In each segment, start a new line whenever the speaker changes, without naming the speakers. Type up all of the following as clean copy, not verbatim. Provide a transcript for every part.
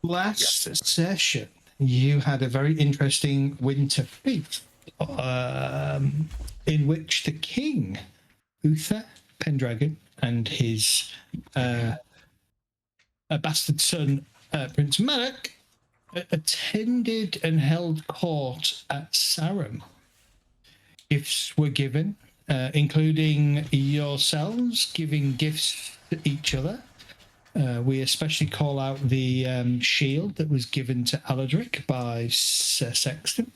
last session, you had a very interesting winter feast in which the king, Uther Pendragon, and his bastard son, Prince Malak, attended and held court at Sarum. Gifts were given, including yourselves giving gifts to each other. We especially call out the shield that was given to Aladric by Sir Sexton.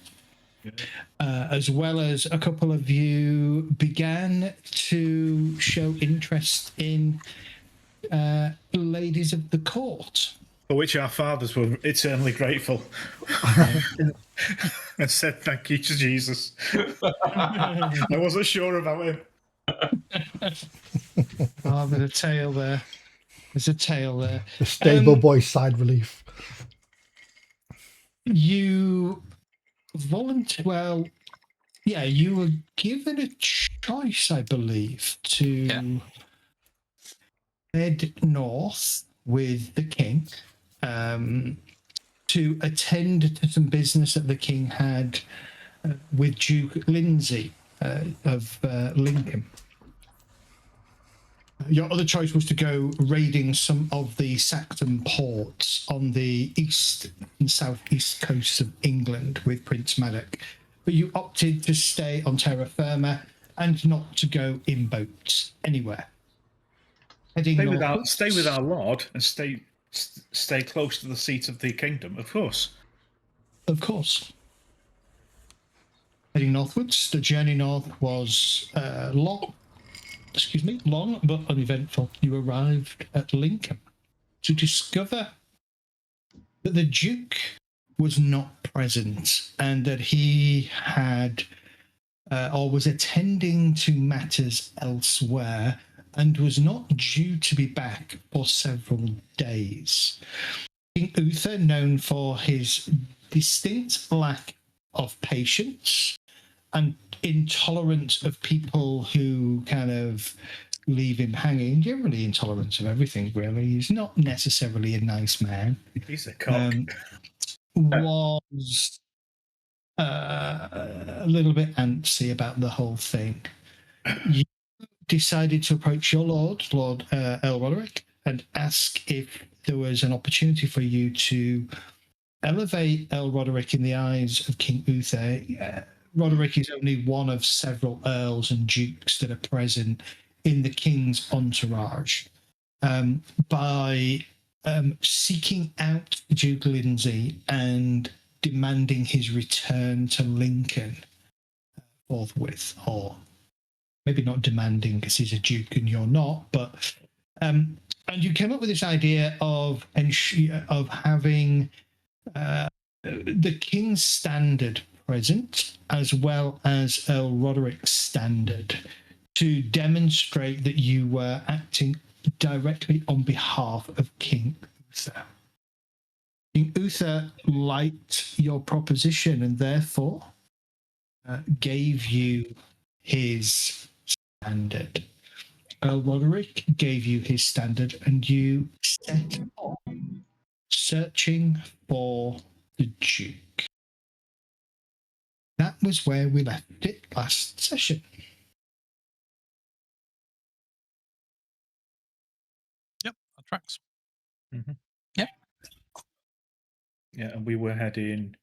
As well as a couple of you began to show interest in ladies of the court.
For which our fathers were eternally grateful. And said thank you to Jesus. I wasn't sure about him.
Oh, there's a tail there. There's a tail there.
The stable boy side relief.
You you were given a choice, I believe, to head north with the king, to attend to some business that the king had with Duke Lindsay of Lincoln. Your other choice was to go raiding some of the Saxon ports on the east and southeast coasts of England with Prince Malak, but you opted to stay on terra firma and not to go in boats anywhere.
Stay with our Lord and stay close to the seat of the kingdom, of course.
Of course. Heading northwards, the journey north was long but uneventful. You arrived at Lincoln to discover that the Duke was not present and that he had or was attending to matters elsewhere and was not due to be back for several days. King Uther, known for his distinct lack of patience and intolerance of people who kind of leave him hanging, generally intolerance of everything, really. He's not necessarily a nice man.
He's a cock.
Was a little bit antsy about the whole thing. You decided to approach your Lord Earl Roderick, and ask if there was an opportunity for you to elevate Earl Roderick in the eyes of King Uther. Roderick is only one of several earls and dukes that are present in the king's entourage. By seeking out Duke Lindsay and demanding his return to Lincoln forthwith, or maybe not demanding because he's a duke and you're not, but and you came up with this idea of having the king's standard present as well as Earl Roderick's standard to demonstrate that you were acting directly on behalf of King Uther. King Uther liked your proposition and therefore gave you his standard. Earl Roderick gave you his standard, and you set on searching for the Duke. That was where we left it last session.
Yep, that tracks.
Mm-hmm.
Yeah.
Yeah, and we were heading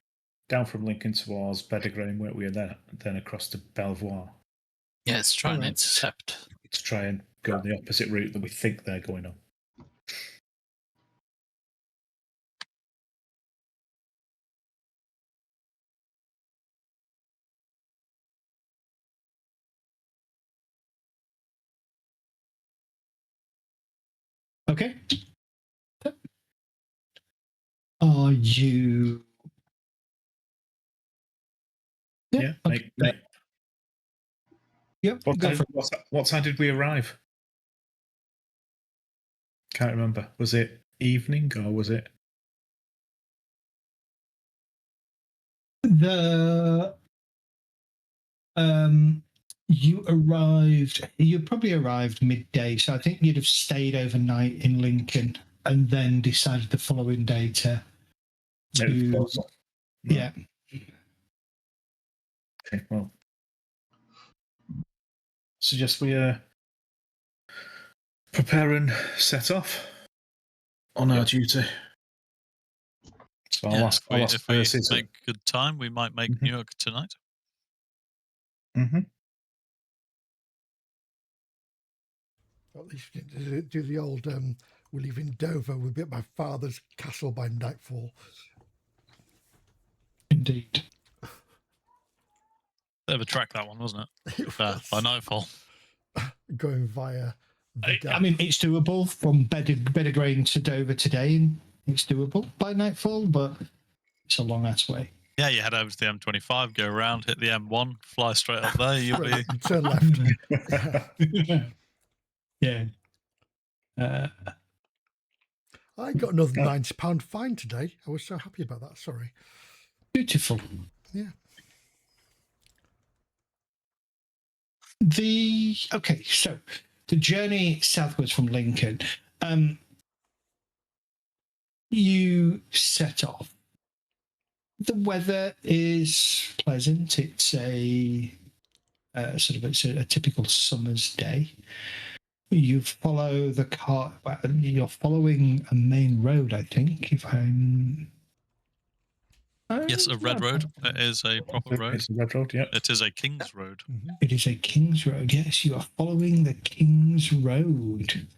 down from Lincoln towards Bedegray, where we were there, then across to Belvoir.
Yeah, let's try and intercept.
Let's try and go the opposite route that we think they're going on.
Okay. Are you...
Yeah,
okay.
mate.
Yep.
What time did we arrive? Can't remember. Was it evening or was it?
You probably arrived midday, so I think you'd have stayed overnight in Lincoln and then decided the following day to to yeah.
Okay, well, suggest we prepare and set off on our duty. So I'll ask
if we
Percy to
make good time, we might make Newark tonight.
At least do the old, we're leaving Dover, we'll be at my father's castle by nightfall.
Indeed.
Bit of a track, that one, wasn't it? By nightfall.
Going via the
I mean, it's doable from Beddergrain to Dover today, and it's doable by nightfall, but it's a long ass way.
Yeah, you head over to the M25, go around, hit the M1, fly straight up there. You'll be
turn left.
Yeah.
I got another £90 fine today. I was so happy about that. Sorry.
Beautiful.
Yeah.
Okay, so the journey southwards from Lincoln, you set off. The weather is pleasant. It's a typical summer's day. You follow the car. You're following a main road, I think. If I'm
yes, a red road. It is a proper road.
It's a red road, yeah.
It is a King's Road.
It is a King's Road. Yes, you are following the King's Road.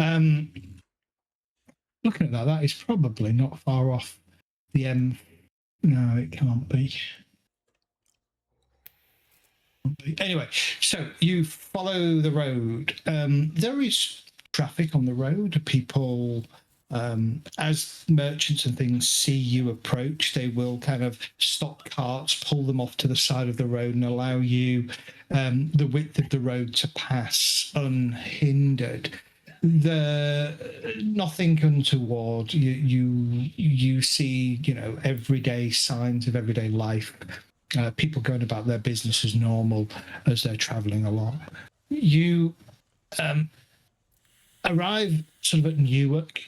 Looking at that is probably not far off the M. No, it can't be. Anyway, so you follow the road. There is traffic on the road. People, as merchants and things see you approach, they will kind of stop carts, pull them off to the side of the road, and allow you the width of the road to pass unhindered. Nothing untoward. You see, everyday signs of everyday life. People going about their business as normal as they're travelling along. You arrive sort of at Newark.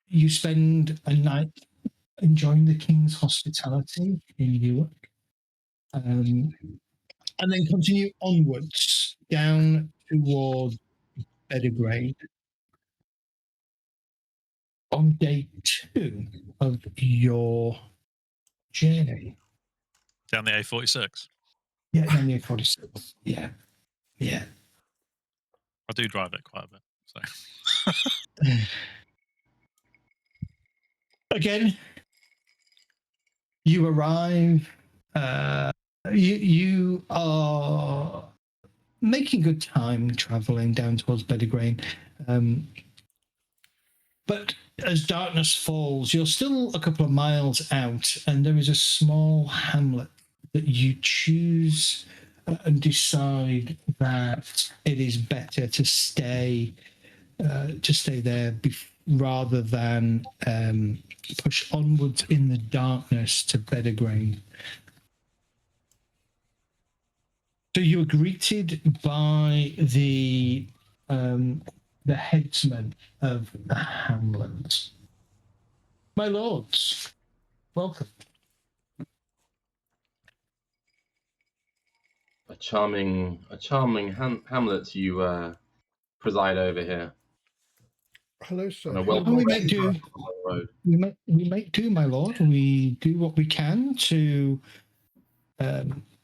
You spend a night enjoying the King's hospitality in Newark, and then continue onwards down toward Beddergrain. On day 2 of your journey.
Down the A46.
Yeah, down the A46. Yeah. Yeah.
I do drive it quite a bit. So
again, you arrive. You are making good time traveling down towards Beddergrain. But as darkness falls, you're still a couple of miles out, and there is a small hamlet that you choose and decide that it is better to stay there rather than push onwards in the darkness to Beddergrain. So you are greeted by the headsman of the hamlet. My lords, welcome.
A charming hamlet you preside over here.
Hello, sir.
We make do. We make do, my lord. We do what we can to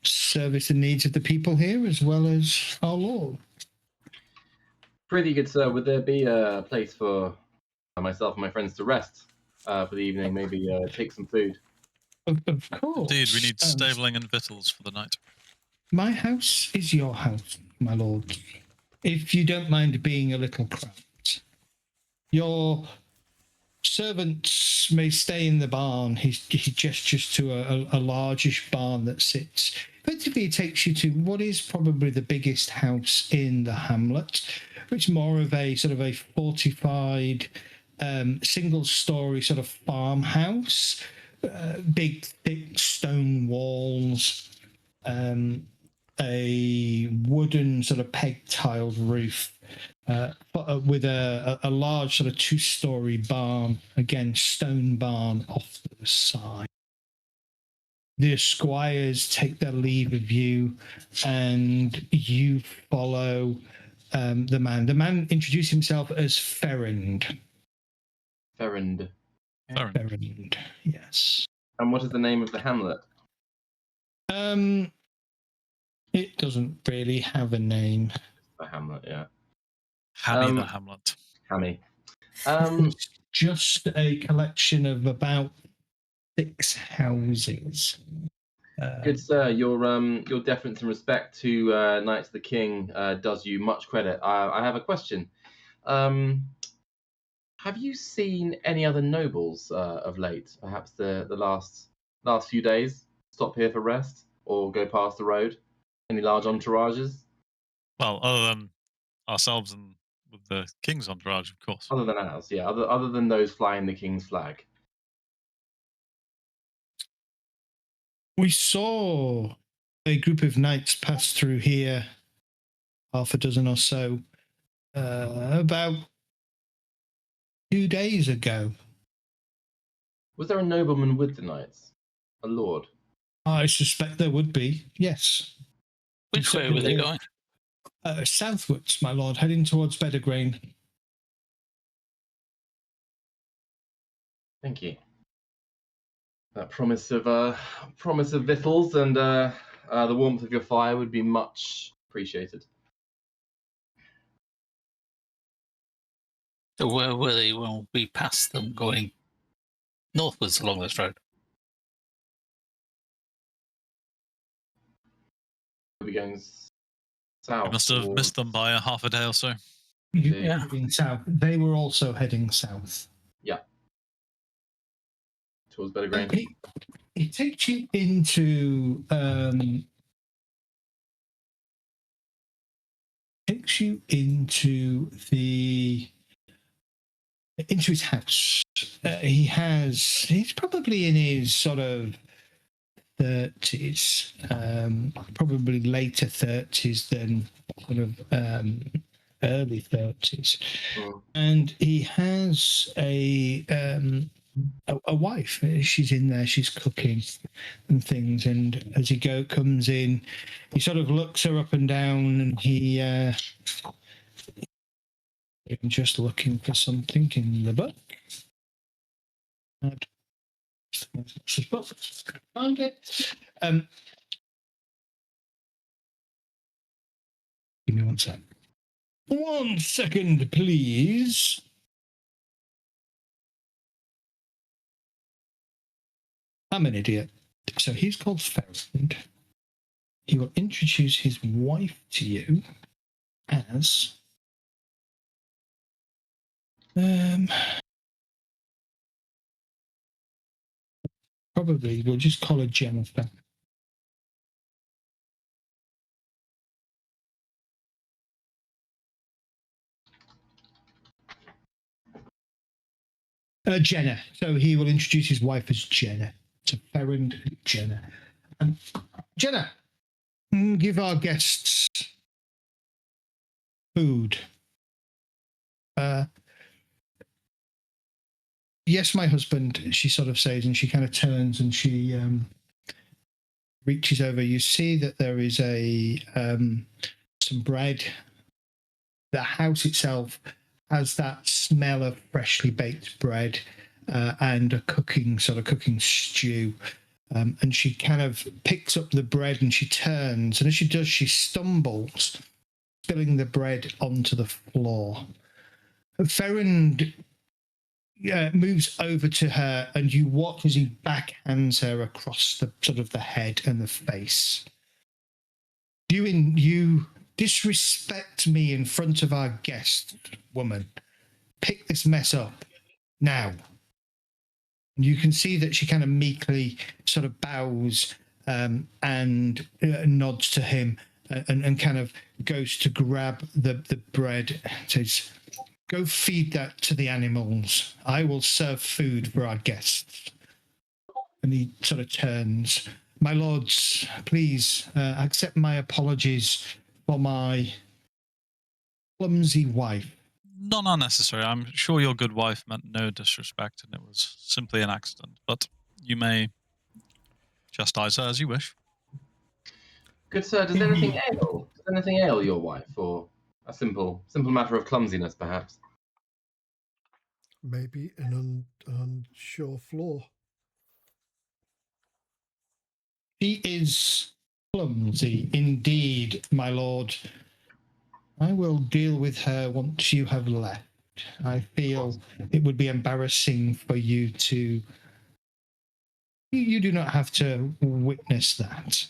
service the needs of the people here as well as our lord.
Pretty good, sir. Would there be a place for myself and my friends to rest for the evening? Maybe take some food.
Of course.
Indeed, we need stabling and victuals for the night.
My house is your house, my lord. If you don't mind being a little cramped. Your servants may stay in the barn. He gestures to a largish barn that sits. Effectively, he takes you to what is probably the biggest house in the hamlet. It's more of a sort of a fortified, single-story sort of farmhouse. Big, thick stone walls. a wooden sort of peg-tiled roof with a large sort of 2-story barn, again stone barn off to the side. The squires take their leave of you, and you follow the man. The man introduced himself as Ferrand.
Ferrand.
Ferrand, yes.
And what is the name of the hamlet?
It doesn't really have a name.
The hamlet, yeah.
Hammy the Hamlet.
Hammy.
It's just a collection of about 6 houses.
Good sir, your deference and respect to Knights of the King does you much credit. I have a question. Have you seen any other nobles of late? Perhaps the last few days? Stop here for rest or go past the road? Any large entourages?
Well, other than ourselves and with the King's entourage, of course.
Other than ours, yeah. Other than those flying the King's flag.
We saw a group of knights pass through here, half a dozen or so, about 2 days ago.
Was there a nobleman with the knights? A lord?
I suspect there would be, yes.
Which way were they going?
Southwards, my lord, heading towards Bedegrain.
Thank you. That promise of victuals and the warmth of your fire would be much appreciated.
So where were they when we passed them going northwards along this road?
We'll be going south.
We must have
towards-
missed them by a half a day or so.
Yeah.
Heading south. They were also heading south.
towards Bedegrain.
It takes you into into his house. He's probably in his sort of 30s, probably later 30s than sort of early 30s.
Mm.
And he has a wife. She's in there, she's cooking and things, and as he comes in, he sort of looks her up and down, and he I'm just looking for something in the book. Found it. Give me 1 sec. 1 second, please. I'm an idiot. So he's called Ferrand. He will introduce his wife to you as probably we'll just call her Jennifer. Jenna. So he will introduce his wife as Jenna. So Ferrand and Jenna. Jenna, give our guests food. Yes, my husband, she sort of says, and she kind of turns and she reaches over. You see that there is some bread. The house itself has that smell of freshly baked bread and a cooking stew. And she kind of picks up the bread and she turns, and as she does, she stumbles, spilling the bread onto the floor. Ferrand moves over to her, and you watch as he backhands her across the sort of the head and the face. You disrespect me in front of our guest, woman. Pick this mess up now. You can see that she kind of meekly sort of bows and nods to him and kind of goes to grab the bread. Says, "Go feed that to the animals. I will serve food for our guests." And he sort of turns My lords, please accept my apologies for my clumsy wife.
None unnecessary. I'm sure your good wife meant no disrespect and it was simply an accident, but you may chastise her as you wish.
Good sir, does anything ail? Does anything ail your wife, or a simple matter of clumsiness, perhaps?
Maybe an unsure floor.
She is clumsy indeed, my lord. I will deal with her once you have left. I feel it would be embarrassing for you to... You do not have to witness that.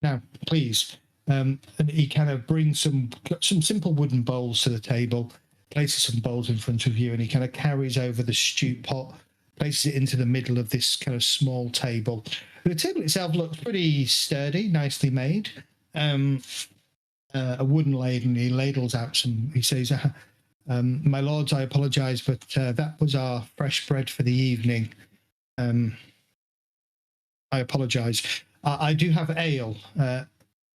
Now, please. And he kind of brings some simple wooden bowls to the table, places some bowls in front of you, and he kind of carries over the stew pot, places it into the middle of this kind of small table. The table itself looks pretty sturdy, nicely made. A wooden ladle, and he ladles out some. He says, "My lords, I apologise, but that was our fresh bread for the evening. I apologise. I do have ale.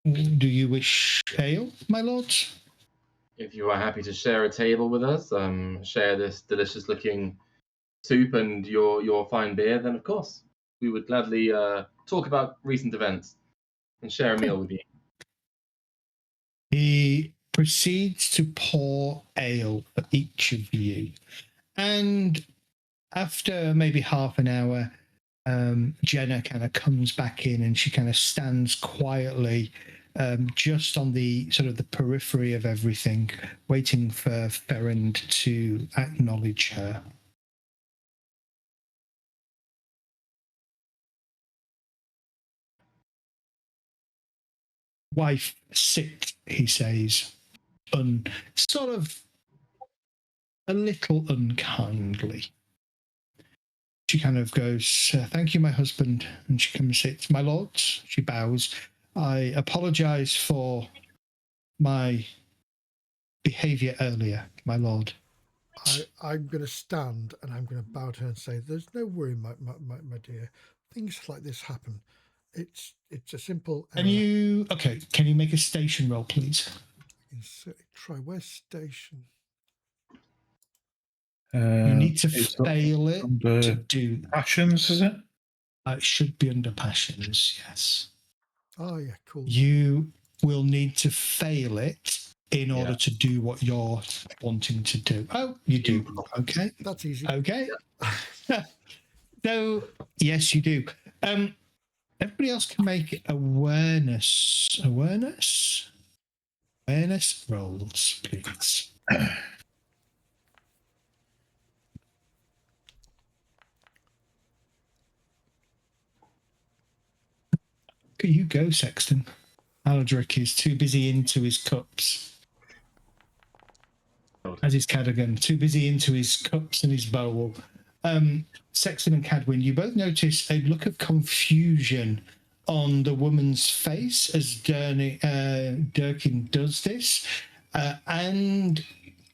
Do you wish ale, my lords?"
If you are happy to share a table with us, share this delicious-looking soup and your fine beer, then of course we would gladly talk about recent events and share a meal with you.
He proceeds to pour ale for each of you. And after maybe half an hour, Jenna kind of comes back in and she kind of stands quietly just on the sort of the periphery of everything, waiting for Ferrand to acknowledge her. "Wife, sit," he says, sort of a little unkindly. She kind of goes, "Thank you, my husband," and she comes and sits. "My lords," she bows, "I apologise for my behaviour earlier, my lord."
I'm going to stand and I'm going to bow to her and say, "There's no worry, my dear. Things like this happen. It's a simple error."
Can you make a station roll, please?
I can certainly try. Where's station?
You need to
It's
fail it
under
to do.
passions, is it?
It should be under passions, yes.
Oh, yeah, cool.
You will need to fail it in order to do what you're wanting to do. Oh, you do. Okay.
That's easy.
Okay. So, yes, you do. Everybody else can make awareness rolls, please. You go, Sexton. Aldrich is too busy into his cups. As is Cadogan, too busy into his cups and his bowl. Sexton and Cadwin, you both notice a look of confusion on the woman's face as Durkin does this, and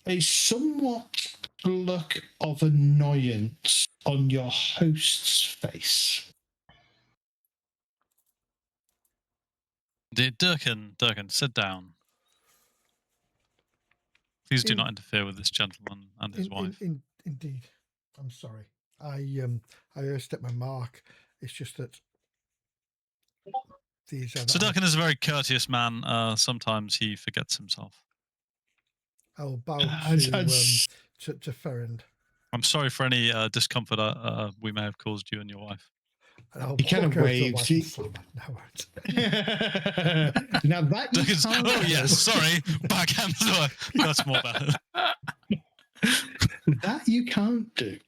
a somewhat look of annoyance on your host's face.
Durkin, sit down. Please do not interfere with this gentleman and his wife.
Indeed. I'm sorry. I overstepped my mark. It's just that these are...
So Durkin is a very courteous man. Sometimes he forgets himself.
I will bow to Ferrand.
I'm sorry for any discomfort we may have caused you and your wife.
And I'll
He kind of waves. Now that you can't
oh yes, sorry, backhand. That's more better.
That you can't do,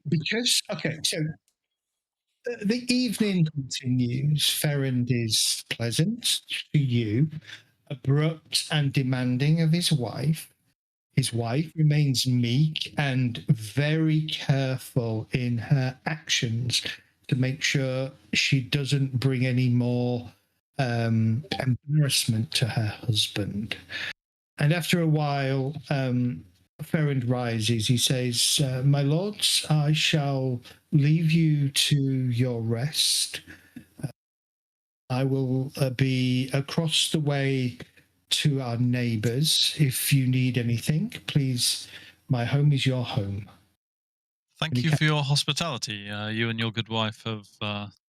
because so the evening continues. Ferrand is pleasant to you, abrupt and demanding of his wife. His wife remains meek and very careful in her actions to make sure she doesn't bring any more embarrassment to her husband. And after a while, Ferrand rises. He says, "My lords, I shall leave you to your rest. I will be across the way to our neighbours. If you need anything, please, my home is your home."
Thank you for your hospitality. You and your good wife have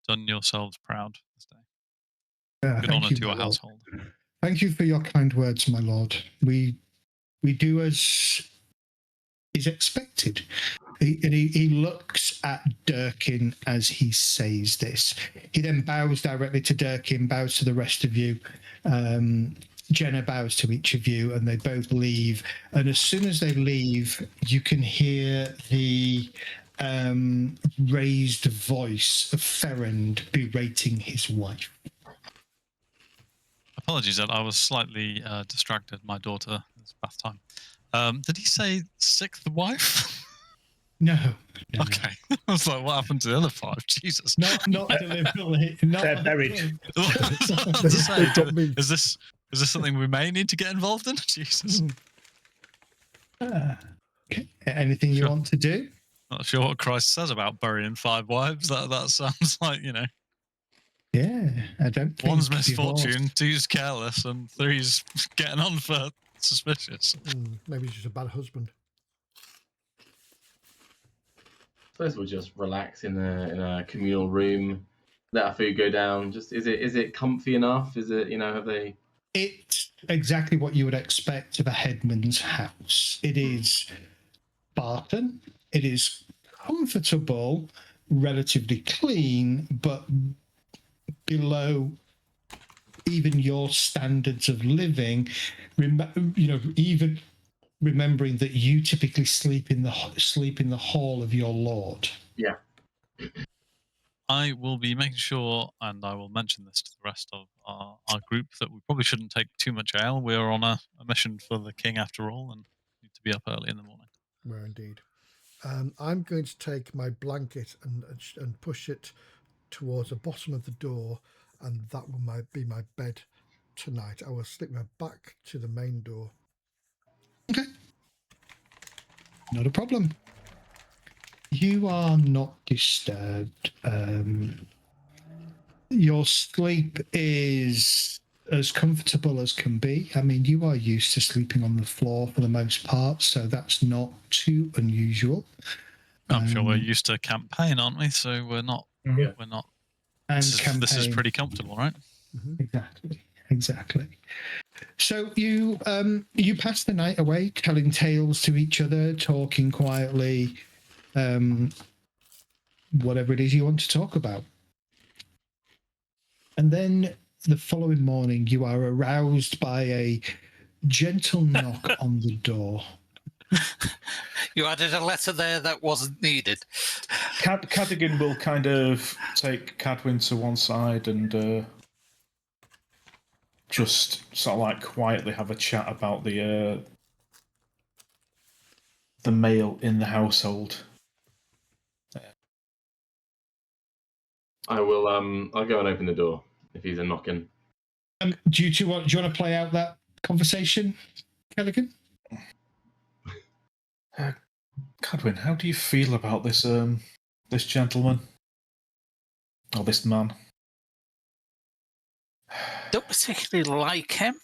done yourselves proud this day. Good honour to your household.
Thank you for your kind words, my lord. We do as is expected. He looks at Durkin as he says this. He then bows directly to Durkin, bows to the rest of you. Jenna bows to each of you, and they both leave. And as soon as they leave, you can hear the raised voice of Ferrand berating his wife.
Apologies, Ed. I was slightly distracted. My daughter, it's bath time. Did he say sixth wife?
No.
Okay. I was like, what happened to the other five? Jesus.
Not deliberately.
They're buried.
Is this something we may need to get involved in? Jesus.
Okay. Anything you want to do?
Not sure what Christ says about burying 5 wives. That sounds like,
Yeah, I don't think
one's misfortune, 2's careless, and 3's getting on for suspicious.
Maybe he's just a bad husband.
Suppose we'll just relax in a communal room, let our food go down. Just is it comfy enough? Is it have they?
It's exactly what you would expect of a headman's house. It is Spartan. It is comfortable, relatively clean, but below even your standards of living. Even remembering that you typically sleep in the hall of your lord.
Yeah.
I will be making sure, and I will mention this to the rest of our group, that we probably shouldn't take too much ale. We're on a mission for the king after all, and need to be up early in the morning.
Where indeed. I'm going to take my blanket and push it towards the bottom of the door, and that will be my bed tonight. I will slip my back to the main door.
Okay. Not a problem. You are not disturbed. Your sleep is as comfortable as can be. I mean, you are used to sleeping on the floor for the most part, so that's not too unusual.
I'm sure we're used to campaign, aren't we? So we're not.
Yeah.
We're not.
And
this is pretty comfortable, right?
Exactly. So you pass the night away, telling tales to each other, talking quietly, whatever it is you want to talk about. And then the following morning, you are aroused by a gentle knock on the door.
You added a letter there that wasn't needed.
Cadogan will kind of take Cadwyn to one side and just sort of like quietly have a chat about the male in the household.
I will. I'll go and open the door if he's a knocking.
Do you want to play out that conversation, Callaghan?
Cadwyn, how do you feel about this this gentleman or this man?
Don't particularly like him.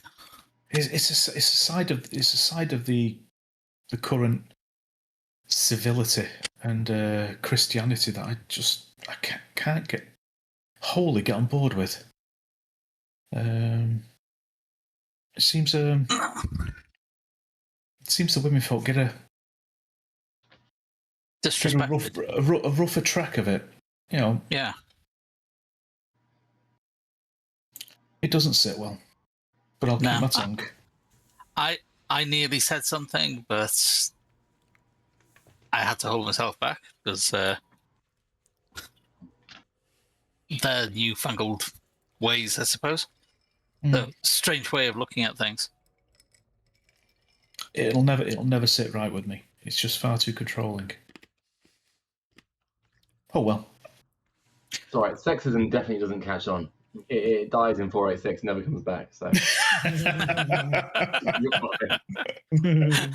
It's a side of the current civility and Christianity that I can't get wholly get on board with. It seems the women folk get a rougher track of it.
Yeah.
It doesn't sit well, but I'll keep my tongue.
I nearly said something, but I had to hold myself back because their newfangled ways, I suppose. The strange way of looking at things.
It'll never sit right with me. It's just far too controlling. Oh well.
It's all right. Sexism definitely doesn't catch on. It dies in 486, never comes back. So you're fine.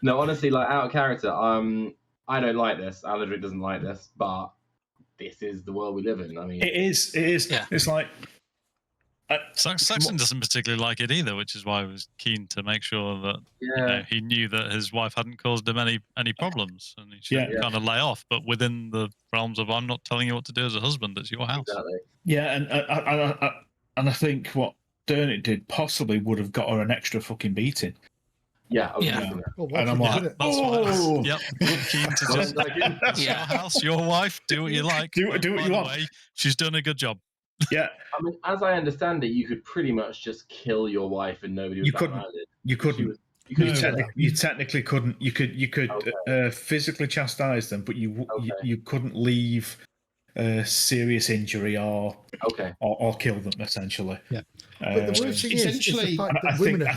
No, honestly, like out of character, I don't like this. Aladric doesn't like this, but this is the world we live in. I mean,
It is.
Yeah.
It's like
Saxon doesn't particularly like it either, which is why I was keen to make sure that he knew that his wife hadn't caused him any problems, and he should kind of lay off. But within the realms of, I'm not telling you what to do as a husband; it's your house.
Exactly.
Yeah, and I think what Dernick did possibly would have got her an extra fucking beating.
Yeah.
Well,
And I'm like,
That's why I was, keen to just it's your
Yeah.
house, your wife, do what you like.
Do what
By
you
the
want.
way, she's done a good job.
Yeah,
I mean, as I understand it, you could pretty much just kill your wife and nobody would
You
bat
couldn't.
an eyelid.
you couldn't.
You
You technically couldn't. You could physically chastise them, but you couldn't leave serious injury or kill them essentially.
Yeah.
But the worst thing is the
essentially,
fact that women are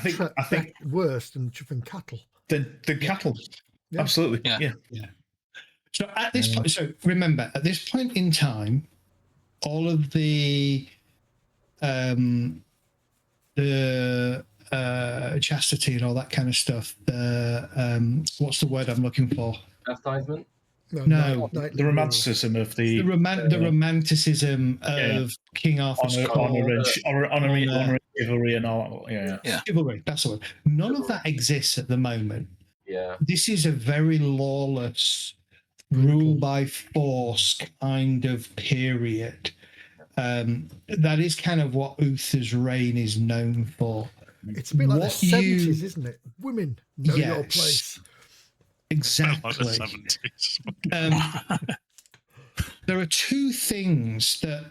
worse than cattle.
Than cattle.
Yeah.
Absolutely.
Yeah.
So at this point, so remember, at this point in time, all of the chastity and all that kind of stuff. The what's the word I'm looking for?
Chastisement?
No.
The romanticism of
The romanticism of King Arthur's
honor and chivalry and all. Yeah.
Chivalry. That's the word. None of that exists at the moment.
Yeah.
This is a very lawless, rule by force kind of period. That is kind of what Uther's reign is known for.
It's a bit like the 70s, isn't it? Women know your place.
Exactly.
Like the 70s.
There are two things that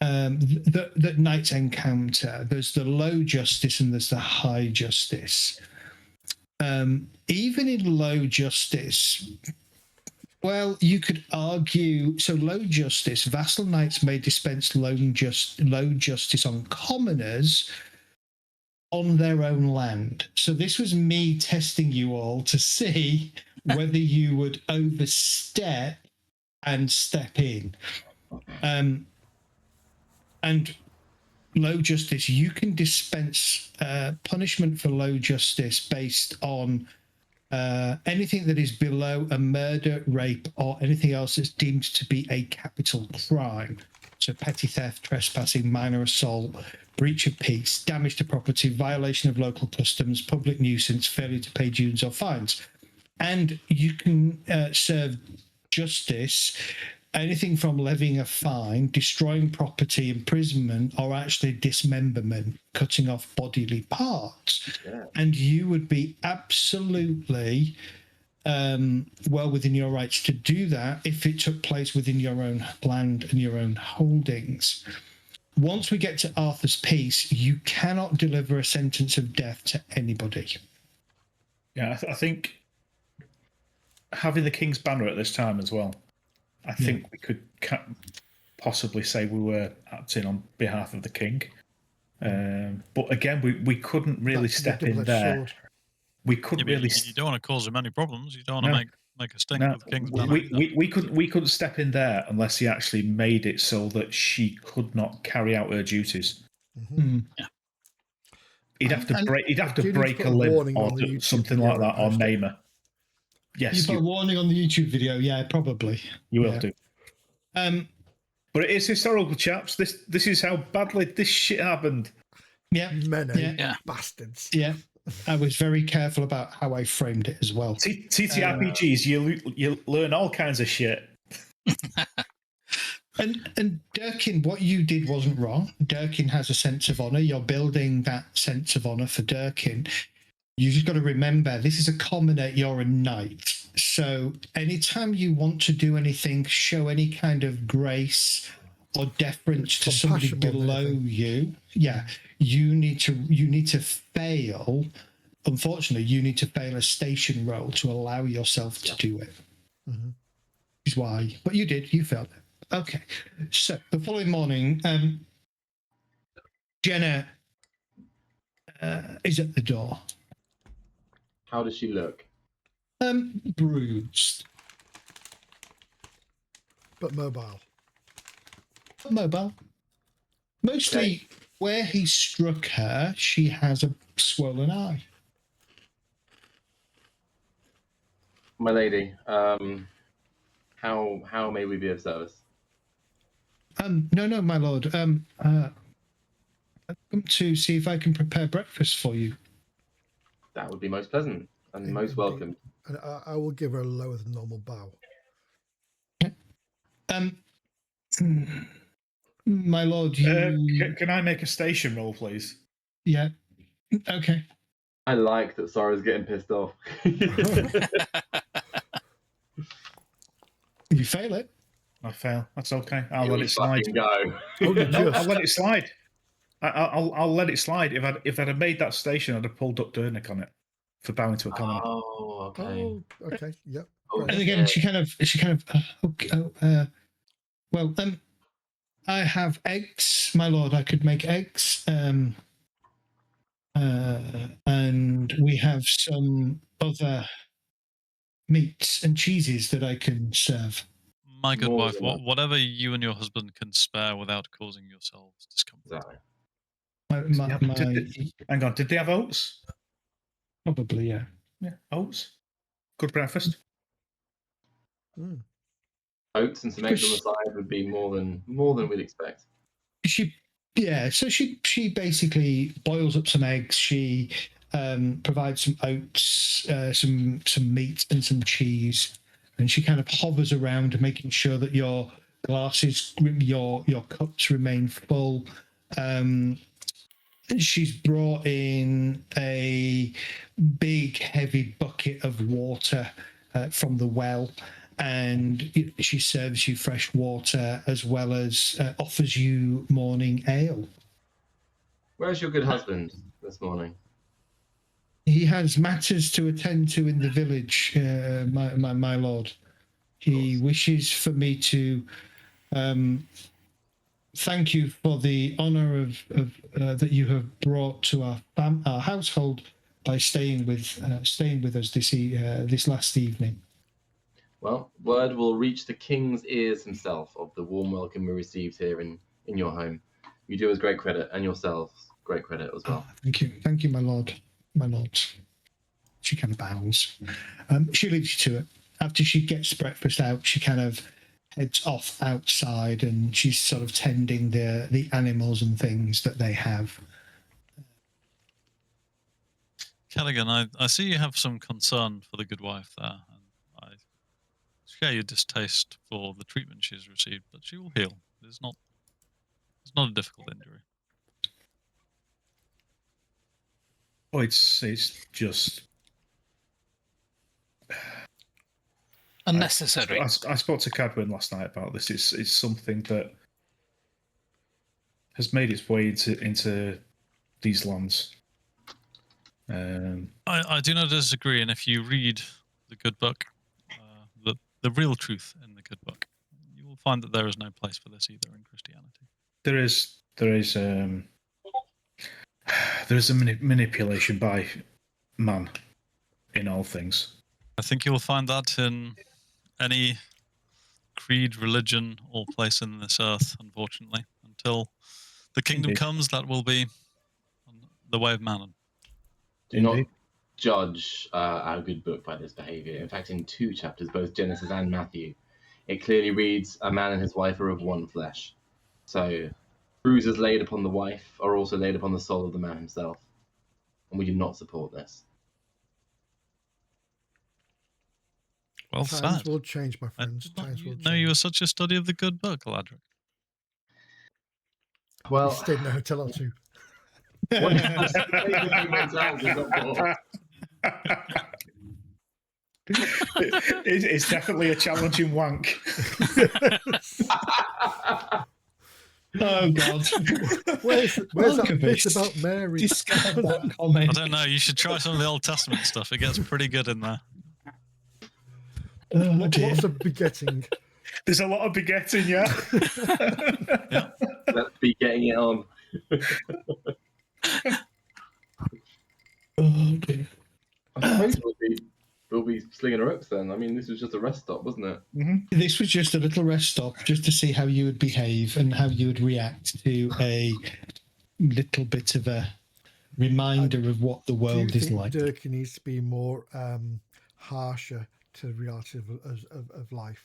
that knights encounter. There's the low justice and there's the high justice. Even in low justice, well, you could argue. So low justice, vassal knights may dispense low justice on commoners on their own land. So this was me testing you all to see whether you would overstep and step in. And low justice, you can dispense punishment for low justice based on anything that is below a murder, rape, or anything else that's deemed to be a capital crime. So petty theft, trespassing, minor assault, breach of peace, damage to property, violation of local customs, public nuisance, failure to pay dues or fines. And you can serve justice, anything from levying a fine, destroying property, imprisonment, or actually dismemberment, cutting off bodily parts.
Yeah.
And you would be absolutely well within your rights to do that if it took place within your own land and your own holdings. Once we get to Arthur's Peace, you cannot deliver a sentence of death to anybody.
Yeah, I think having the King's Banner at this time as well, I think we could possibly say we were acting on behalf of the King. But again, we couldn't really step in there.
Sword.
We couldn't really.
You don't want to cause him any problems. You don't want to make a stink with the King's Banner.
We couldn't step in there unless he actually made it so that she could not carry out her duties.
Mm-hmm.
Yeah.
He'd have to break a limb or do something like that, or name her. Yes,
you put a warning on the YouTube video. Yeah, probably.
You will do. But it is historical, chaps. This is how badly this shit happened.
Yeah,
bastards.
Yeah. I was very careful about how I framed it as well.
TTRPGs, you learn all kinds of shit.
And Durkin, what you did wasn't wrong. Durkin has a sense of honour. You're building that sense of honour for Durkin. You just got to remember, this is a commoner, you're a knight. So anytime you want to do anything, show any kind of grace or deference to somebody below you, you need to fail. Unfortunately, you need to fail a station roll to allow yourself to do it.
Mm-hmm.
Is why, but you did. You failed it. Okay. So the following morning, Jenna is at the door.
How does she look?
Bruised,
but mobile.
Mostly where he struck her, she has a swollen eye.
My lady, how may we be of service?
No, my lord. I've come to see if I can prepare breakfast for you.
That would be most pleasant and most
Indeed.
welcome.
And I will give her a lower than normal bow.
My lord, you...
Can I make a station roll, please?
Yeah. Okay.
I like that Sora's getting pissed off.
You fail it.
I fail. That's okay. I'll let it slide.
Go.
Only
No,
just.
I'll let it slide. I'll let it slide. If I'd have made that station, I'd have pulled up Durnick on it for bowing to a commoner.
Oh, okay.
Oh, okay. Yep.
Oh,
Right.
And again, she kind of. Well, I have eggs, my lord. I could make eggs. And we have some other meats and cheeses that I can serve.
My good
More
wife,
than that.
whatever you and your husband can spare without causing yourselves discomfort.
Exactly.
Hang on, did they have oats?
Probably, yeah.
Yeah, oats. Good breakfast.
Mm.
Oats and some eggs on the side would be more than we'd expect.
So she basically boils up some eggs. She provides some oats, some meat, and some cheese, and she kind of hovers around, making sure that your glasses, your cups remain full. She's brought in a big, heavy bucket of water from the well, and she serves you fresh water as well as offers you morning ale.
Where's your good husband this morning?
He has matters to attend to in the village, my lord. He wishes for me to thank you for the honour of that you have brought to our household by staying with us this last evening.
Well, word will reach the king's ears himself of the warm welcome we received here in your home. You do us great credit, and yourselves great credit as well.
Thank you, my lord. She kind of bows. She leaves you to it. After she gets breakfast out, she kind of heads off outside, and she's sort of tending the animals and things that they have.
Callaghan, I see you have some concern for the good wife there, and I share your distaste for the treatment she's received, but she will heal. It's not a difficult injury.
Oh, it's just
Unnecessary.
I spoke to Cadwin last night about this. It's something that has made its way into these lands.
I do not disagree, and if you read the good book, the real truth in the good book, you will find that there is no place for this either in Christianity.
There is a manipulation by man in all things.
I think you will find that in any creed, religion, or place in this earth, unfortunately. Until the kingdom comes, that will be the way of Mammon.
Do not judge our good book by this behaviour. In fact, in 2 chapters, both Genesis and Matthew, it clearly reads, a man and his wife are of one flesh. So bruises laid upon the wife are also laid upon the soul of the man himself. And we do not support this.
Well
Times
said.
will change, my friends. Times will change.
No, you were such a study of the good book, Ladrick.
Well,
We stayed in a hotel or two.
It's definitely a challenging wank.
Oh God!
Where's that bit about Mary?
Discard that comment.
I don't know. You should try some of the Old Testament stuff. It gets pretty good in there.
Oh, dear.
Lots of begetting.
There's a lot of begetting, yeah.
Yeah.
Let's be getting it on.
Oh dear.
I suppose we'll be slinging our hooks then. I mean, this was just a rest stop, wasn't it?
Mm-hmm.
This was just a little rest stop, just to see how you would behave and how you would react to a little bit of a reminder of what the world
Do you
is
think
like.
Dirk needs to be more harsher to the reality of life.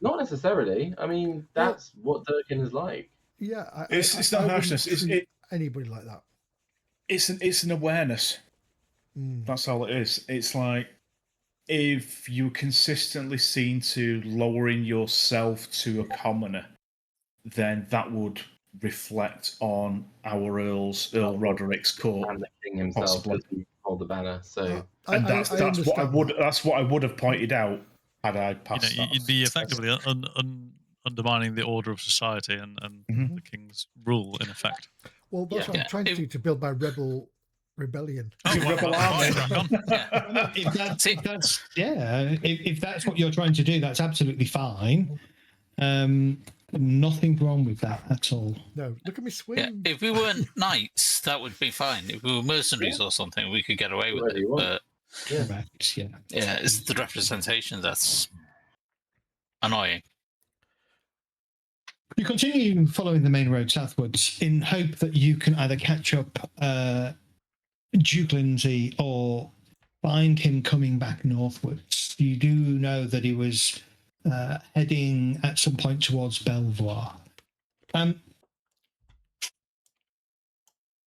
Not necessarily. I mean, that's what Durkin is like.
Yeah,
It's not
wouldn't
harshness.
treat anybody like that.
It's an awareness.
Mm.
That's all it is. It's like if you're consistently seen to lowering yourself to a commoner, then that would reflect on our Earl Roderick's court
And the king himself,
possibly.
because he hold the banner. So
And that's what I would. That's what I would have pointed out had I passed.
You'd be effectively undermining the order of society and the king's rule in effect.
Well, that's what I'm trying to do to build my rebellion.
Rebel army.
If that's what you're trying to do, that's absolutely fine. Nothing wrong with that at all.
No, look at me swing.
Yeah, if we weren't knights, that would be fine. If we were mercenaries or something, we could get away with it. But
Correct. Yeah.
yeah, it's the representation that's annoying.
You continue following the main road southwards in hope that you can either catch up Duke Lindsay or find him coming back northwards. You do know that he was heading at some point towards Belvoir.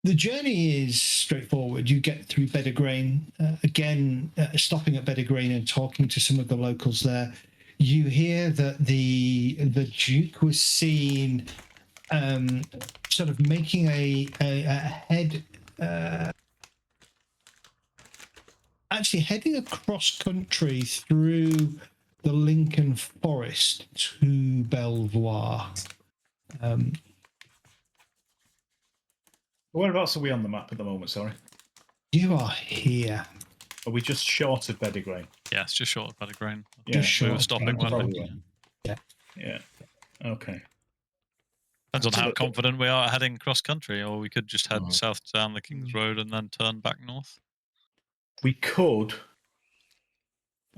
The journey is straightforward. You get through Beddegrain, stopping at Beddegrain and talking to some of the locals there. You hear that the Duke was seen sort of making a head, actually heading across country through the Lincoln Forest to Belvoir.
Whereabouts are we on the map at the moment? Sorry,
You are here.
are we just short of Beddegrain?
Yeah, it's just short of Beddegrain.
Yeah,
Just
We were
short.
stopping, weren't we?
Yeah. Okay.
Depends on how confident we are heading cross country, or we could just head south down the King's Road and then turn back north.
We could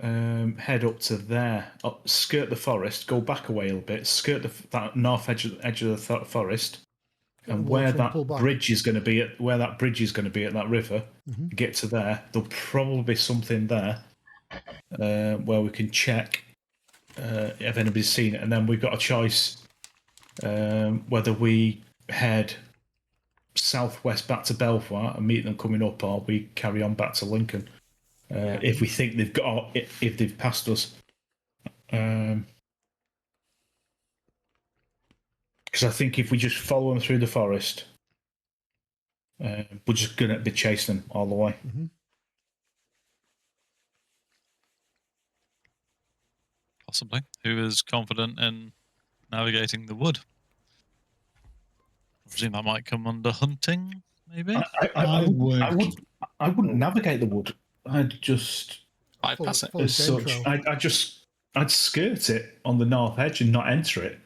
head up to there, skirt the forest, go back away a little bit, skirt that north edge of the forest, and where that bridge is going to be at that river, get to there. There'll probably be something there where we can check if anybody's seen it, and then we've got a choice whether we head southwest back to Belvoir and meet them coming up, or we carry on back to Lincoln if we think if they've passed us. Because I think if we just follow them through the forest, we're just going to be chasing them all the way.
Possibly. Who is confident in navigating the wood? I presume that might come under hunting, maybe?
I wouldn't navigate the wood. I'd just
bypass it
as such. I'd skirt it on the north edge and not enter it,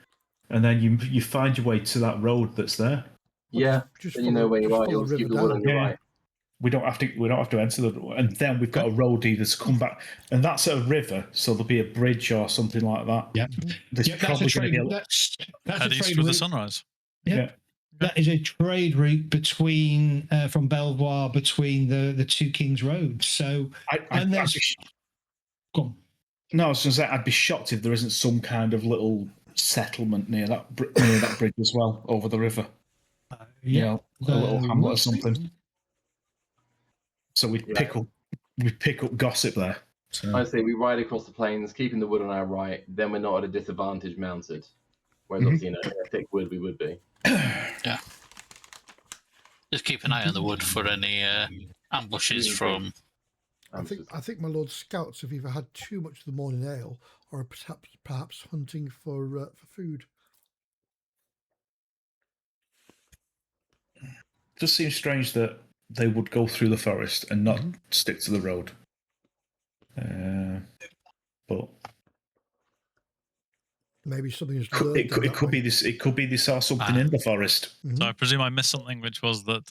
and then you find your way to that road that's there.
Yeah, then you know where you are. You'll keep the wood on your right.
We don't have to enter the, and then we've got a road either to come back, and that's a river, so there'll be a bridge or something like that.
Yeah,
there's probably going to be
that's
head east for the sunrise.
Yeah. That is a trade route between from Belvoir between the two Kings Roads. So go on.
No, I was going to say I'd be shocked if there isn't some kind of little settlement near that bridge as well over the river. A little hamlet or something. So we pick up gossip there. So.
I say we ride across the plains, keeping the wood on our right. Then we're not at a disadvantage mounted. Whereas obviously, in a thick wood, we would be.
Yeah. Just keep an eye on the wood for any ambushes from.
I think my Lord Scouts have either had too much of the morning ale, or are perhaps hunting for food.
It just seems strange that they would go through the forest and not stick to the road. But
maybe something is.
It could be this. It could be they saw something in the forest.
So I presume I missed something, which was that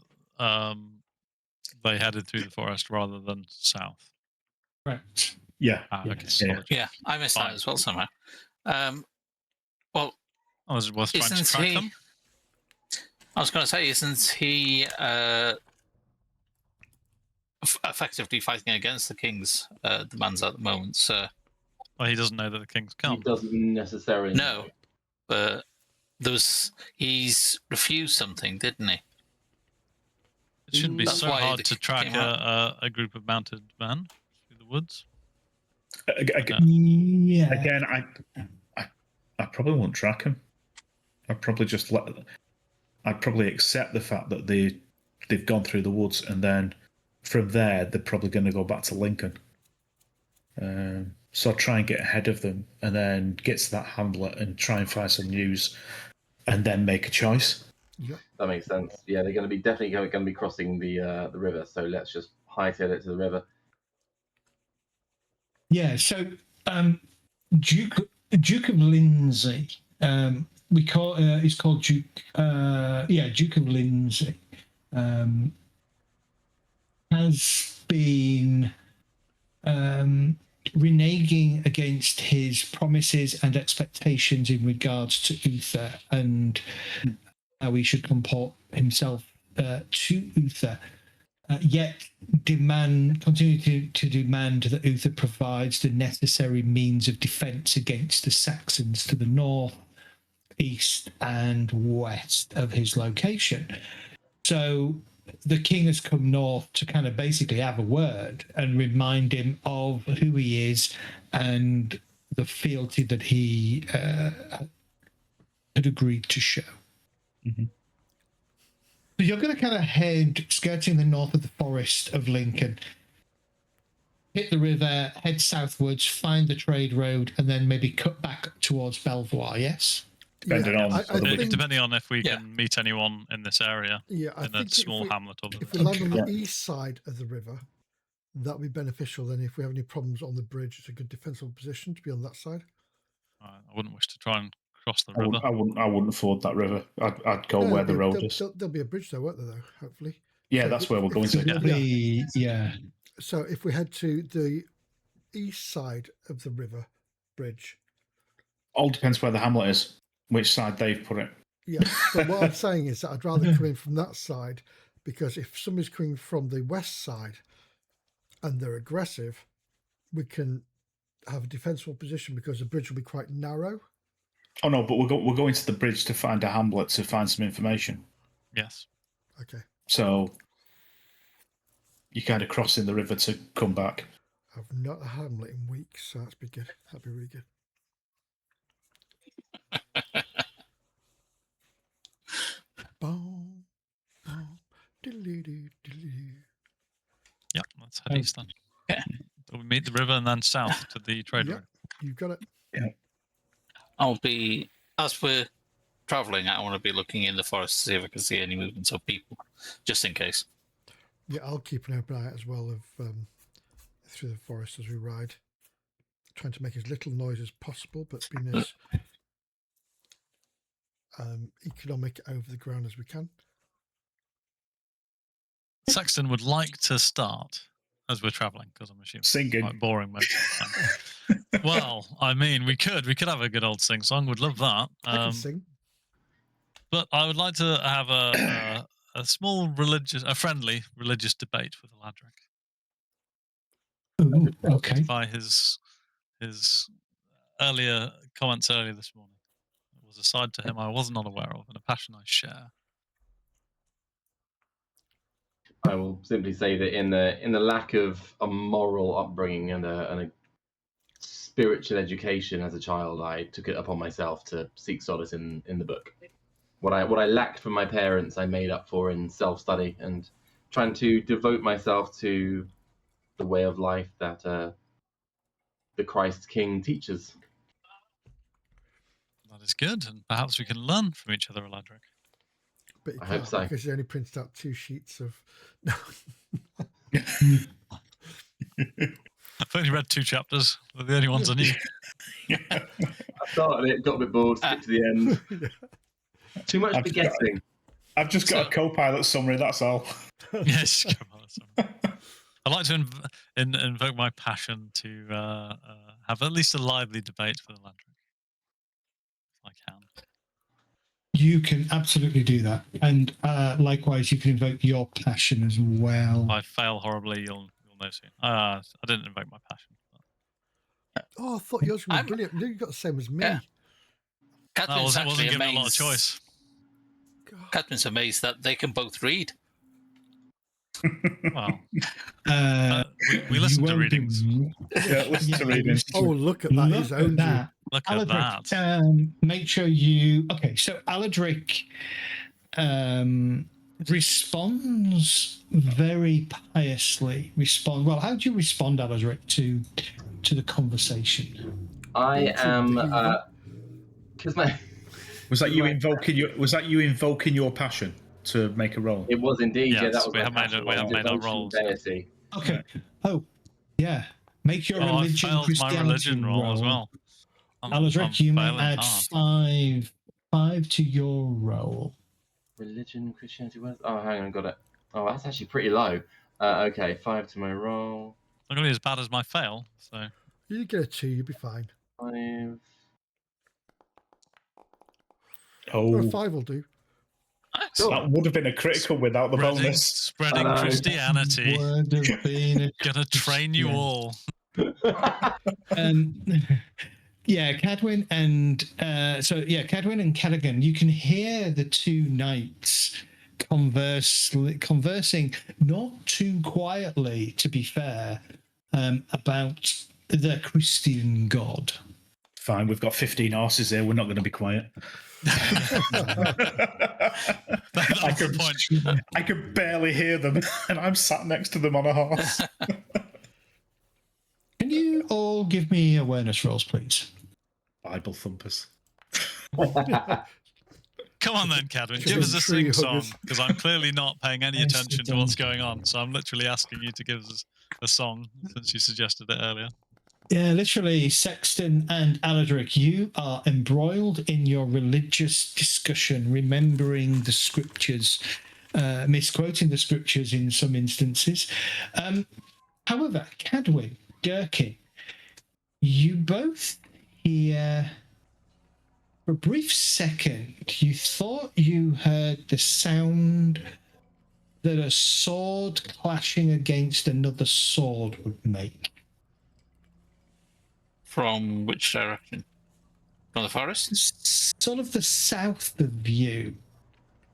they headed through the forest rather than south.
Right.
Yeah.
Okay.
Yeah, I missed that as well somehow. Well,
was it worth trying to track them?
I was going to say, isn't he effectively fighting against the king's demands at the moment? So
Well, he doesn't know that the king's
He
come.
doesn't necessarily
No, but he's refused something, didn't he?
It shouldn't be
That's
so
why
hard
the
to
king
track
came out.
a group of mounted men through the woods.
Yeah.
Again, I probably won't track him. I'd probably just I'd probably accept the fact that they've gone through the woods, and then from there they're probably going to go back to Lincoln. So I'll try and get ahead of them, and then get to that hamlet and try and find some news, and then make a choice.
Yeah.
That makes sense. Yeah, they're going to be definitely going to be crossing the river. So let's just hightail it to the river.
Yeah. So Duke of Lindsay. We call he's called Duke. Duke of Lindsay has been reneging against his promises and expectations in regards to Uther and how he should comport himself to Uther. Yet continue to demand that Uther provides the necessary means of defence against the Saxons to the north, east, and west of his location. So the king has come north to kind of basically have a word and remind him of who he is and the fealty that he had agreed to show.
Mm-hmm.
So you're going to kind of head skirting the north of the forest of Lincoln, hit the river, head southwards, find the trade road, and then maybe cut back towards Belvoir, yes?
Depending on
I think,
Depending on if we can meet anyone in this area,
I
in a
think
small hamlet or
if
village.
we land on the east side of the river, that would be beneficial. Then if we have any problems on the bridge, it's a good defensible position to be on that side.
I wouldn't wish to try and cross the
I
river.
wouldn't ford that river. I'd go where the road is.
There'll be a bridge there, won't there, though, hopefully.
Yeah,
So
that's where we're going
There
to.
will be, yeah.
So if we head to the east side of the river bridge.
All depends where the hamlet is, which side they've put it.
Yeah, but what I'm saying is that I'd rather come in from that side, because if somebody's coming from the west side and they're aggressive, we can have a defensible position because the bridge will be quite narrow.
Oh no, but we're going to the bridge to find a hamlet to find some information.
Yes.
Okay.
So you're kind of crossing the river to come back.
I've not a hamlet in weeks, so that'd be good. That'd be really good. Boom, boom, diddly-doo, diddly-doo.
Yeah, let's head east then.
Yeah.
So we meet the river and then south to the trade
Yep.
road.
You've got it.
I'll be, as we're travelling, I want to be looking in the forest to see if I can see any movements of people, just in case.
Yeah, I'll keep an open eye as well of through the forest as we ride, trying to make as little noise as possible, but being as economic over the ground as we can.
Saxton would like to start as we're travelling, because I'm assuming
Singing.
it's quite boring most of the time. Well, I mean, we could have a good old sing song. Would love that.
I can sing.
But I would like to have a friendly religious debate with Aladric.
Ooh, okay.
By his earlier comments earlier this morning, there was a side to him I was not aware of, and a passion I share.
I will simply say that in the lack of a moral upbringing and a spiritual education as a child, I took it upon myself to seek solace in the book. What I lacked from my parents, I made up for in self-study and trying to devote myself to the way of life that the Christ King teaches.
That is good, and perhaps we can learn from each other, Aladric.
But you
I
can't,
hope so.
because you only printed out 2 sheets of.
I've only read 2 chapters. They're the only ones I knew.
I started it, got a bit bored, skipped to the end. Too much forgetting.
I've just got a co-pilot summary, that's all.
Yes. I'd like to invoke my passion to have at least a lively debate with Aladric. If I can.
You can absolutely do that. And likewise, you can invoke your passion as well.
If I fail horribly, you'll know soon. I didn't invoke my passion. But...
Oh, I thought yours was
I'm-
brilliant. You got the same as me.
Yeah.
That
Catherine's
wasn't
actually
given a lot of
amazed.
choice.
God.
Catherine's amazed that they can both read.
Well, we
you
listen to
won't be-
readings.
Yeah, listen to readings.
Oh, look at that.
Look
He's
at
owned you.
that.
Look at
Aladric,
that.
make sure you. Okay, so Aladric responds very piously. Well, how do you respond, Aladric, to the conversation?
I am because my
Was that you
Right.
invoking your passion to make a roll?
it was indeed
Yes,
that was
we
my
have made
passion,
it- we have made our
devotion,
rolls.
deity.
Okay. Oh, yeah. Make your
Oh, I
religion
failed my
Christianity
religion roll as well.
Aladric, you may
failing
add
hard.
five to your roll.
Religion, Christianity. Oh, hang on, got it. Oh, that's actually pretty low. Okay, 5 to my roll.
It's not going to be as bad as my fail. So
You get a 2, you'll be fine.
5.
Or a
Oh,
5 will do.
nice.
that would have been a critical without the bonus.
Spreading
I know.
Christianity.
Would have been
Gonna train you
Yeah.
all.
Yeah, Cadwyn and Cadwyn and Cadigan, you can hear the two knights conversing, not too quietly, to be fair, about the Christian God.
Fine, we've got 15 horses here. We're not going to be quiet.
That's the point.
I could barely hear them, and I'm sat next to them on a horse.
Can you all give me awareness rolls, please?
Bible thumpers.
Come on then, Cadwyn,
Should
give
be
us a
tree
sing song,
huggers.
because I'm clearly not paying any
Yes,
attention
it
to what's
does.
going on. So I'm literally asking you to give us a song, since you suggested it earlier.
Yeah, literally, Sexton and Aladric, you are embroiled in your religious discussion, remembering the scriptures, misquoting the scriptures in some instances. However, Cadwyn, Durkin, you both hear, for a brief second, you thought you heard the sound that a sword clashing against another sword would make.
From which direction? From the forest?
Sort of the south of you,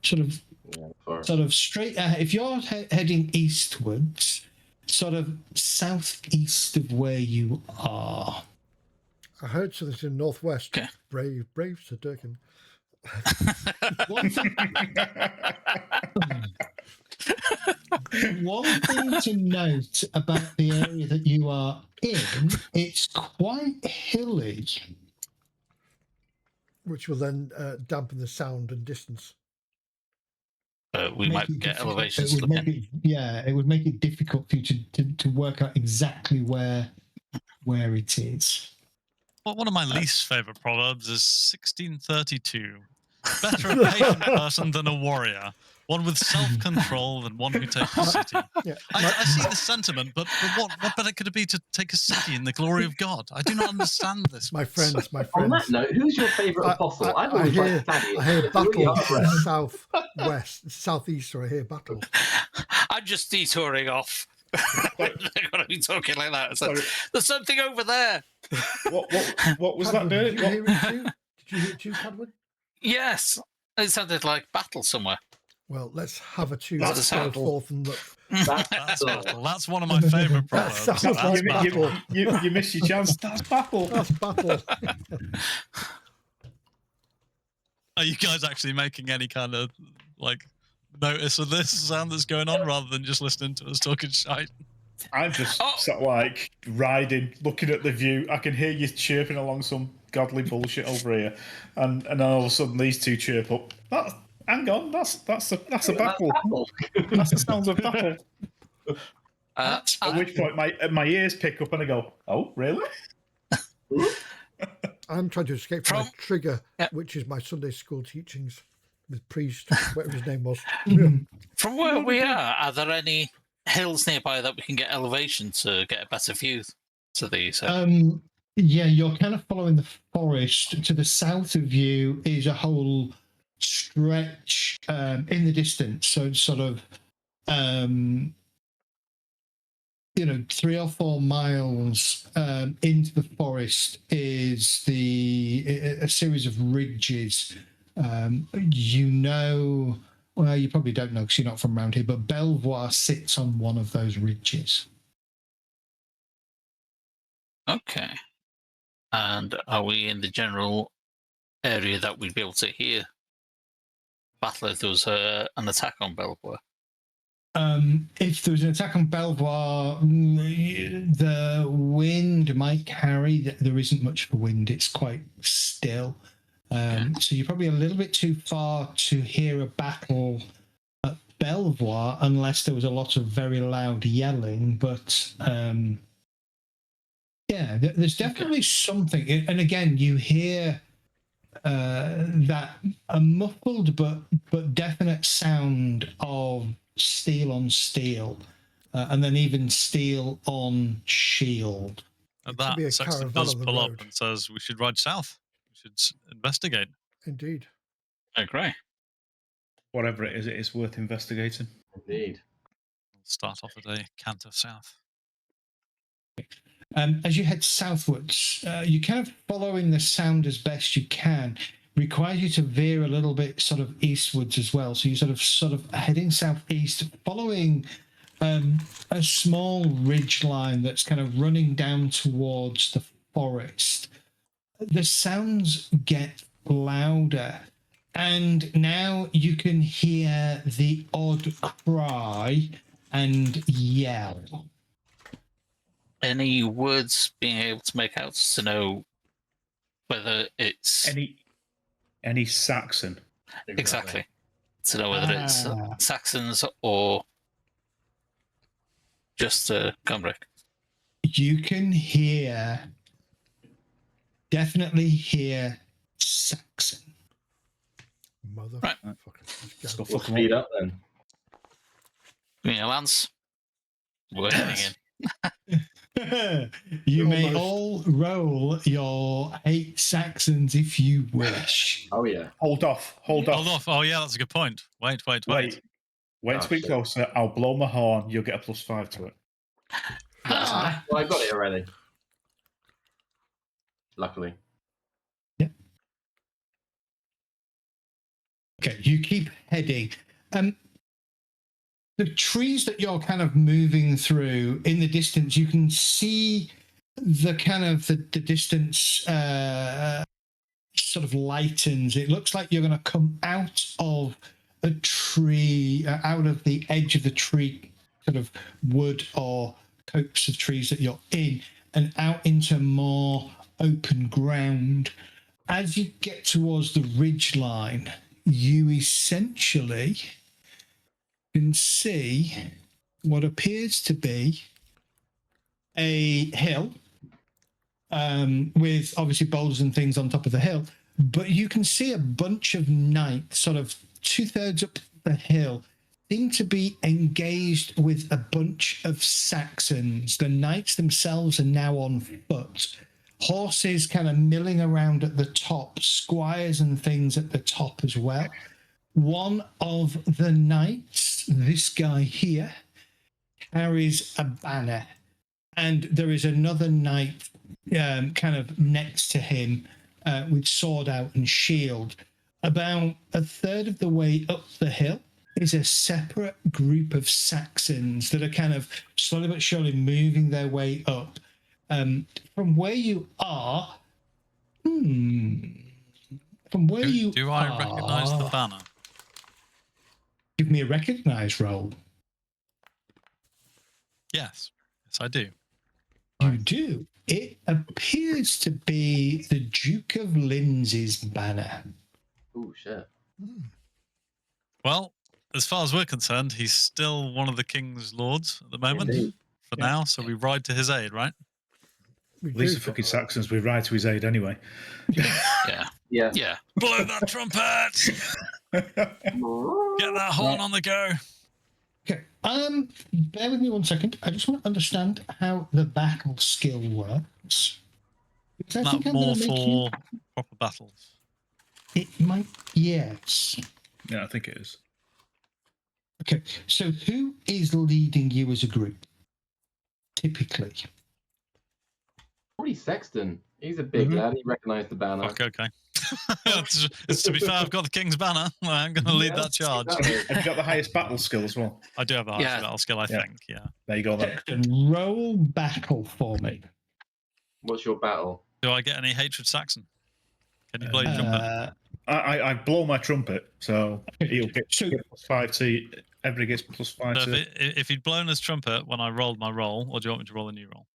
sort of straight. If you're heading eastwards, sort of southeast of where you are.
I heard something in the northwest.
Okay.
Brave, Sir Durkin.
One thing to note about the area that you are in, it's quite hilly.
Which will then dampen the sound and distance.
We
Make
might
it
get
difficult-
elevations
it would make
looking.
it would make it difficult for you to work out exactly where it is.
Well, one of my least favourite proverbs is 1632. Better a patient person than a warrior. One with self-control than one who takes a city.
Yeah.
I see the sentiment, but what better could it be to take a city in the glory of God? I do not understand this.
My friends.
On that note, who's your favourite apostle? I've always liked Thaddeus.
I hear
It's really
battle
hard.
from southwest, southeast. Sorry, I hear battle.
I'm just detouring off. They're going to be talking like that. It's like,
Sorry.
there's something over there.
What was that
Cadwyn,
doing?
Did you hear it too? Did you hear it too, Cadwyn?
Yes. It sounded like battle somewhere.
Well, let's have a tune.
That's
Let's
a
go
sample.
forth and look.
That's battle. That's one of my favourite
That
proverbs.
sounds
That's
like
battle.
battle.
You missed your chance. That's battle.
That's battle.
Are you guys actually making any kind of like notice of this sound that's going on, rather than just listening to us talking shite?
I'm just
Oh.
sort of like riding, looking at the view. I can hear you chirping along some godly bullshit over here, and then all of a sudden these two chirp up. Hang on, that's a battle. That's the sound of battle. At which point my ears pick up and I go, "Oh, really?"
I'm trying to escape from my
From-
trigger,
Yeah.
which is my Sunday school teachings with priest, whatever his name was.
From where we are there any hills nearby that we can get elevation to get a better view to these?
Yeah, you're kind of following the forest. To the south of you is a whole stretch in the distance. So it's sort of 3 or 4 miles into the forest is a series of ridges. Well, you probably don't know because you're not from around here, but Belvoir sits on one of those ridges.
Okay. And are we in the general area that we'd be able to hear battle if there was an attack on Belvoir?
If there was an attack on Belvoir, the wind might carry. There isn't much for wind. It's quite still. So you're probably a little bit too far to hear a battle at Belvoir unless there was a lot of very loud yelling. But there's definitely something. And again, you hear that a muffled but definite sound of steel on steel, and then even steel on shield.
At
could be
that,
a
Sexton
caravan
does
on the
pull up
road.
and says, "We should ride south. We should investigate."
Indeed.
I agree.
Whatever it is worth investigating.
Indeed.
We'll start off at a canter south.
As you head southwards, you're kind of following the sound as best you can. Requires you to veer a little bit sort of eastwards as well. So you're sort of heading southeast, following a small ridge line that's kind of running down towards the forest. The sounds get louder, and now you can hear the odd cry and yell.
Any words being able to make out to know whether it's
any Saxon?
exactly to know whether it's Saxons or just Cumbric?
You can definitely hear Saxon.
Motherfucker.
Right.
Let's go
We'll
fuck 'em
speed
up.
up then.
Give me a lance. We're heading in.
You may
Almost.
all roll your 8 Saxons if you wish.
Oh yeah.
Hold off.
Hold off. Oh, yeah, that's a good point. Wait.
Wait
Oh,
to be
shit.
closer. I'll blow my horn. You'll get a +5 to it.
Well, I got it already. Luckily.
Yeah. Okay, you keep heading. The trees that you're kind of moving through in the distance, you can see the kind of the distance sort of lightens. It looks like you're going to come out of a tree, out of the edge of the tree, sort of wood or copse of trees that you're in, and out into more open ground. As you get towards the ridge line, you essentially can see what appears to be a hill with obviously boulders and things on top of the hill, but you can see a bunch of knights sort of 2/3 up the hill seem to be engaged with a bunch of Saxons. The knights themselves are now on foot. Horses kind of milling around at the top, squires and things at the top as well. One of the knights, this guy here, carries a banner, and there is another knight kind of next to him with sword out and shield. About 1/3 of the way up the hill is a separate group of Saxons that are kind of slowly but surely moving their way up. From where you are, do
I recognise the banner?
Give me a recognise roll.
Yes, I do.
You do. It appears to be the Duke of Lindsay's banner.
Oh shit.
Well, as far as we're concerned, he's still one of the king's lords at the moment.
Indeed.
For now, so we ride to his aid, right?
These are fucking Saxons. We ride to his aid anyway.
Yeah.
Yeah.
Yeah.
Blow that trumpet! Get that horn on the go!
Okay. Bear with me 1 second. I just want to understand how the battle skill works. Because I think
Not
I'm
more
going to make
for proper battles.
It might. Yes.
Yeah, I think it is.
Okay. So who is leading you as a group? typically?
Probably Sexton. He's a big lad. He recognised the banner.
Okay. It's, to be fair, I've got the King's banner. I'm going to lead that charge.
Exactly.
Have you got the highest battle skill as well?
I do have a highest
Yeah.
battle skill, I
Yeah.
think. Yeah.
There you go then.
Sexton, roll battle for me.
What's your battle?
Do I get any hatred Saxon? Can you play trumpet?
I blow my trumpet, so he'll get
So-
+5 to. Everybody gets +5
So
to.
if he'd blown his trumpet when I rolled my roll, or do you want me to roll a new roll?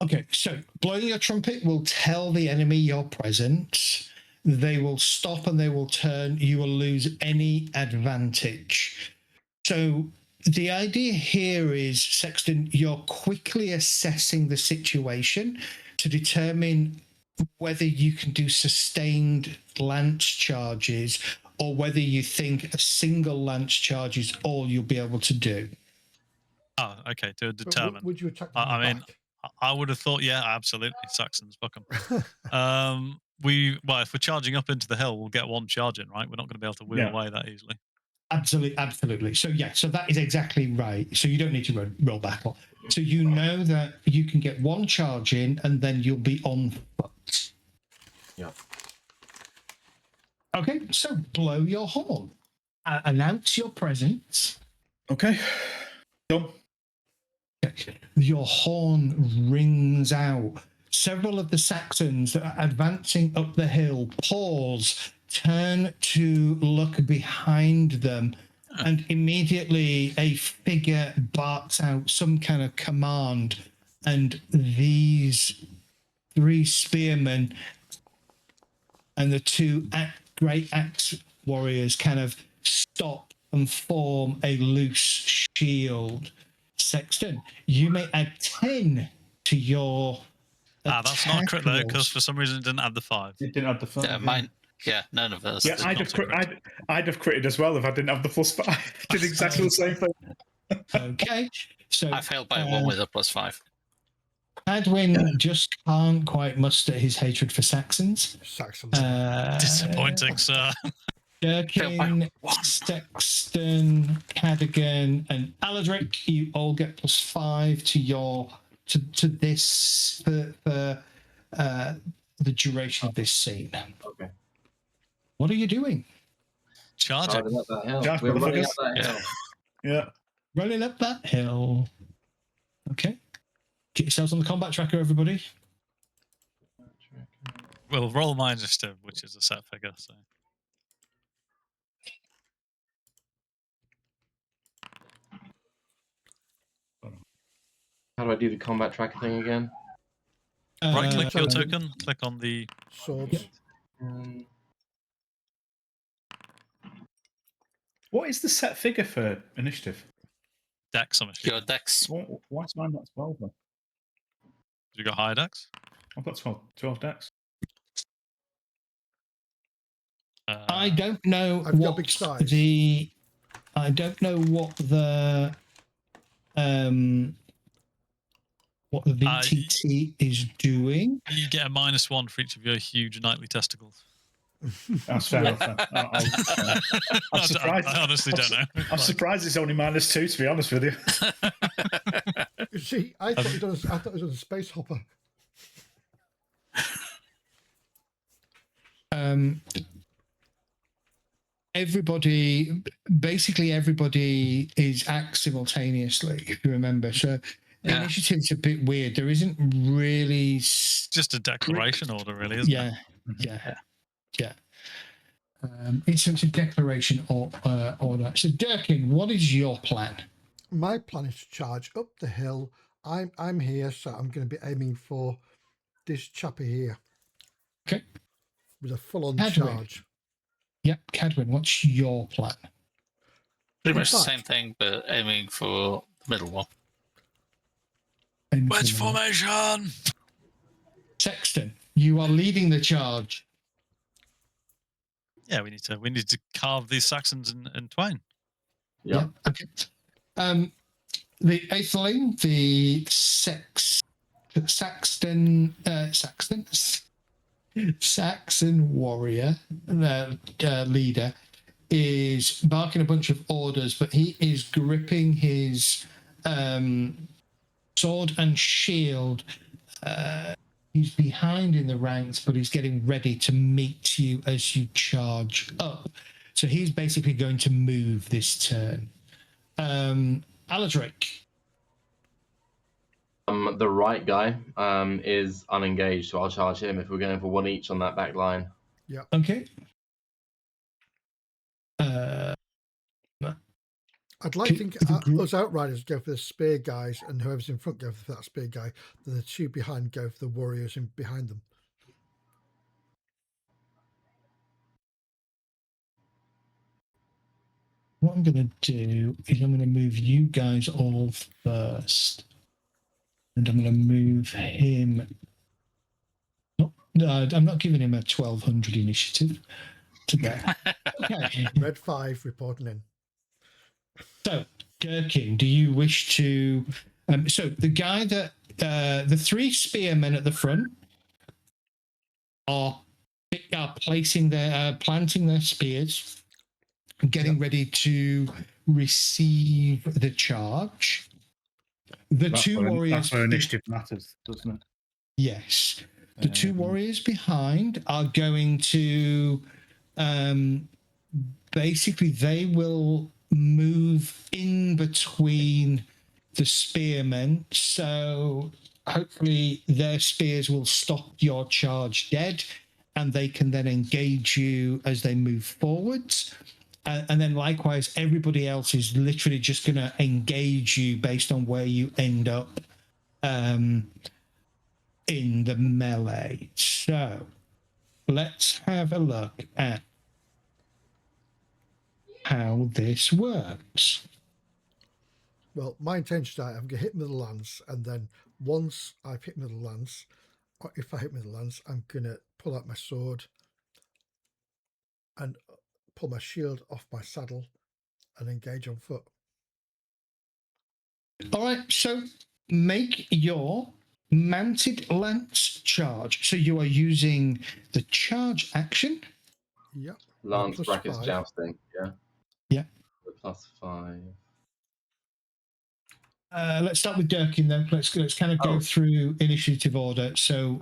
Okay, so blowing your trumpet will tell the enemy you're present. They will stop and they will turn. You will lose any advantage. So the idea here is, Sexton, you're quickly assessing the situation to determine whether you can do sustained lance charges or whether you think a single lance charge is all you'll be able to do.
Oh, okay. To
But
determine.
would you attack
I
them
mean, I would have thought, yeah, absolutely. Saxons, fuck 'em. If we're charging up into the hill, we'll get one charge in, right? We're not going to be able to wheel away that easily.
Absolutely. So so that is exactly right. So you don't need to roll battle. So you know that you can get one charge in, and then you'll be on foot.
Yeah.
Okay, so blow your horn. Announce your presence.
Okay. Done.
Your horn rings out. Several of the Saxons that are advancing up the hill pause, turn to look behind them, and immediately a figure barks out some kind of command, and these 3 spearmen and the 2 great axe warriors kind of stop and form a loose shield. Sexton, you may add 10 to your
That's not a crit though,
rolls.
because for some reason it didn't add the 5.
It didn't have the fun.
Yeah, mine. Yeah, none of us.
Yeah,
did
I'd
not.
have critted as well if I didn't have the +5. Did exactly the same thing.
Okay, so
I failed by 1 with a +5.
Adwin just can't quite muster his hatred for Saxons.
Saxon.
Disappointing, sir.
Durkin, Sexton, Cadogan, and Aladric, you all get +5 to your to this for the duration of this scene.
Okay.
What are you doing?
Charging.
Running up that hill.
Charge,
We're running up
motherfuckers.
that hill.
Yeah.
Running up that hill. Okay. Get yourselves on the combat tracker, everybody.
We'll roll my initiative, which is a set figure. So
How do I do the combat tracker thing again?
right click your
so-
token, click on the
Swords.
What is the set figure for initiative?
dex. I'm assuming.
Your dex.
Why is mine not 12 then?
You got higher dex?
I've got 12 decks.
I don't know
Have you got
what
big size?
I don't know what the VTT is doing.
You get a -1 for each of your huge nightly testicles.
That's fair enough. Then. I'm surprised.
I honestly don't know.
I'm surprised it's only -2, to be honest with you.
You see, I thought it was a space hopper.
Basically everybody is act simultaneously, if you remember. So the
Yeah.
initiative's a bit weird. There isn't really
Just a declaration order, really, isn't it?
Yeah. It's a declaration order. So Durkin, what is your plan?
My plan is to charge up the hill. I'm here, so I'm going to be aiming for this chappy here.
Okay.
With a full-on
Cadwin.
charge.
Yep, Cadwin, what's your plan?
Pretty much the
fact-
same thing, but aiming for the middle one.
Wedge formation.
Sexton, you are leading the charge.
Yeah, we need to carve these Saxons in twain.
Yeah.
Okay. The Aetheling, the Saxon warrior leader is barking a bunch of orders, but he is gripping his sword and shield. He's behind in the ranks, but he's getting ready to meet you as you charge up. So he's basically going to move this turn. Aladric.
The right guy is unengaged, so I'll charge him if we're going for one each on that back line.
Yeah.
Okay.
I'd like to think us outriders go for the spear guys, and whoever's in front go for that spear guy. Then the two behind go for the warriors in behind them.
What I'm going to do is I'm going to move you guys all first. And I'm going to move him. No, I'm not giving him a 1200 initiative today. Okay.
Red 5 reporting in.
So, Gherkin, do you wish to... so the guy that... the three spearmen at the front are planting their spears, getting ready to receive the charge.
That's where initiative matters, doesn't it?
Yes. The two warriors behind are going to... basically, they will move in between the spearmen, so hopefully their spears will stop your charge dead, and they can then engage you as they move forwards. And then likewise, everybody else is literally just going to engage you based on where you end up in the melee. So let's have a look at how this works.
Well, my intention is I'm going to hit middle lance, and then once I've hit middle lance, or if I hit middle lance, I'm going to pull out my sword and pull my shield off my saddle and engage on foot.
All right, so make your mounted lance charge. So you are using the charge action.
Yep.
Lance
Plus
brackets
5.
jousting, yeah.
Yeah.
+5.
Let's start with Durkin then. Let's kind of go through initiative order. So,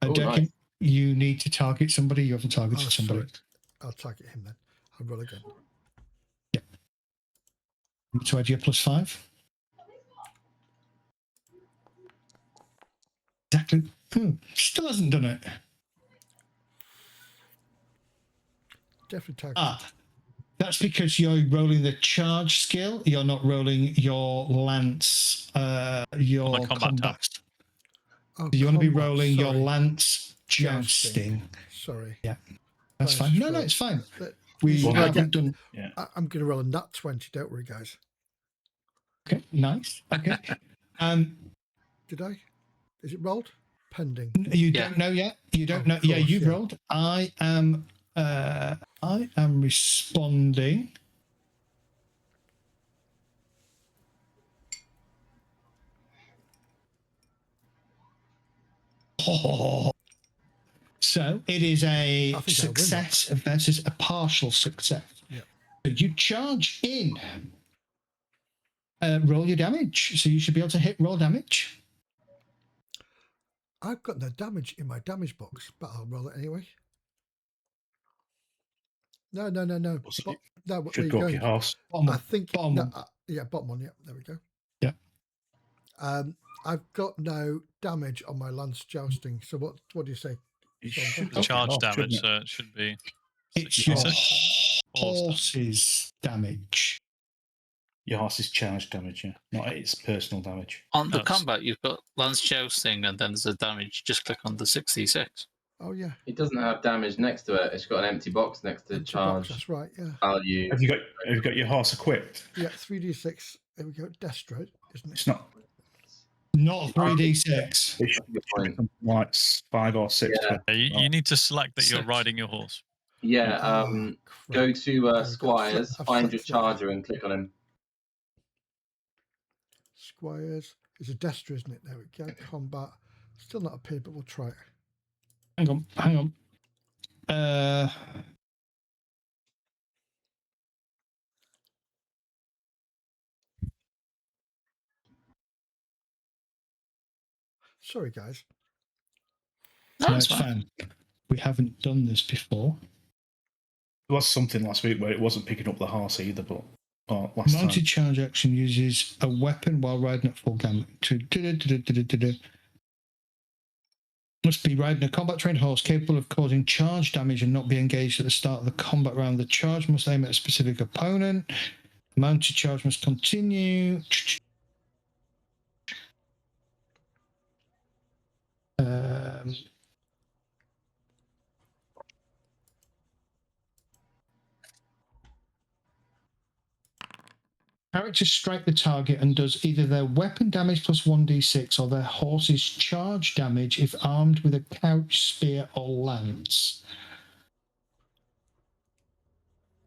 Durkin,
nice.
you need to target somebody. You haven't targeted somebody.
Sorry. I'll target him then. I'll roll again.
Yeah. To add your +5. Exactly. Still hasn't done it.
Definitely target.
That's because you're rolling the charge skill. You're not rolling your lance, your combat.
Oh,
You want to be
combat,
rolling your
sorry.
lance jousting.
Sorry.
Yeah, that's fine. No, it's fine.
We
haven't done.
Yeah.
I'm going to roll a nat 20. Don't worry, guys.
Okay, nice. Okay.
Did I? Is it rolled? Pending.
You don't know yet. You don't know.
Course,
You've rolled. I am responding. So it is a success versus a partial success.
Yep.
So you charge in. Roll your damage. So you should be able to hit roll damage.
I've got no damage in my damage box, but I'll roll it anyway. No. No,
Should go off your horse.
I think
bottom one.
Bottom one. Yeah, there we go.
Yeah.
I've got no damage on my lance jousting. So what do you say?
The charge damage, so it should be.
It's your horse's damage.
Your horse's charge damage, yeah, not its personal damage.
On the combat, you've got lance jousting, and then there's a damage. Just click on the 66.
Oh yeah.
It doesn't have damage next to it. It's got an empty box next to charge.
That's right. Yeah.
Value.
Have you got your horse equipped?
Yeah. 3d6. There we go. Destro, isn't it?
It's not
3d6.
It should be something like 5 or 6.
Yeah.
You need to select that you're riding your horse.
Yeah. Go to Squires, find your charger, and click on him.
Squires. It's a Destra, isn't it? There we go. Combat. Still not appeared, but we'll try it.
Hang on.
Sorry, guys.
No,
That's
it's fine.
fine. We haven't done this before.
There was something last week where it wasn't picking up the horse either, but last
Mounted
time.
charge action uses a weapon while riding at full gambit. Must be riding a combat-trained horse capable of causing charge damage and not be engaged at the start of the combat round. The charge must aim at a specific opponent. Mounted charge must continue. Characters strike the target and does either their weapon damage plus 1d6 or their horse's charge damage if armed with a couch, spear, or lance.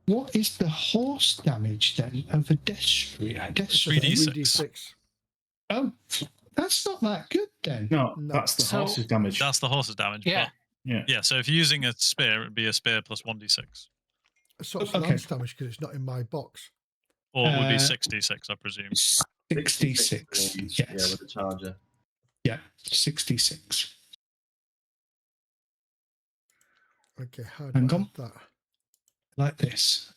What is the horse damage then of a Destria?
It's a
3d6.
3d6.
Oh, that's not that good then.
No,
No.
that's the
So-
horse's damage.
That's the horse's damage.
Yeah.
But
Yeah.
yeah, so if you're using a spear, it'd be a spear plus 1d6.
So it's
Okay.
lance damage because it's not in my box.
Or it would be
Uh,
66, I presume.
66.
range,
Yes.
Yeah, with the charger.
Yeah, 66.
Okay, how do
Hang
I
on.
add that?
Like this.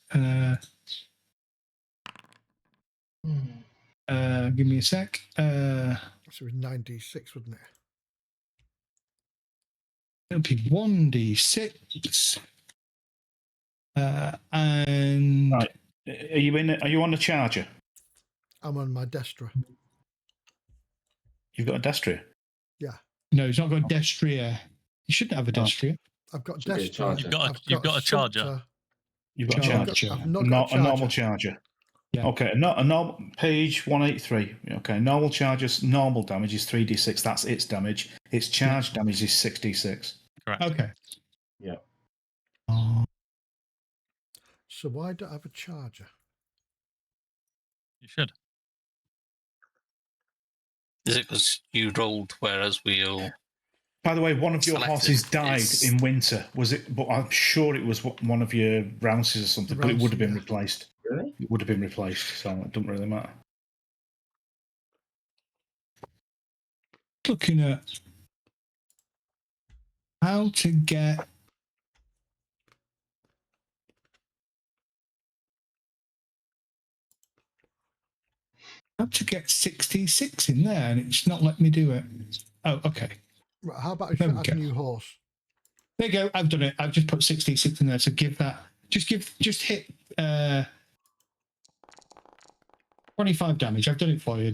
Give me a sec.
So it was 9d6, wouldn't it?
It'll be 1d6. And
Right. Are you on the charger?
I'm on my Destra.
You've got a Destria?
no, he's not got Destria. You shouldn't have a
Oh.
Destria.
I've got
Should be a
Destra.
charger.
You've got a charger.
Sumpter.
You've got a
Charger.
charger.
I've not got
A normal charger.
Yeah.
Okay, a normal page 183. Okay, normal charger's normal damage is 3d6. That's its damage. Its charge damage is 6d6.
Correct.
Okay.
Yeah.
So why don't I have a charger?
You should.
Is it because you rolled whereas we all...
By the way, one of your
Selected
horses died
is-
in winter. Was it? But I'm sure it was one of your rounces or something. But it would have been
Rounce, yeah.
replaced.
Really?
It would have been replaced. So it doesn't really matter.
Looking at how to get how to get 66 in there, and it's not letting me do it. Oh, okay.
Right, how about if
There
you
we
add
go.
a new horse?
There you go. I've done it. I've just put 66 in there. So give that. Just hit 25 damage. I've done it for you,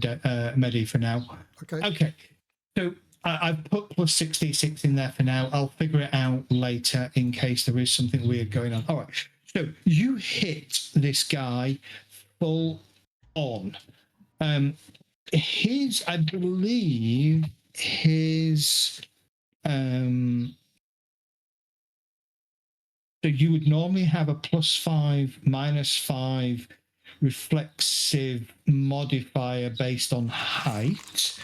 Medi, for now.
Okay.
Okay. So I've put plus 66 in there for now. I'll figure it out later in case there is something weird going on. All right. So you hit this guy full on. I believe his so you would normally have a +5, -5 reflexive modifier based on height,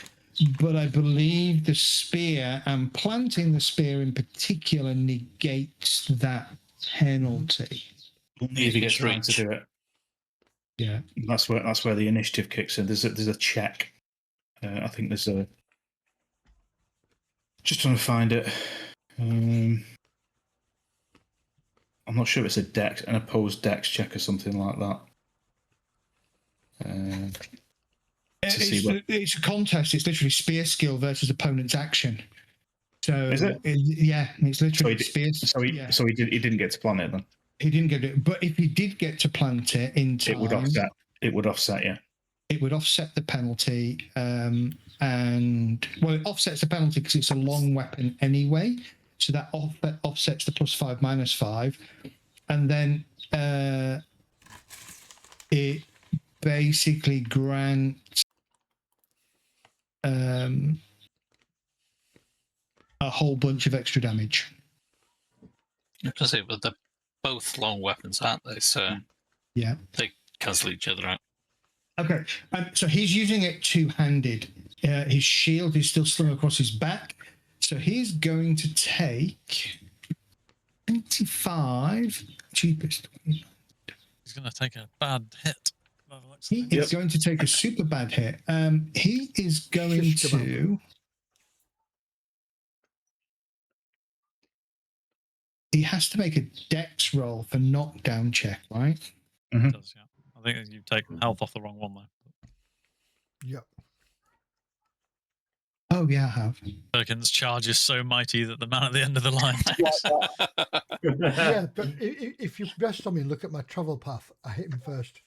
but I believe the spear and planting the spear in particular negates that penalty.
Only if he gets around to do it.
Yeah.
That's where the initiative kicks in. There's a check. I think there's a. Just trying to find it. I'm not sure if it's an opposed dex check or something like that.
It's a contest. It's literally spear skill versus opponent's action. So
Is it?
Yeah, it's literally spear.
So he didn't get to plan it then.
He didn't get it, but if he did get to plant it in time,
It would offset. It would offset, yeah.
It would offset the penalty, and it offsets the penalty because it's a long weapon anyway. So that offsets the +5, -5, and then it basically grants a whole bunch of extra damage.
Because it was both long weapons, aren't they? So
Yeah.
they cancel each other out.
Okay, so he's using it two-handed. His shield is still slung across his back, so he's going to take 25 cheapest.
He's going to take a bad hit. by the looks of
He
things.
is going to take a super bad hit. He is going
Shish kebab.
to. he has to make a dex roll for knockdown check, right?
It does, yeah. I think you've taken health off the wrong one, though.
Yep.
Oh, yeah, I have.
Perkins' charge is so mighty that the man at the end of the line.
Yeah, but if you rest on me and look at my travel path, I hit him first.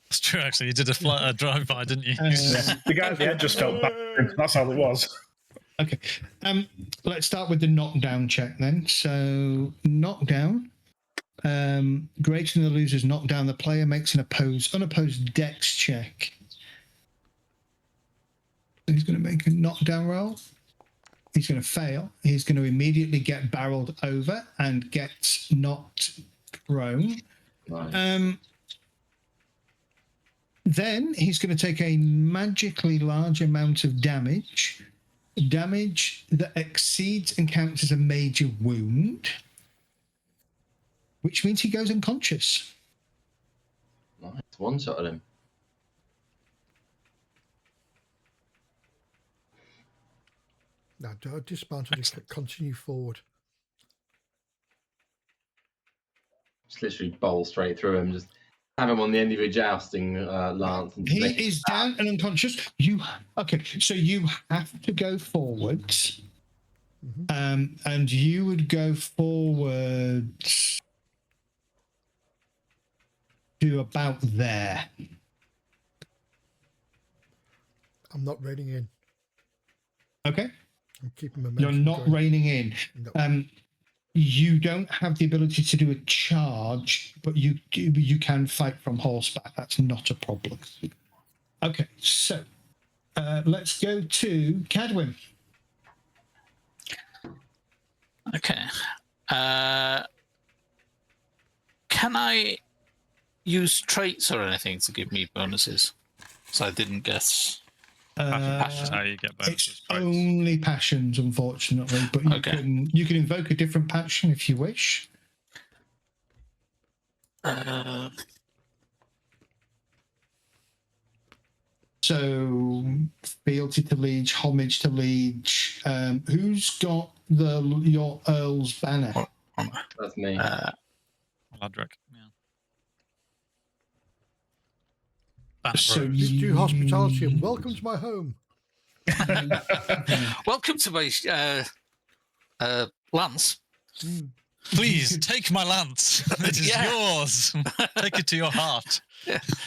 It's true, actually. You did a drive-by, didn't you?
The guy at the end just felt bad. That's all it was.
Okay. Let's start with the knockdown check then. So, knockdown. Greater than the loser's knockdown, the player makes an unopposed dex check. He's going to make a knockdown roll. He's going to fail. He's going to immediately get barreled over and get knocked prone.
Nice.
Then he's going to take a magically large amount of damage that exceeds and counts as a major wound, which means he goes unconscious.
Nice. One shot at him.
Now, don't dismount and continue forward.
Just literally bowl straight through him. Just have him on the end of your jousting lance. And
He
make
is down and unconscious. So you have to go forwards, and you would go forwards to about there.
I'm not reining in.
Okay,
I'm keeping momentum.
you're not
going.
reining in.
No.
You don't have the ability to do a charge, but you can fight from horseback. That's not a problem. Okay, so let's go to Cadwin.
Okay. Can I use traits or anything to give me bonuses? So I didn't guess.
That's how you get bonuses.
It's only passions, unfortunately, but you can invoke a different passion if you wish. So, fealty to liege, homage to liege. Who's got your Earl's banner?
That's me.
Ladrick, yeah.
So
Do hospitality and welcome to my home.
Welcome to my lance.
Please take my lance. It is yours. Take it to your heart.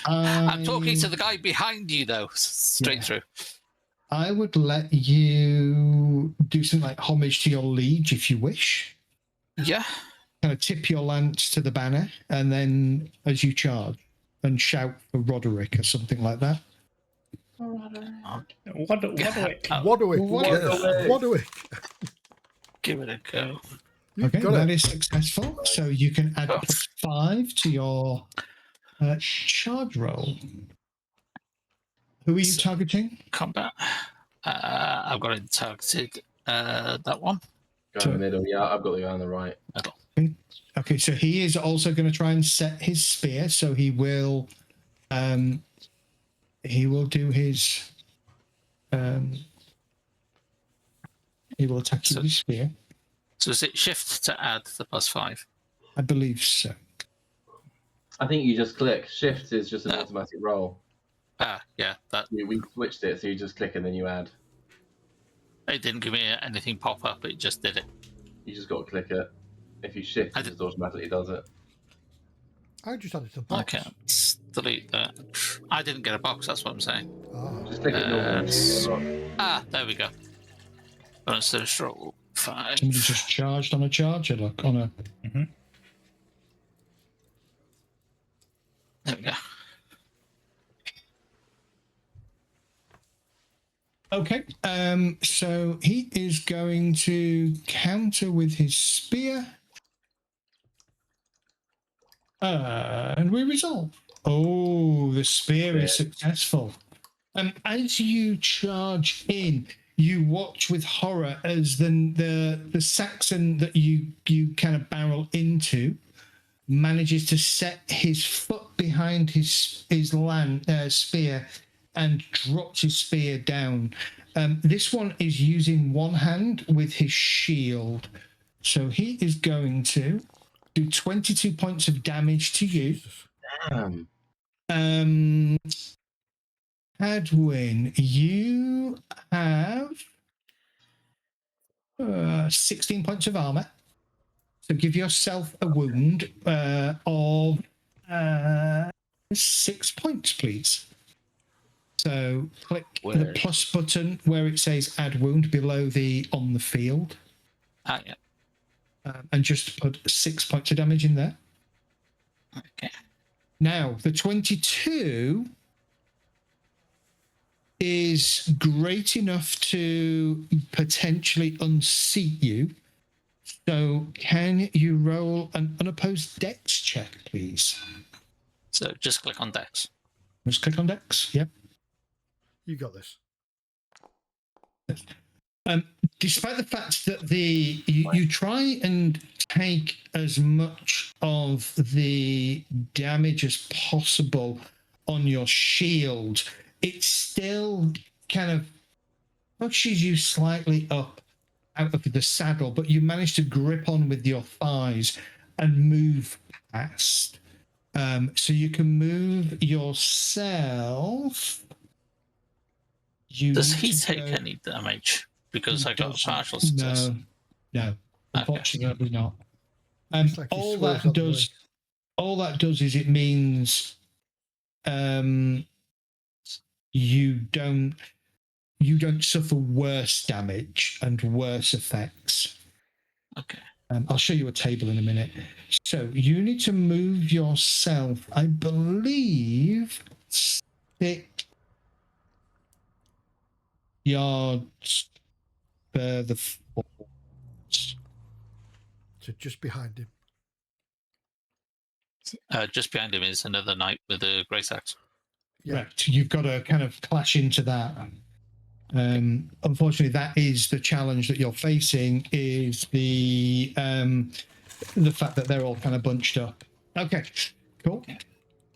I'm talking to the guy behind you, though, straight through.
I would let you do something like homage to your liege if you wish.
Yeah.
Kind of tip your lance to the banner, and then as you charge, and shout for Roderick or something like that.
Wadwick.
Give it a go.
Okay, that is successful. So you can add +5 to your charge roll. Who are you targeting?
Combat. I've got it targeted. That one.
Go in the middle. Yeah, I've got the guy on the right.
Middle.
Okay, so he is also going to try and set his spear. So he will do his. He will attack you with his spear.
So is it shift to add the +5?
I believe so.
I think you just click. Shift is just an automatic roll.
Yeah. That
We switched it, so you just click and then you add.
it didn't give me anything pop up. It just did it.
You just got to click it. If you shift, it just automatically does it.
I just added a box.
Okay, let's delete that. I didn't get a box. That's what I'm saying.
Just click it normally.
There we go. Bonus roll 5.
Somebody just charged on a charger, like on a.
There we go.
Okay, so he is going to counter with his spear. And we resolve. Oh, the spear is successful. As you charge in, you watch with horror as the Saxon that you kind of barrel into manages to set his foot behind his spear and drops his spear down. This one is using one hand with his shield So he is going to do 22 points of damage to you.
Jesus.
Damn.
Hadwin, you have 16 points of armor. So give yourself a wound of 6 points, please. So click the plus button where it says add wound below the on the field.
Yeah.
And just put 6 points of damage in there.
Okay.
Now, the 22 is great enough to potentially unseat you. So can you roll an unopposed dex check, please?
So just click on Dex.
Just click on dex. Yep.
You got this.
Despite the fact that you try and take as much of the damage as possible on your shield, it still kind of pushes you slightly up out of the saddle, but you manage to grip on with your thighs and move past. So you can move yourself.
Does he take any damage? Because I got a partial success.
No, unfortunately not.
It's like he
All
swerves
that
out the way.
does, is it means you don't suffer worse damage and worse effects.
Okay.
I'll show you a table in a minute. So you need to move yourself, I believe, 6 yards further forward.
So just behind him.
Just behind him is another knight with a great axe.
Yeah.
Correct. You've got to kind of clash into that. Unfortunately, that is the challenge that you're facing, is the fact that they're all kind of bunched up. Okay, cool.
Okay.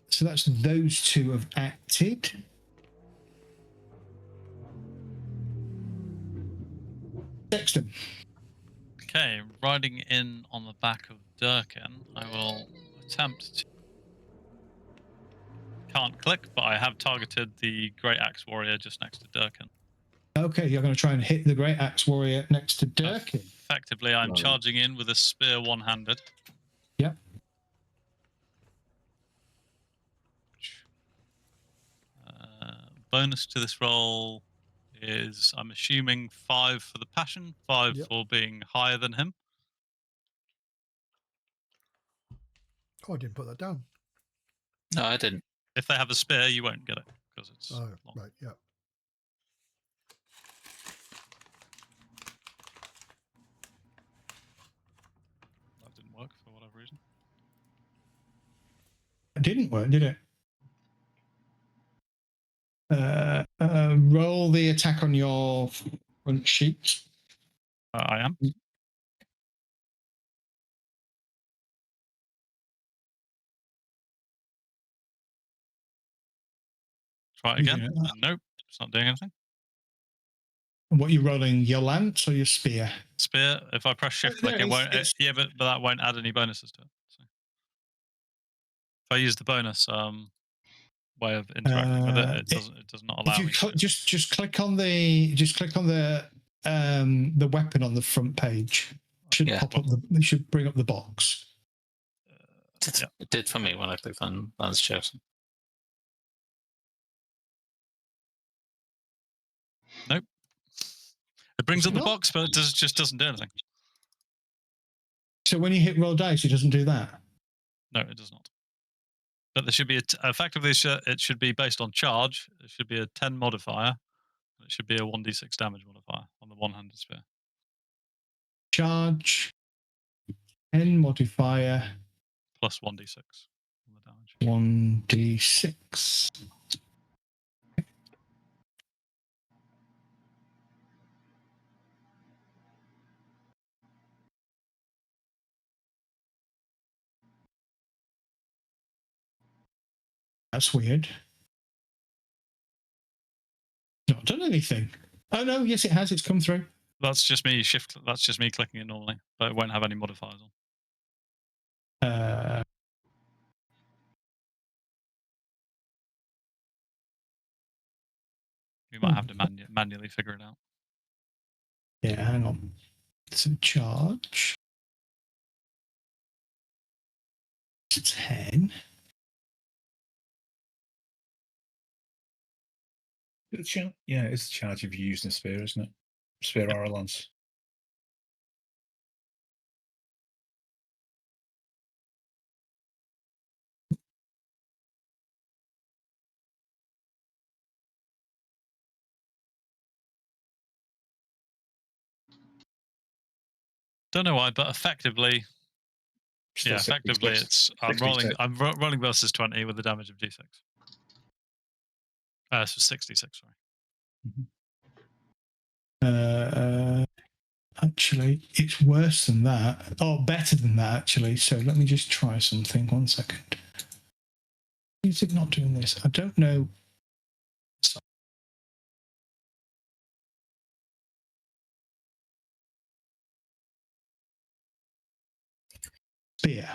So that's those two have acted. Dexter.
Okay, riding in on the back of Durkin, I will attempt to. Can't click, but I have targeted the Great Axe Warrior just next to Durkin.
Okay, you're going to try and hit the Great Axe Warrior next to Durkin.
Effectively, I'm
Right.
charging in with a spear one-handed.
Yep.
Bonus to this roll is, I'm assuming, 5 for the passion, 5
Yep.
for being higher than him.
Oh, I didn't put that down.
No, I didn't.
If they have a spear, you won't get it because it's
Oh,
long.
right, yeah.
That didn't work for whatever reason.
It didn't work, did it? Roll the attack on your front sheet.
I am. Try it again.
Yeah.
Nope, it's not doing anything.
What are you rolling? Your lance or your spear?
Spear. If I press shift
there
click,
it
it
is.
won't.
It's-
Yeah, but that won't add any bonuses to it. So if I use the bonus way of interacting with it, it does not allow
If you
me to.
just click on the weapon on the front page. Should
Yeah.
pop up it should bring up the box.
Yeah.
It did for me when I clicked on Lance Chaosium.
Nope. It brings
Does
up
it
the
not?
box, but it just doesn't do anything.
So when you hit roll dice, it doesn't do that.
No, it does not. But there should be effectively it should be based on charge. It should be a 10 modifier. It should be a 1d6 damage modifier on the one-handed spear.
Charge 10 modifier
Plus 1d6 on the damage.
1d6. That's weird. Not done anything. Oh no, yes it has. It's come through.
That's just me That's just me clicking it normally, but it won't have any modifiers on. We might have to manually figure it out.
Yeah, hang on. It's a charge. 10.
Yeah, it's the charge if you're using a spear, isn't it? Spear or a lance.
Don't know why, but effectively,
Still
yeah,
60,
effectively, it's I'm
66.
rolling versus 20 with the damage of d6. So 66, sorry.
Actually, it's worse than that. Oh, better than that, actually. So let me just try something. 1 second. Is it not doing this? I don't know. Spear.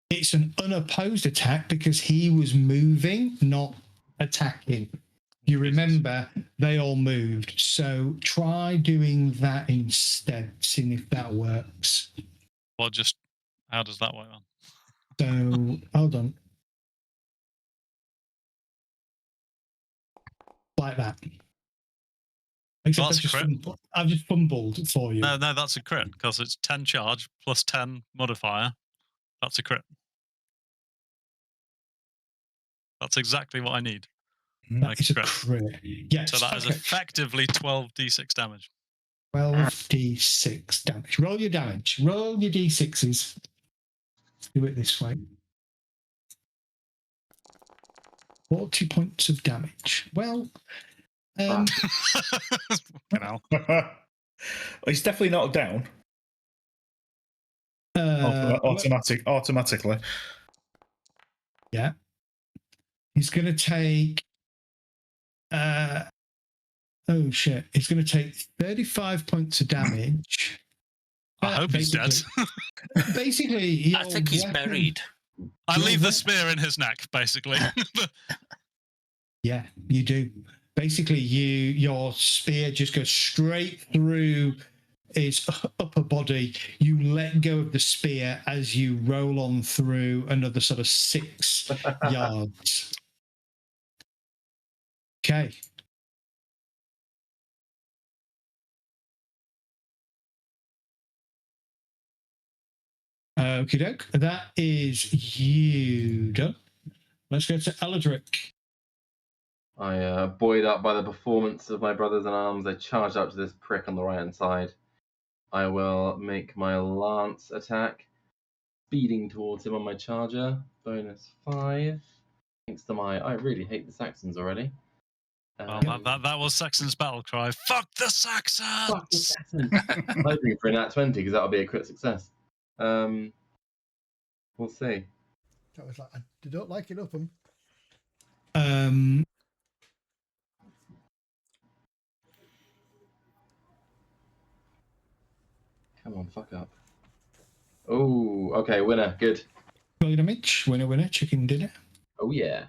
It's an unopposed attack because he was moving, not attacking. You remember they all moved. So try doing that instead, seeing if that works.
Well, just how does that work on?
So hold on. Like that. Except
That's a crit.
I've just fumbled for you.
No, that's a crit because it's 10 charge plus 10 modifier. That's a crit. That's exactly what I need.
That is a crit. Yes.
So that is effectively 12d6 damage.
12d6 damage. Roll your damage. Roll your d6s. Let's do it this way. 40 points of damage. Well,
he's definitely not down. Automatically.
Yeah. He's going to take. Oh shit! He's going to take 35 points of damage.
I hope he's dead.
Basically,
I think he's buried.
I leave the spear in his neck, basically.
Yeah, you do. Basically, your spear just goes straight through his upper body. You let go of the spear as you roll on through another sort of 6 yards. Okay. Okie doke. That is you done. Let's go to Eldrick.
I, buoyed up by the performance of my brothers in arms, I charge up to this prick on the right hand side. I will make my lance attack, speeding towards him on my charger. Bonus 5. Thanks to my. I really hate the Saxons already.
That was Saxon's battle cry. Fuck the Saxons!
Fuck the Saxons! I'm hoping for a nat 20 because that'll be a crit success. We'll see.
That was like, I don't like it, Upham.
Come on, fuck up. Oh, okay, winner, good.
Roll your damage. Winner, chicken dinner.
Oh yeah.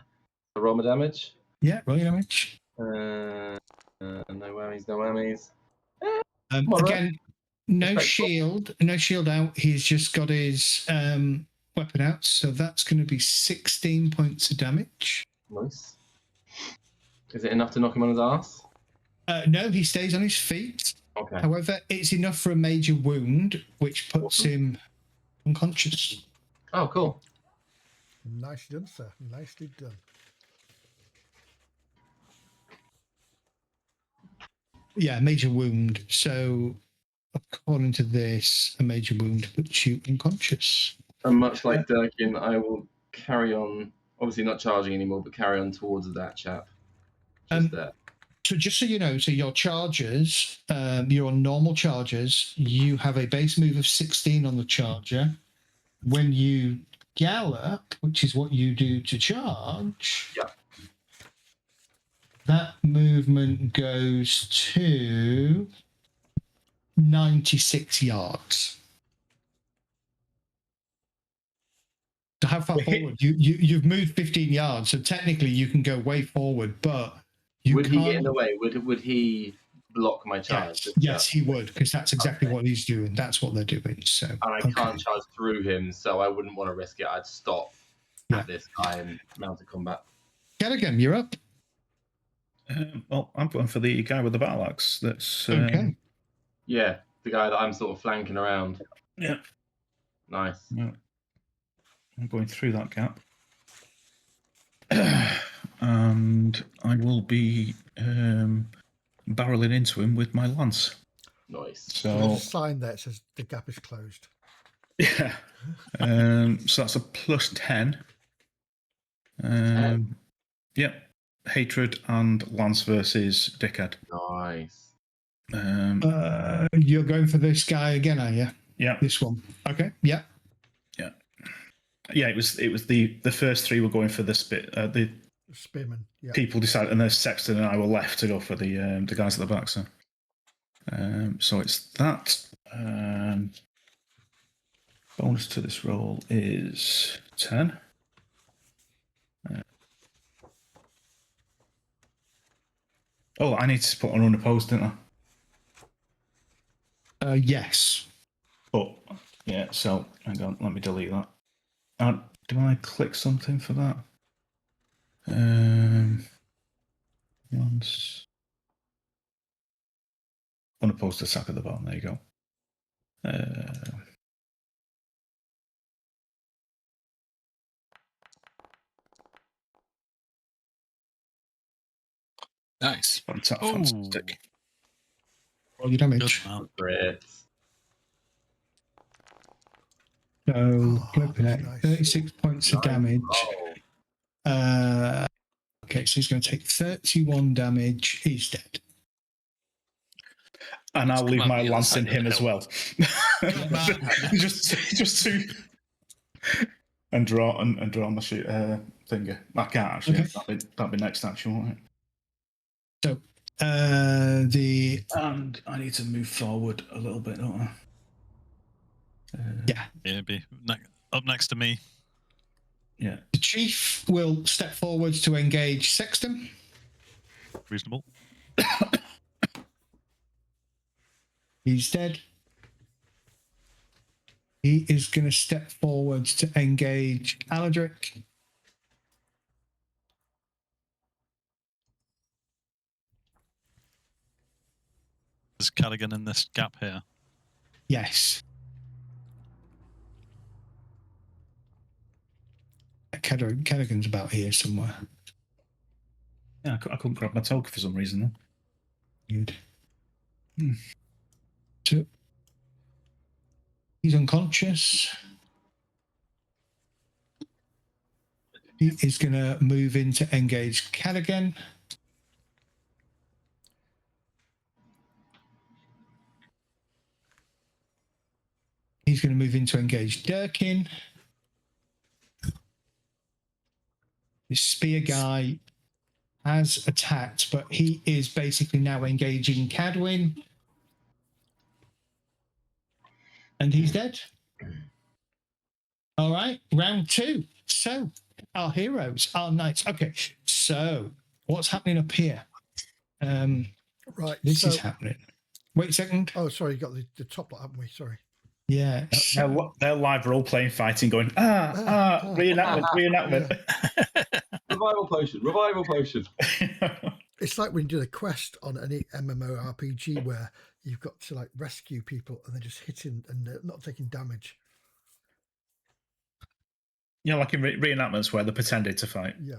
Roll my damage.
Yeah, roll your damage.
No whammies.
Again, no shield out. He's just got his weapon out, so that's going to be 16 points of damage.
Nice. Is it enough to knock him on his ass?
No, he stays on his feet.
Okay.
However, it's enough for a major wound, which puts him unconscious.
Oh, cool.
Nicely done, sir. Nicely done.
Yeah, major wound. So, according to this, a major wound puts you unconscious.
And much like Durkin, I will carry on, obviously not charging anymore, but carry on towards that chap. Just there.
So just so you know, so your chargers, your normal chargers, you have a base move of 16 on the charger. When you gallop, which is what you do to charge, that movement goes to 96 yards. So how far forward? You've moved 15 yards, so technically you can go way forward, but you
would
can't.
he get in the way? Would he block my charge?
Yes, he would, because that's exactly what he's doing. That's what they're doing. So,
and I can't charge through him, so I wouldn't want to risk it. I'd stop at this guy and mount a combat.
Callaghan, you're up.
Well, I'm going for the guy with the battle axe. That's
Okay.
Yeah, the guy that I'm sort of flanking around.
Yeah.
Nice.
Yeah. I'm going through that gap. And I will be barreling into him with my lance.
Nice.
There's a
So
sign there that says the gap is closed.
yeah. So that's a plus 10. Yeah. Hatred and lance versus dickhead.
Nice.
You're going for this guy again, are you?
Yeah.
This one. Okay. Yeah.
Yeah. Yeah. It was the first three were going for this bit. The
Spearman. Yeah.
people decided, and then Sexton and I were left to go for the guys at the back. So it's that. Bonus to this roll is 10. Oh, I need to put on unopposed, don't I?
Yes.
Oh, yeah. So hang on, let me delete that. Do I click something for that? Once unopposed attack at the bottom. There you go.
Nice.
Fantastic.
Roll your damage.
Good man.
Great.
So, flipping it.
nice.
36 points of damage.
Oh,
Okay, so he's going to take 31 damage. He's dead.
And I'll leave
Come on,
my
the
lance
other
in
side of
him
the
as
hill.
well. just to and draw my shoot finger. I can't actually.
Okay.
That'd be next action, won't it?
So,
And I need to move forward a little bit, don't I?
Yeah, up next to me.
Yeah.
the chief will step forwards to engage Sexton.
Reasonable.
He's dead. He is going to step forwards to engage Aladric.
Is Callaghan in this gap here?
Yes. Callaghan's about here somewhere.
Yeah, I couldn't grab my token for some reason.
Good. So he's unconscious. He is going to move in to engage Callaghan. He's going to move in to engage Durkin. This spear guy has attacked, but he is basically now engaging Cadwin. And he's dead. All right, round 2. So, our heroes, our knights. Okay, so what's happening up here?
Right.
This
so,
is happening. Wait a second.
Oh, sorry, you got the top lot, haven't we? Sorry.
Yeah.
They're live role playing fighting, going reenactment.
revival potion.
It's like when you do the quest on any MMORPG where you've got to like rescue people and they're just hitting and they're not taking damage.
Yeah, like in reenactments where they're pretending to fight.
Yeah.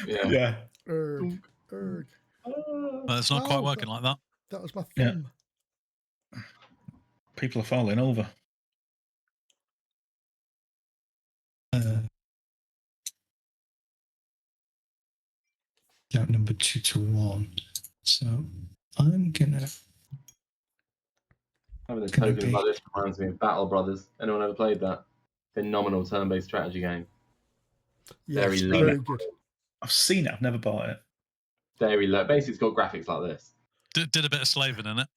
Yeah.
Erg.
But it's not quite working like that.
That was my
Yeah.
thumb.
People are falling over.
Number 2 to 1. So I'm gonna.
Having a token like this reminds me of Battle Brothers. Anyone ever played that? Phenomenal turn-based strategy game.
Yeah,
Very low.
very good.
I've seen it. I've never bought it.
Very low. Basically, it's got graphics like this.
Did a bit of slaving in it.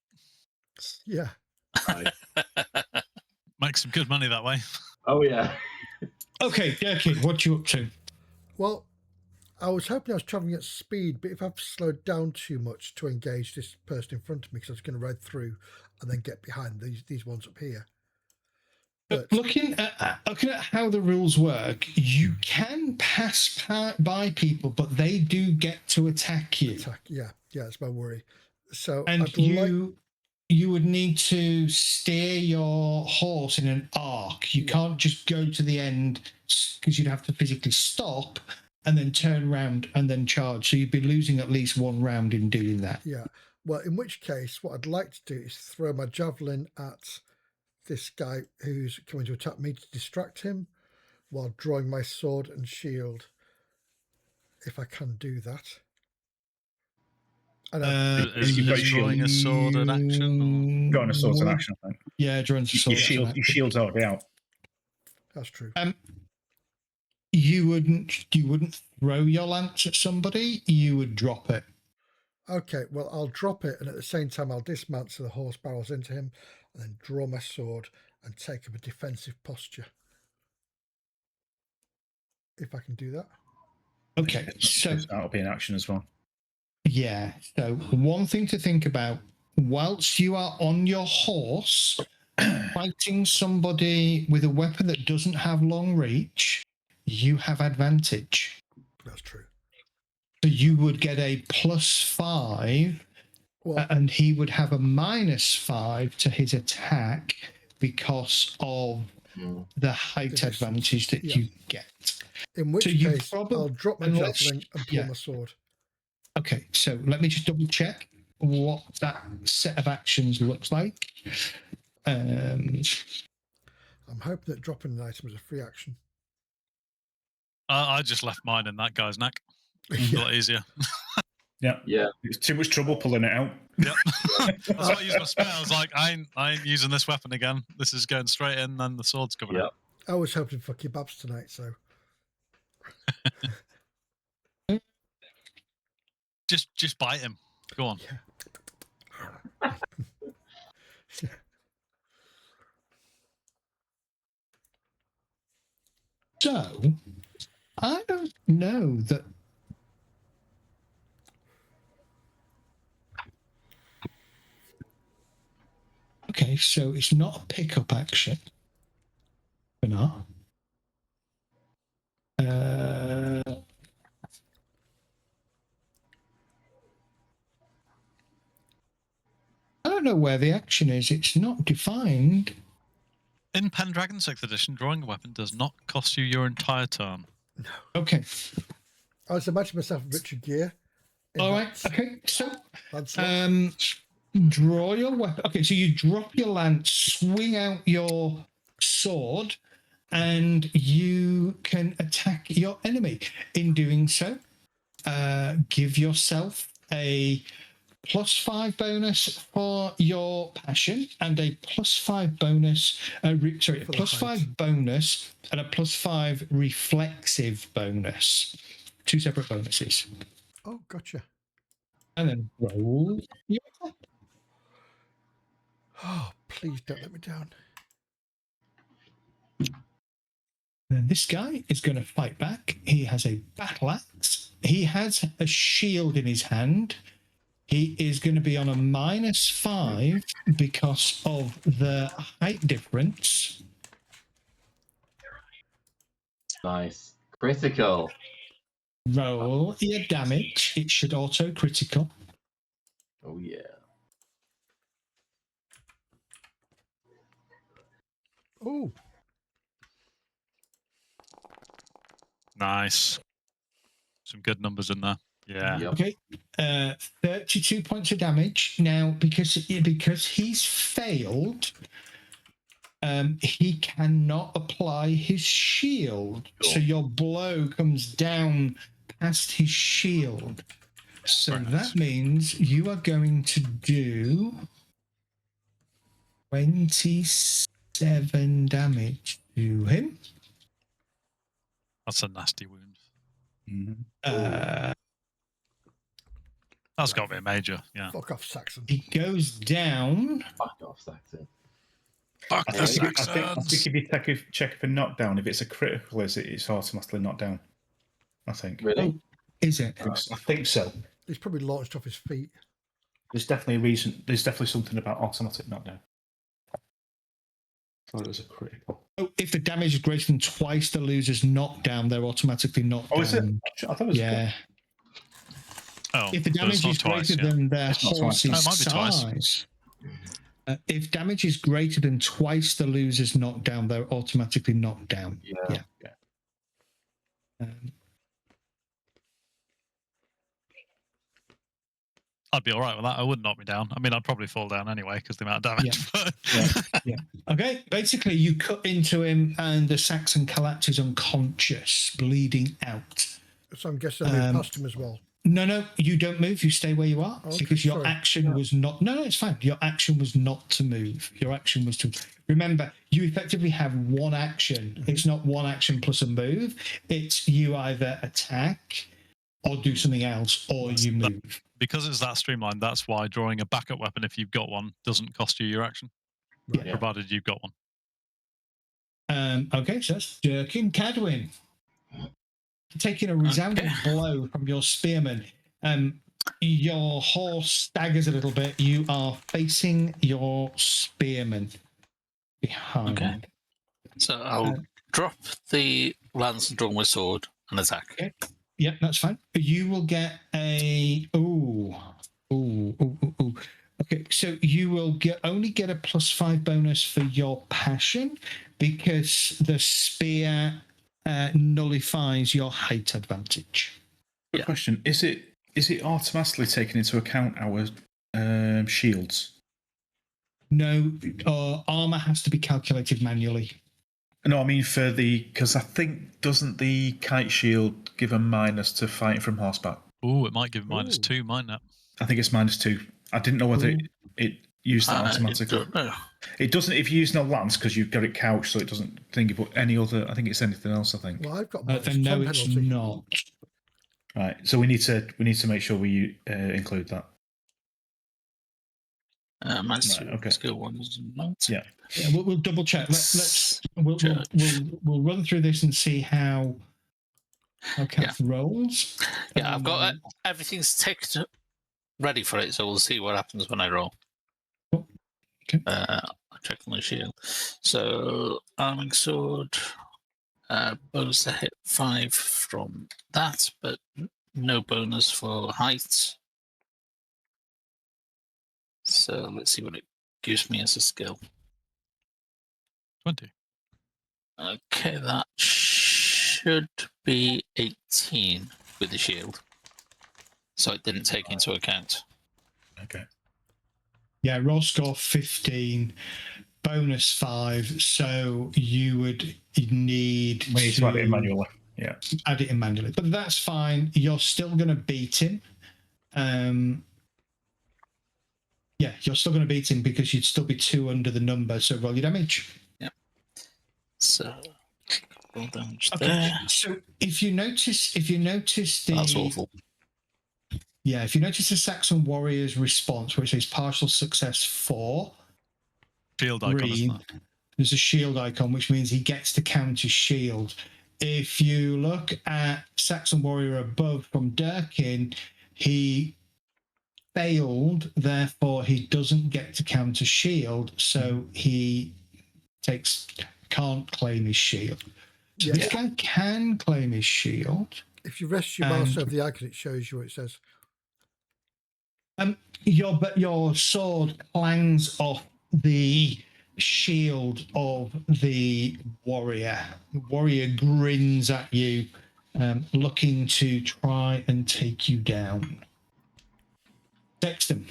Yeah.
Make some good money that way.
Oh yeah.
Okay, Durkin, what you up to?
Well, I was hoping I was travelling at speed, but if I've slowed down too much to engage this person in front of me, because I was going to ride through and then get behind these ones up here. But
Looking at how the rules work, you can pass by people, but they do get to attack you.
yeah, that's my worry. So
And
I'd like,
you would need to steer your horse in an arc. You can't just go to the end because you'd have to physically stop and then turn around and then charge. So you'd be losing at least one round in doing that.
yeah. Well, in which case, what I'd like to do is throw my javelin at this guy who's coming to attack me to distract him while drawing my sword and shield, if I can do that. And
Is
you've got
he
your
drawing a sword at action?
Drawing a sword in action, I think.
Yeah, drawing a sword.
Your shield's already out.
that's true.
You wouldn't throw your lance at somebody. You would drop it.
Okay, well, I'll drop it, and at the same time, I'll dismount so the horse barrels into him, and then draw my sword and take up a defensive posture. If I can do that.
Okay, so
That'll be an action as well.
yeah. So one thing to think about: whilst you are on your horse, fighting somebody with a weapon that doesn't have long reach, you have advantage.
That's true.
So you would get a +5,
Well,
and he would have a -5 to his attack because of the height
distance,
advantage that
yeah.
you get.
in which
so you
case,
probably-
I'll drop my
unless-
javelin and pull
yeah.
my sword.
Okay, so let me just double check what that set of actions looks like.
I'm hoping that dropping an item is a free action.
I just left mine in that guy's neck. It's a lot easier.
Yeah. It's too much trouble pulling it out.
Yep. That's why I used my spear. I was like, I ain't using this weapon again. This is going straight in, and the sword's coming out.
I was hoping for kebabs tonight, so
Just bite him. Go on.
So, I don't know that. Okay, so it's not a pickup action. No. I don't know where the action is. It's not defined.
In Pendragon 6th edition, drawing a weapon does not cost you your entire turn.
Okay.
I was imagining myself Richard Gere.
All right. Okay. So,
Lancelot.
draw your weapon. Okay. So you drop your lance, swing out your sword, and you can attack your enemy. In doing so, give yourself a +5 bonus for your passion and a +5 bonus. A +5 bonus and a +5 reflexive bonus. 2 separate bonuses.
Oh, gotcha.
And then roll your attack.
Oh, please don't let me down.
Then this guy is going to fight back. He has a battle axe. He has a shield in his hand. He is going to be on a -5 because of the height difference.
Nice. Critical.
Roll your damage. It should auto critical.
Oh yeah.
Oh,
Nice. Some good numbers in there. Yeah.
Yep.
Okay. 32 points of damage. Now, because he's failed, he cannot apply his shield.
Sure.
So your blow comes down past his shield. So
Very nice.
that means you are going to do 27 damage to him.
That's a nasty wound.
Mm-hmm.
That's got to be a major. Yeah.
Fuck off, Saxon.
He goes down.
Fuck off, Saxon.
Fuck
I
the
think-
I think if you check for knockdown, if it's a critical, it's automatically knocked down. I think.
Really?
Oh, is it?
I think so.
He's probably launched off his feet.
There's definitely a reason. There's definitely something about automatic knockdown. I thought it was a critical.
Oh, if the damage is greater than twice the loser's knockdown, they're automatically knocked down.
Oh, is it? I thought it was.
Yeah.
Oh,
If the
so it's
damage
not
is
twice,
greater
yeah.
than their
It's not twice.
horse's
Oh, it might be twice.
size, if damage is greater than twice the loser's knockdown, they're automatically knocked down.
Yeah.
Um,
I'd be all right with that. I wouldn't knock me down. I mean, I'd probably fall down anyway because the amount of damage. but-
Okay, basically you cut into him and the Saxon collapses unconscious, bleeding out.
So I'm guessing I moved past him as well.
No, you don't move. You stay where you are
Okay,
because your
sorry.
action was not. No, it's fine. Your action was not to move. Your action was to. Remember, you effectively have one action. It's not one action plus a move. It's you either attack or do something else, or you move.
because it's that streamlined, that's why drawing a backup weapon, if you've got one, doesn't cost you your action,
Right.
Yeah.
provided you've got one.
Okay, so that's Durkin. Cadwin, taking a resounding blow from your spearman. Your horse staggers a little bit. You are facing your spearman behind.
Okay. So I'll drop the lance and draw my sword and attack.
Okay. Yep, that's fine. You will get a ooh. Okay, so you will only get a +5 bonus for your passion because the spear nullifies your height advantage.
Good question. Is it automatically taking into account our shields?
No, armor has to be calculated manually.
No, I mean because I think doesn't the kite shield give a minus to fighting from horseback?
Oh, it might give
Ooh.
-2, mightn't it?
I think it's -2. I didn't know whether it used that
I
automatically.
don't know.
It doesn't if you use no lance because you've got it couched, so it doesn't think about any other. I think it's anything else. I think.
Well, I've got
Then no,
-10
it's
penalty.
not.
Right. So we need to make sure we include that.
-2.
Right, okay.
Skill 1 is not.
Yeah.
Yeah, we'll double check. We'll run through this and see how Kath rolls.
Yeah, I've got everything's ticked ready for it, so we'll see what happens when I roll.
Cool. Okay.
I'll check my shield. So, arming sword, bonus to hit 5 from that, but no bonus for height. So, let's see what it gives me as a skill.
20.
Okay, that should be 18 with the shield. So it didn't take into account.
Okay.
Yeah, roll score 15, bonus 5. So you would need
We need to add it in manually. Yeah.
Add it in manually, but that's fine. You're still going to beat him. Yeah, you're still going to beat him because you'd still be 2 under the number. So roll your damage.
Yeah. So roll damage
Okay.
there.
So if you notice the
That's awful.
Yeah, if you notice the Saxon warrior's response, which is partial success 4,
Shield icon, isn't it?
there's a shield icon, which means he gets to counter shield. If you look at Saxon warrior above from Durkin, he failed, therefore he doesn't get to counter shield, so he can't claim his shield. So
Yeah.
this guy can claim his shield.
If you rest your mouse over the icon, it shows you what it says.
Your sword clangs off the shield of the warrior. The warrior grins at you, looking to try and take you down. Sexton.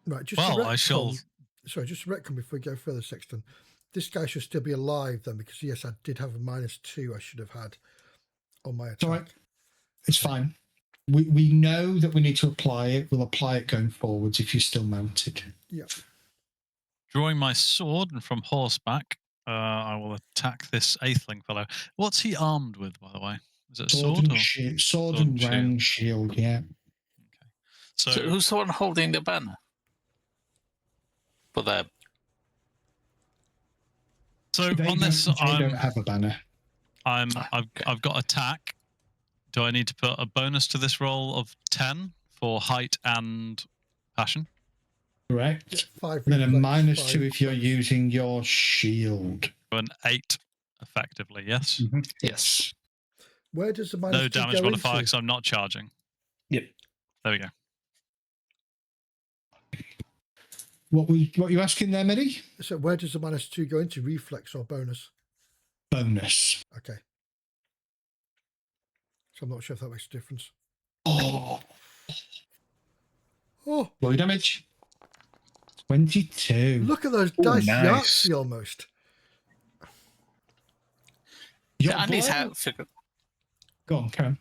Right, just
Well,
to
I shall.
retcon- Sorry, just to retcon before we go further, Sexton. This guy should still be alive then, because yes, I did have a -2 I should have had on my attack.
All right. It's fine. We know that we need to apply it. We'll apply it going forwards if you're still mounted.
Yeah.
Drawing my sword and from horseback, I will attack this Atheling fellow. What's he armed with, by the way? Is it a sword?
and
Or?
sword
Sword
and
and
round shield, yeah.
So,
So who's the one holding the banner? For the
They
on this,
don't have a banner.
I've got attack. Do I need to put a bonus to this roll of 10 for height and passion?
Correct.
5
And then a
reflex,
-2
5
if you're
defense.
using your shield.
So an 8, effectively, yes?
Mm-hmm.
Yes.
Where does the -2
No damage
go
modifier
into?
because I'm not charging.
Yep.
There we go.
What you asking there, Medi?
So where does the -2 go into? Reflex or bonus?
Bonus.
Okay. So I'm not sure if that makes a difference.
Oh,
Oh,
roll damage. 22.
look at those
Ooh,
dice
nice.
Yahtzee almost.
Your
I need to
blow-
figure.
Go on, Karen.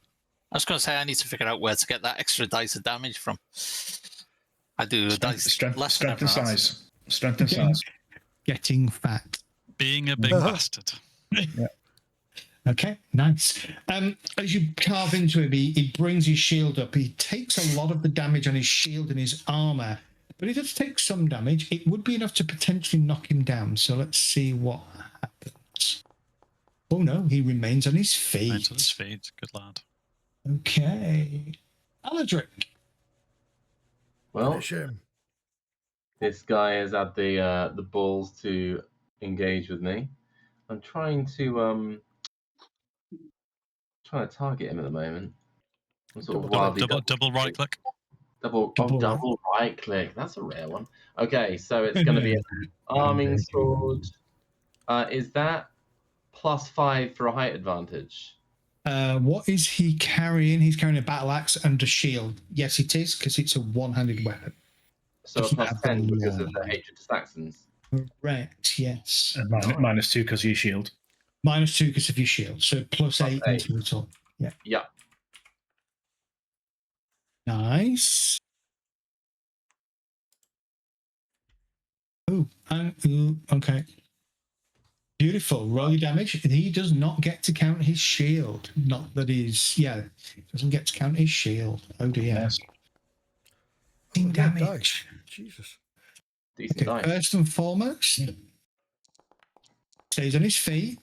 I was going to say I need to figure out where to get that extra dice of damage from. I do dice
Strength
less than
and
everyone else.
size. Strength and size.
Getting fat.
Being a big bastard.
Okay, nice. As you carve into him, he brings his shield up. He takes a lot of the damage on his shield and his armor, but he does take some damage. It would be enough to potentially knock him down. So let's see what happens. Oh no, he remains on his feet.
Remains on his feet. Good lad.
Okay. Aladric.
Well,
Finish him.
this guy has had the balls to engage with me. I'm trying to target him at the moment. I'm sort of wildly
Double right click.
double right click. That's a rare one. Okay, so it's going to be an arming sword. Is that +5 for a height advantage?
What is he carrying? He's carrying a battle axe and a shield. Yes, it is, because it's a one-handed weapon.
So a
Doesn't have the
+10 because of the
long.
hatred to Saxons.
Correct, yes.
And -2 because of your shield.
-2 because of your shield. So +8 in
8.
total. Yeah.
Yeah.
Nice. Oh, okay. Beautiful. Roll your damage. He does not get to count his shield. Not that he's, doesn't get to count his shield. Oh dear.
Yes.
Oh, yeah,
Damage.
dice. Jesus.
Decent
Okay,
dice.
first and foremost, stays on his feet.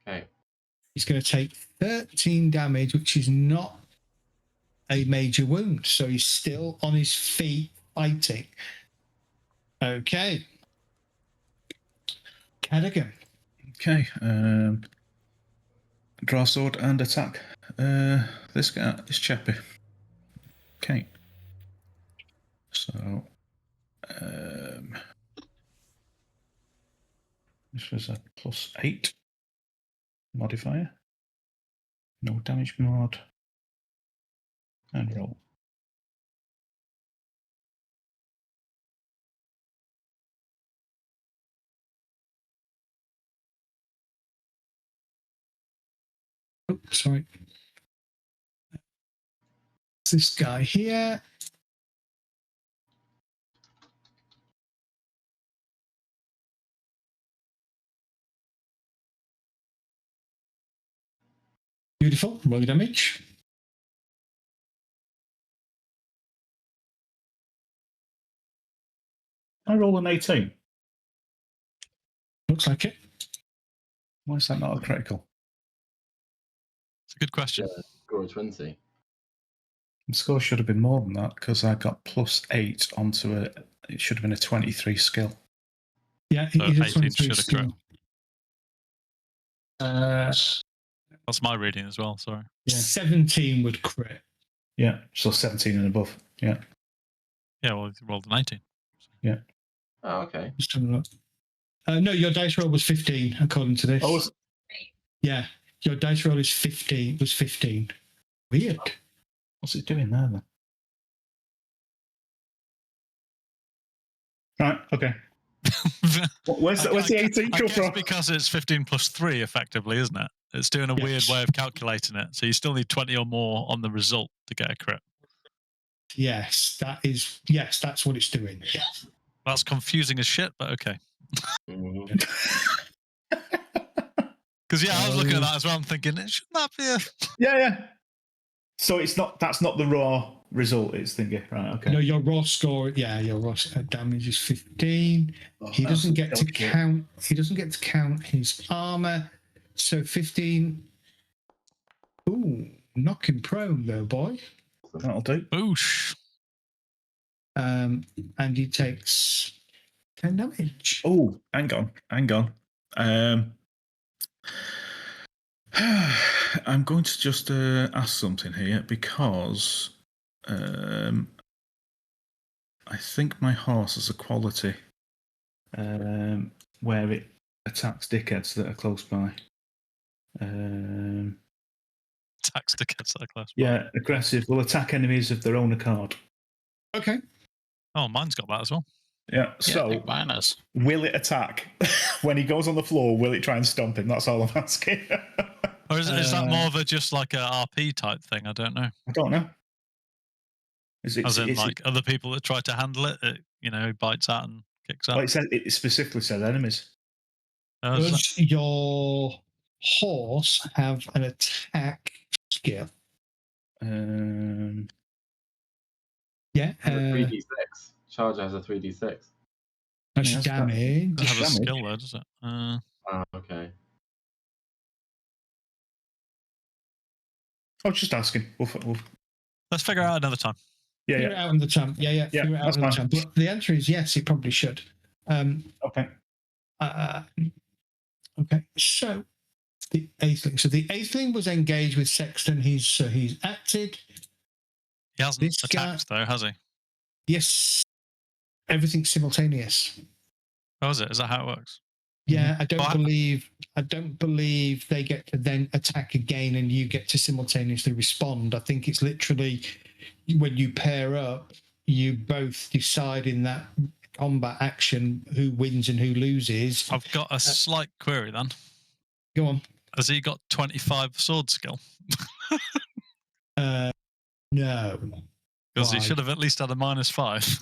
Okay.
He's going to take 13 damage, which is not a major wound. So he's still on his feet fighting. Okay. Cadogan.
Okay. Draw sword and attack. This chappy. Okay. So, this was a +8 modifier. No damage mod. And roll.
Oh, sorry. This guy here. Beautiful. Roll your damage.
I roll an 18.
Looks like it.
Why is that not a critical?
It's a good question.
Score a 20.
The score should have been more than that because I got +8 onto it. It should have been a 23 skill.
Yeah,
So
he just
18
went through
should have
skill.
That's my reading as well, sorry.
17 would crit.
Yeah, so 17 and above. Yeah.
Yeah, well, you rolled an 18.
Oh, okay.
Just have a look. No, your dice roll was 15, according to this.
Oh,
Yeah, your dice roll is 15. Was 15. Weird.
what's it doing there then? Right, okay. Where's the 18
I
come
guess
from?
because it's 15 plus 3, effectively, isn't it? It's doing a weird way of calculating it. So you still need 20 or more on the result to get a crit.
Yes, that's what it's doing. Yes.
That's confusing as shit, but okay.
Mhm.
Because I was looking at that as well. I'm thinking, shouldn't that be a...
Yeah. So that's not the raw result it's thingy. Right, okay.
No, your raw score. Yeah, your raw damage is 15. He doesn't get to count. He doesn't get to count his armor. So 15. Ooh, knock him prone though, boy.
That'll do.
Boosh.
And he takes 10 damage.
Oh, hang on. I'm going to just ask something here because I think my horse has a quality where it attacks dickheads that are close by.
Tax tickets that class.
Yeah, aggressive. Will attack enemies of their own accord.
Okay.
Oh, mine's got that as well.
Yeah, so
minus.
will it attack? When he goes on the floor, will it try and stomp him? That's all I'm asking.
Or is that more of a just like a RP type thing? I don't know.
I don't know. As in,
other people that try to handle it, bites out and kicks out.
Well, it specifically said enemies.
Does your horse have an attack skill? Yeah.
3d6. Charger has a 3d6.
That's damage.
Doesn't have a skill though, does it?
Okay.
I was just asking.
Let's figure it out another time.
Figure it out another time. Yeah. Figure it out another time. But the answer is yes, he probably should.
Okay.
Okay. So the atheling. So the atheling was engaged with Sexton. He's acted.
He hasn't attacked though, has he?
Yes. Everything's simultaneous.
Oh, is it? Is that how it works?
Yeah, I don't believe they get to then attack again and you get to simultaneously respond. I think it's literally when you pair up, you both decide in that combat action who wins and who loses.
I've got a slight query then.
Go on.
Has he got 25 sword skill?
No.
Because he should have at least had a -5.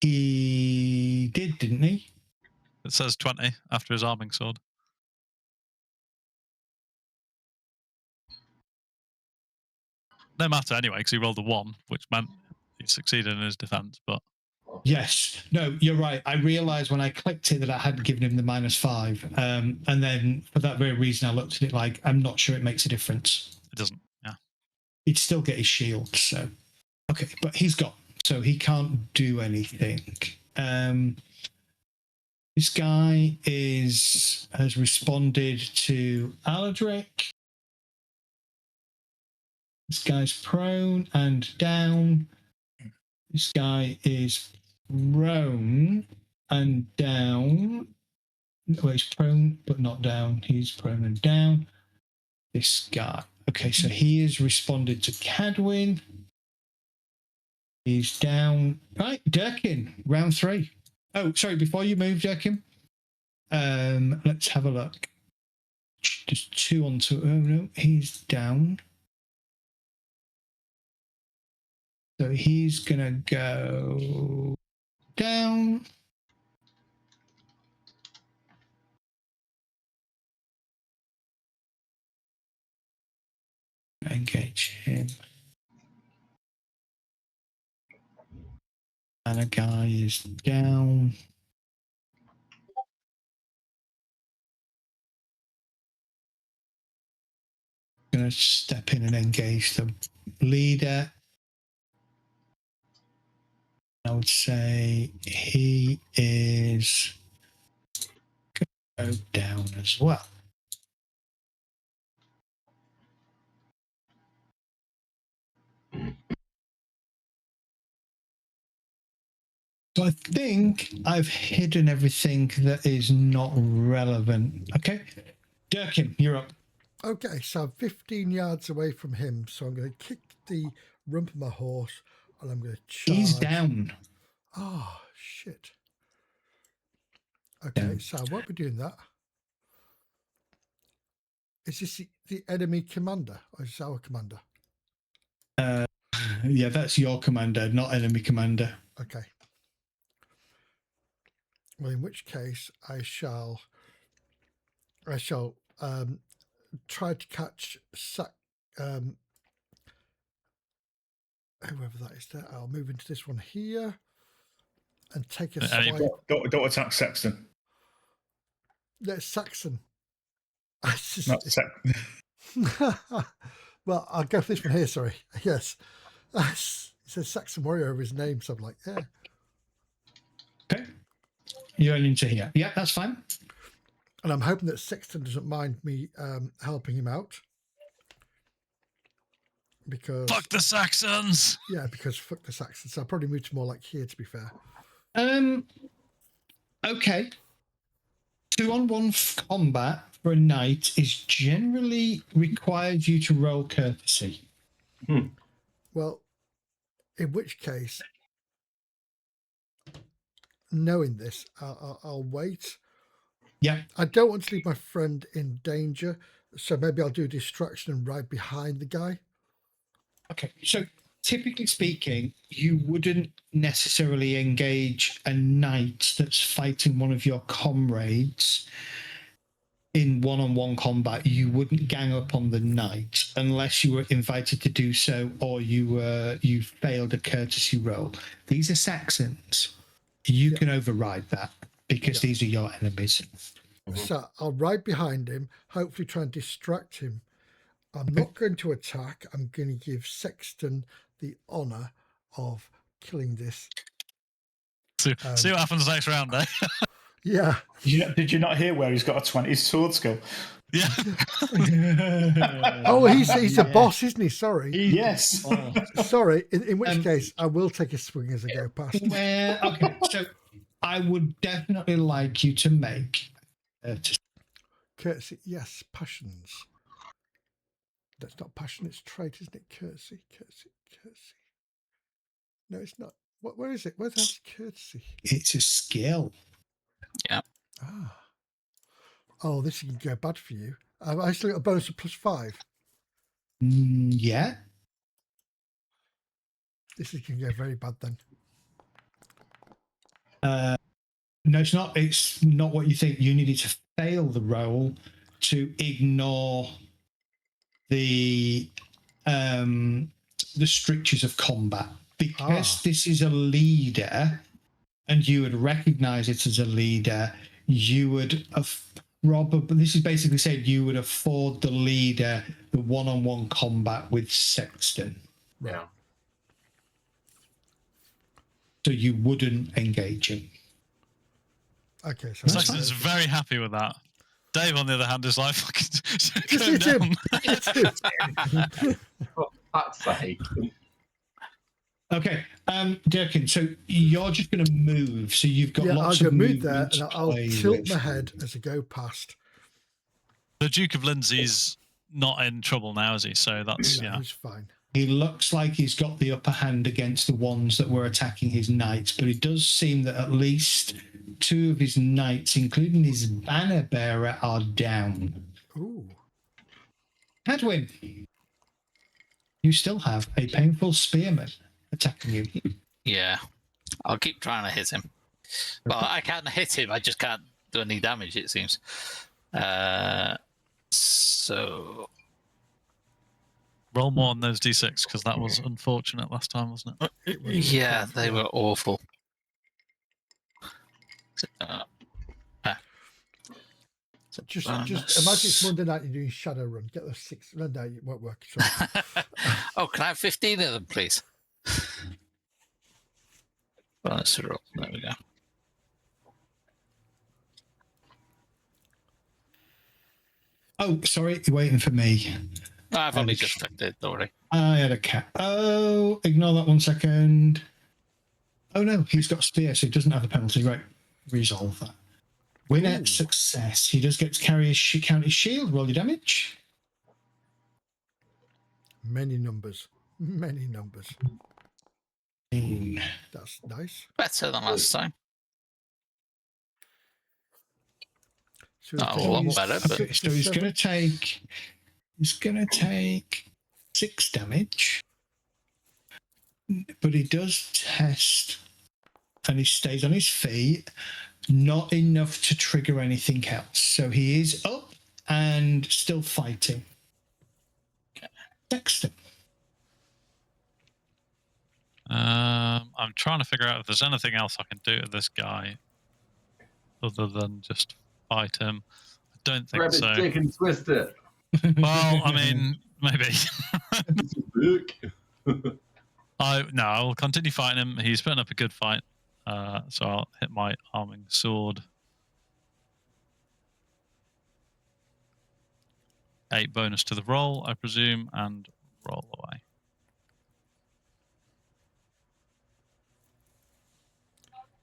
He did, didn't he?
It says 20 after his arming sword. No matter anyway, because he rolled a 1, which meant he succeeded in his defense. But
yes, no, you're right. I realized when I clicked it that I hadn't given him the -5, and then for that very reason, I looked at it like I'm not sure it makes a difference.
It doesn't. Yeah,
he'd still get his shield. So okay, but he's got, so he can't do anything. This guy has responded to Aladric. This guy's prone and down. This guy is prone and down. Well, he's prone but not down. He's prone and down. This guy. Okay, so he has responded to Cadwin. He's down. Right, Durkin, round 3. Oh, sorry, before you move, Durkin, let's have a look. There's 2 on 2. Oh, no, he's down. So he's going to go down. Engage him. And a guy is down. Going to step in and engage the leader. I would say he is going to go down as well. So I think I've hidden everything that is not relevant. Okay. Durkin, you're up.
Okay, so I'm 15 yards away from him, so I'm going to kick the rump of my horse and I'm going to charge.
He's down.
Oh, shit. Okay, so I won't be doing that. Is this the enemy commander or is this our commander?
Yeah, that's your commander, not enemy commander.
Okay. Well, in which case I shall try to catch whoever that is there. I'll move into this one here and take a
Any-
swipe.
Don't attack Sexton.
That's Saxon. It's just-
Not Sexton.
well, I'll go for this one here. Sorry. Yes. It says Saxon Warrior over his name. So I'm like, yeah.
Okay. You're only into here. Yeah, that's fine.
And I'm hoping that Sexton doesn't mind me helping him out. Because
Fuck the Saxons!
yeah, because fuck the Saxons. So I'll probably move to more like here, to be fair.
Okay. 2-on-1 combat for a knight is generally requires you to roll courtesy.
Well, in which case, knowing this, I'll wait.
Yeah.
I don't want to leave my friend in danger, so maybe I'll do distraction and ride behind the guy.
Okay. So typically speaking, you wouldn't necessarily engage a knight that's fighting one of your comrades in one-on-one combat. You wouldn't gang up on the knight unless you were invited to do so or you failed a courtesy roll. These are Saxons. You can override that because these are your enemies.
So I'll ride behind him, hopefully try and distract him. I'm not going to attack. I'm going to give Sexton the honour of killing this.
See what happens next round, eh?
Yeah.
Did you not hear where he's got a 20 sword skill?
Yeah.
Oh, he's a boss, isn't he? Sorry.
Yes.
Sorry. In which case, I will take a swing as I go past.
Okay, so I would definitely like you to make
Courtesy. Yes. Passions. That's not passion. It's trait, isn't it? Courtesy. No, it's not. Where is it? Where's the courtesy?
It's a skill.
Yeah.
Ah. Oh, this can go bad for you. I still got a bonus of +5.
Yeah.
This is going to go very bad then.
No, it's not. It's not what you think. You needed to fail the roll to ignore the strictures of combat. Because this is a leader, and you would recognise it as a leader, you would have probably. This is basically saying you would afford the leader the one-on-one combat with Sexton.
Yeah.
So you wouldn't engage him.
Okay, so
Sexton's very happy with that. Dave, on the other hand, is like, fucking
Just
go
hit him.
down.
Hit him.
For fuck's sake.
Okay, Durkin, so you're just going to move. So you've got
Yeah, I'll
lots
go
of
move there
movement
and
to
I'll
play
tilt
with.
my head as I go past.
The Duke of Lindsay's not in trouble now, is he? So that's, yeah.
He's fine.
He looks like he's got the upper hand against the ones that were attacking his knights, but it does seem that at least 2 of his knights, including his banner bearer, are down.
Ooh.
Hadwin, you still have a painful spearman attacking you.
Yeah. I'll keep trying to hit him. Well, I can hit him. I just can't do any damage, it seems. So...
Roll more on those d6 because that was unfortunate last time, wasn't it?
Yeah, they were awful.
Just imagine it's Monday night and you're doing shadow run. Get those 6. No, it won't work. Sorry.
Oh, can I have 15 of them, please? Well, let's roll. There we go.
Oh, sorry, you're waiting for me.
I've only just checked it, don't worry.
I had a cat. Oh, ignore that 1 second. Oh no, he's got spear, so he doesn't have a penalty. Right, resolve that. Win at success. He does get to carry his count his shield. Roll your damage.
Many numbers. Many numbers. That's nice.
Better than last time.
So
Not a lot better, but
Okay, so he's going to take 6 damage, but he does test, and he stays on his feet. Not enough to trigger anything else. So he is up and still fighting. Dexter.
I'm trying to figure out if there's anything else I can do to this guy other than just fight him. I don't think
Grab his
so.
dick and twist it.
Well, I mean, maybe.
Look.
I will continue fighting him. He's putting up a good fight. So I'll hit my arming sword. 8 bonus to the roll, I presume, and roll away.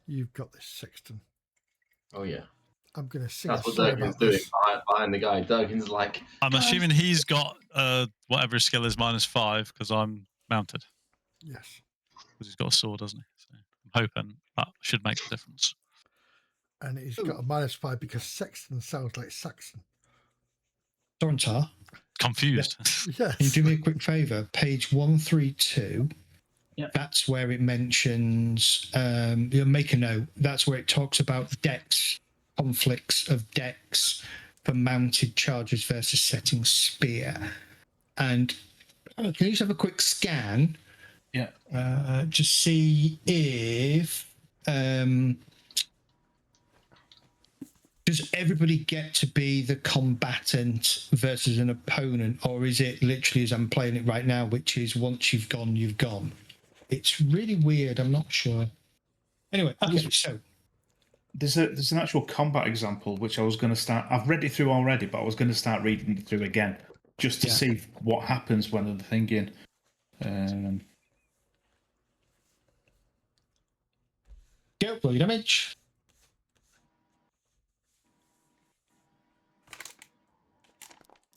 You've got this, Sexton.
Oh yeah.
I'm going to sing
That's
a
what
song
Durgan's
about
doing
this.
behind the guy. Durgan's like,
I'm assuming he's got whatever his skill is -5 because I'm mounted.
Yes.
Because he's got a sword, doesn't he? So I'm hoping that should make a difference.
And he's got a -5 because Sexton sounds like Saxon.
Dorantar,
Confused.
Yes.
can you do me a quick favour? Page 132.
Yep.
That's where it mentions, you'll make a note, that's where it talks about decks, conflicts of decks for mounted chargers versus setting spear. And can you just have a quick scan?
Yeah.
To see if does everybody get to be the combatant versus an opponent, or is it literally as I'm playing it right now, which is once you've gone, you've gone? It's really weird. I'm not sure. Anyway, okay, so
There's an actual combat example which I was going to start. I've read it through already, but I was going to start reading it through again just to see what happens when they're thinking.
go roll your damage.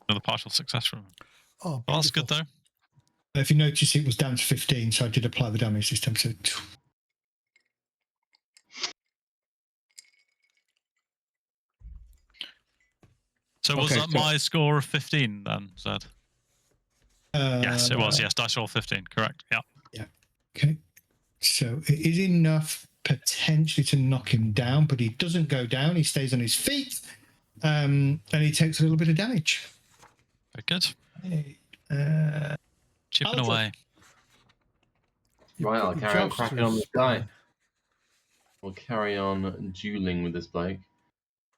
Another partial success from him.
Oh,
Well, that's good
beautiful.
though.
If you notice, it was down to 15, so I did apply the damage this time. So
So was
Okay,
that
so-
my score of 15 then, Zed? Yes, it was. Yes, dice roll 15. Correct. Yeah.
Okay, so it is enough potentially to knock him down, but he doesn't go down. He stays on his feet, and he takes a little bit of damage.
Very good. Chipping
I'll
away.
You've
right,
put
I'll
your
carry on
jobs
cracking
through
on this
spine.
guy. We'll carry on dueling with this bloke.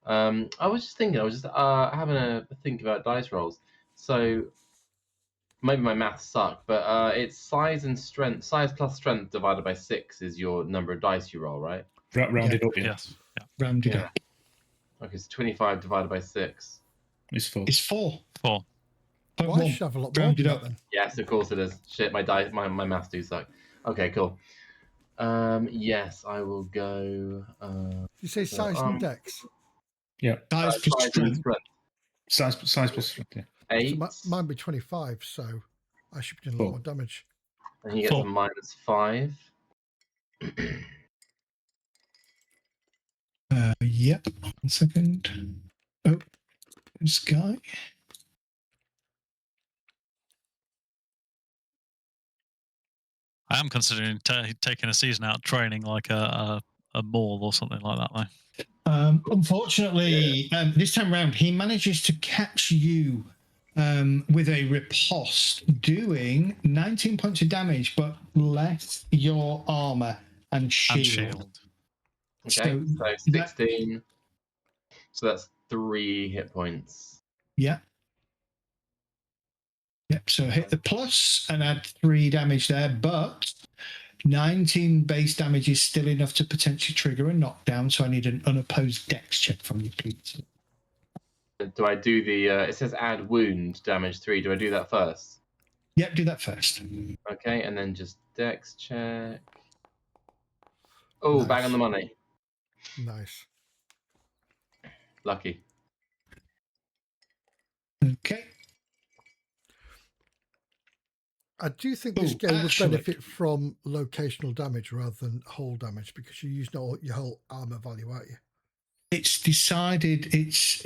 I was just thinking, having a think about dice rolls. So maybe my maths suck, but it's size and strength. Size plus strength divided by 6 is your number of dice you roll, right?
Rounded up, yeah.
Yes. Yeah.
Rounded
Yeah.
up.
Okay, so 25 divided by 6.
It's full.
It's 4.
4.
Point
Well, I
one.
should have a lot more
Rounded
than
up.
that then.
Yes, of course it is. Shit, my maths do suck. Okay, cool. Yes, I will go.
You say size and dex.
Yeah.
Size plus
Size and
strength.
strength.
Size plus strength, yeah.
8.
So mine be 25, so I should be doing a lot more damage.
And you get
Four.
to -5.
Yep. 1 second. Oh, this guy.
I am considering taking a season out training like a maul or something like that, though.
Unfortunately, this time round, he manages to catch you with a riposte, doing 19 points of damage, but less your armor and shield.
And shield.
Okay, so 16. So that's 3 hit points.
Yeah. Yep, so hit the plus and add 3 damage there, but 19 base damage is still enough to potentially trigger a knockdown, so I need an unopposed dex check from you, please.
Do I do the? It says add wound damage 3. Do I do that first?
Yep, do that first.
Okay, and then just dex check. Oh,
Nice.
bang on the money.
Nice.
Lucky.
Okay.
I do think this
Ooh,
game would
actually-
benefit from locational damage rather than whole damage because you use your whole armor value, aren't you?
It's decided it's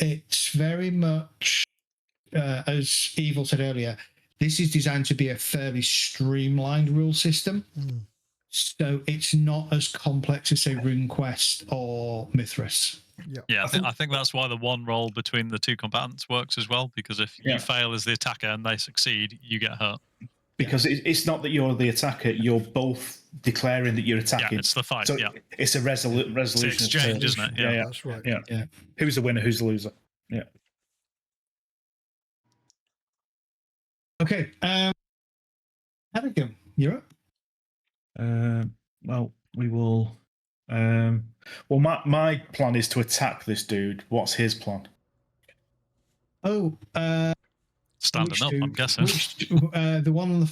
it's very much as Evil said earlier, this is designed to be a fairly streamlined rule system. So it's not as complex as say RuneQuest or Mithras.
Yeah, I think that's why the one roll between the two combatants works as well, because if you fail as the attacker and they succeed, you get hurt.
because it's not that you're the attacker; you're both declaring that you're attacking.
Yeah, it's the fight.
So
yeah,
it's a resolution.
it's the exchange, isn't it?
Yeah,
That's right.
Yeah. Who's the winner? Who's the loser? Yeah.
Okay. Hennigan, you're up.
Well, we will. Well, my plan is to attack this dude. What's his plan?
Oh,
Standing
which
up,
dude?
I'm guessing.
The one on the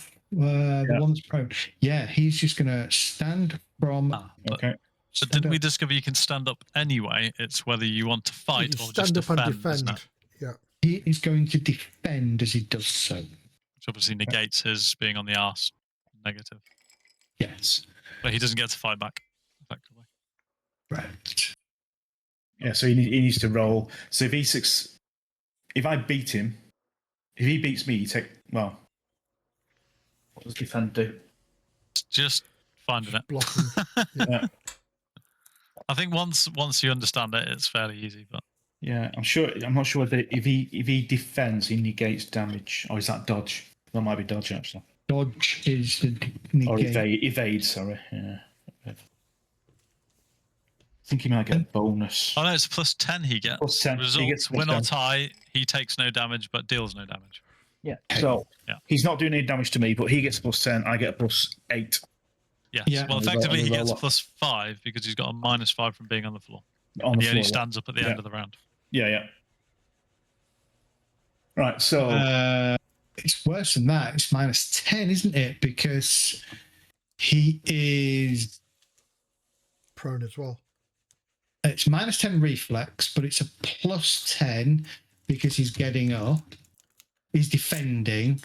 one that's prone. Yeah, he's just going to stand from.
Okay.
But didn't we discover you can stand up anyway? It's whether you want to fight
You
or just
stand up
defend,
and defend.
isn't it?
Yeah.
He is going to defend as he does so.
Which obviously negates his being on the arse negative.
Yes.
But he doesn't get to fight back, effectively.
Right.
Yeah. So he needs to roll. So if I beat him, if he beats me, you take. Well, what does defend do?
Just finding it.
Blocking.
Yeah.
I think once you understand it, it's fairly easy. But
Yeah, I'm not sure that if he defends, he negates damage, or is that dodge? That might be dodge actually.
Dodge is the
Or
negate.
evade. Sorry. Yeah. I think he might get a bonus.
oh no, it's plus 10 he gets.
Plus 10. He gets
Results
plus
win or
10.
tie. He takes no damage, but deals no damage.
Yeah. So he's not doing any damage to me, but he gets plus 10. I get a plus 8.
Yes.
Yeah.
Well,
And we
effectively, he
roll
gets
up.
plus 5 because he's got a -5 from being on the floor.
On
And
the
he only
floor,
stands up at the end of the round.
Yeah. Right. So
It's worse than that. It's -10, isn't it? Because he is.
Prone as well.
It's -10 reflex, but it's a +10 because he's getting up. He's defending.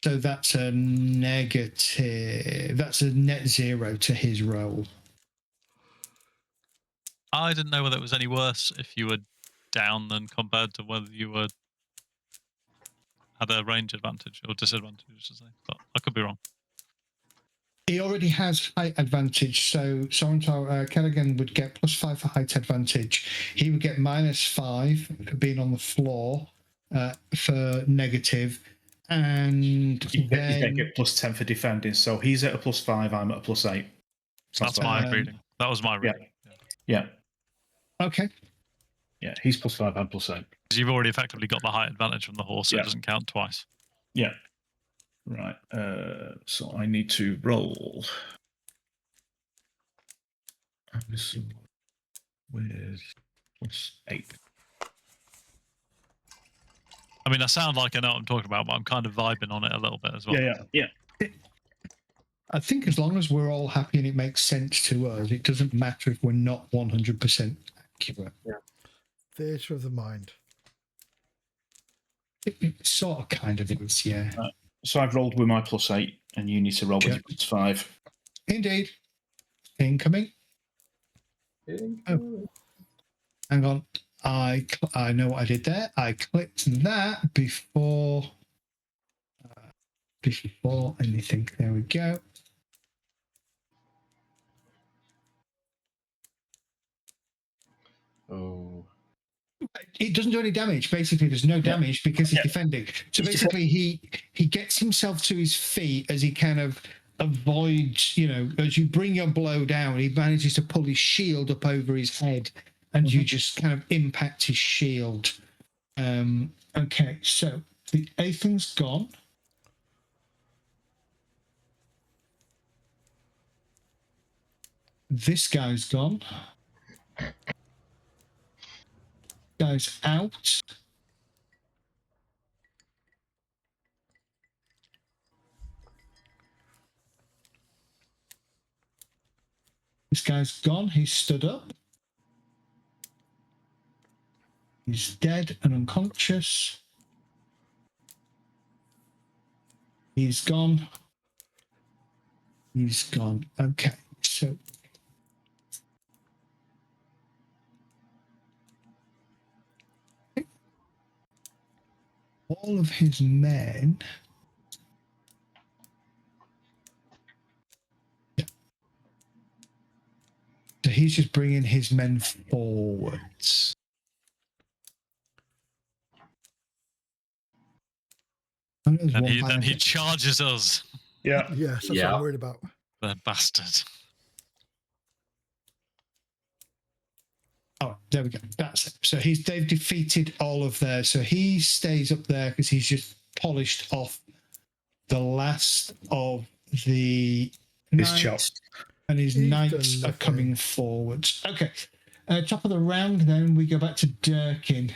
So that's a negative. That's a net 0 to his roll.
I didn't know whether it was any worse if you were down than compared to whether you were had a range advantage or disadvantage, to say. But I could be wrong.
He already has height advantage, so Sorentar Kerrigan would get +5 for height advantage. He would get -5 for being on the floor for negative, and
you
then
get plus 10 for defending. So he's at a +5. I'm at a +8. So
That's my reading. That was my reading.
Yeah.
okay.
Yeah. He's +5. I'm +8.
Because you've already effectively got the height advantage from the horse, so
Yeah.
it doesn't count twice.
Yeah. Right. So I need to roll. This with +8.
I mean, I sound like I know what I'm talking about, but I'm kind of vibing on it a little bit as well.
Yeah.
I think as long as we're all happy and it makes sense to us, it doesn't matter if we're not 100% accurate.
Theatre of the mind.
It sort of kind of is, yeah.
So I've rolled with my +8, and you need to roll with your +5.
Indeed. Incoming. Oh. Hang on. I know what I did there. I clicked that before anything. There we go.
Oh.
It doesn't do any damage. Basically, there's no damage because he's defending. So basically, he gets himself to his feet as he kind of avoids, as you bring your blow down, he manages to pull his shield up over his head, and you just kind of impact his shield. Okay, so the Athan's gone. This guy's gone. Guy's out. This guy's gone. He's stood up. He's dead and unconscious. He's gone. He's gone. Okay, so all of his men. So he's just bringing his men forwards. And there's
And
one
then he
benefit.
charges us.
Yeah.
Yes, that's what
Yeah.
I'm worried about.
The bastard.
Oh, there we go. That's it. So they've defeated all of theirs. So he stays up there because he's just polished off the last of the
His
knights,
chop.
and his
He's
knights
done
are coming forwards. Okay. Top of the round, then we go back to Durkin.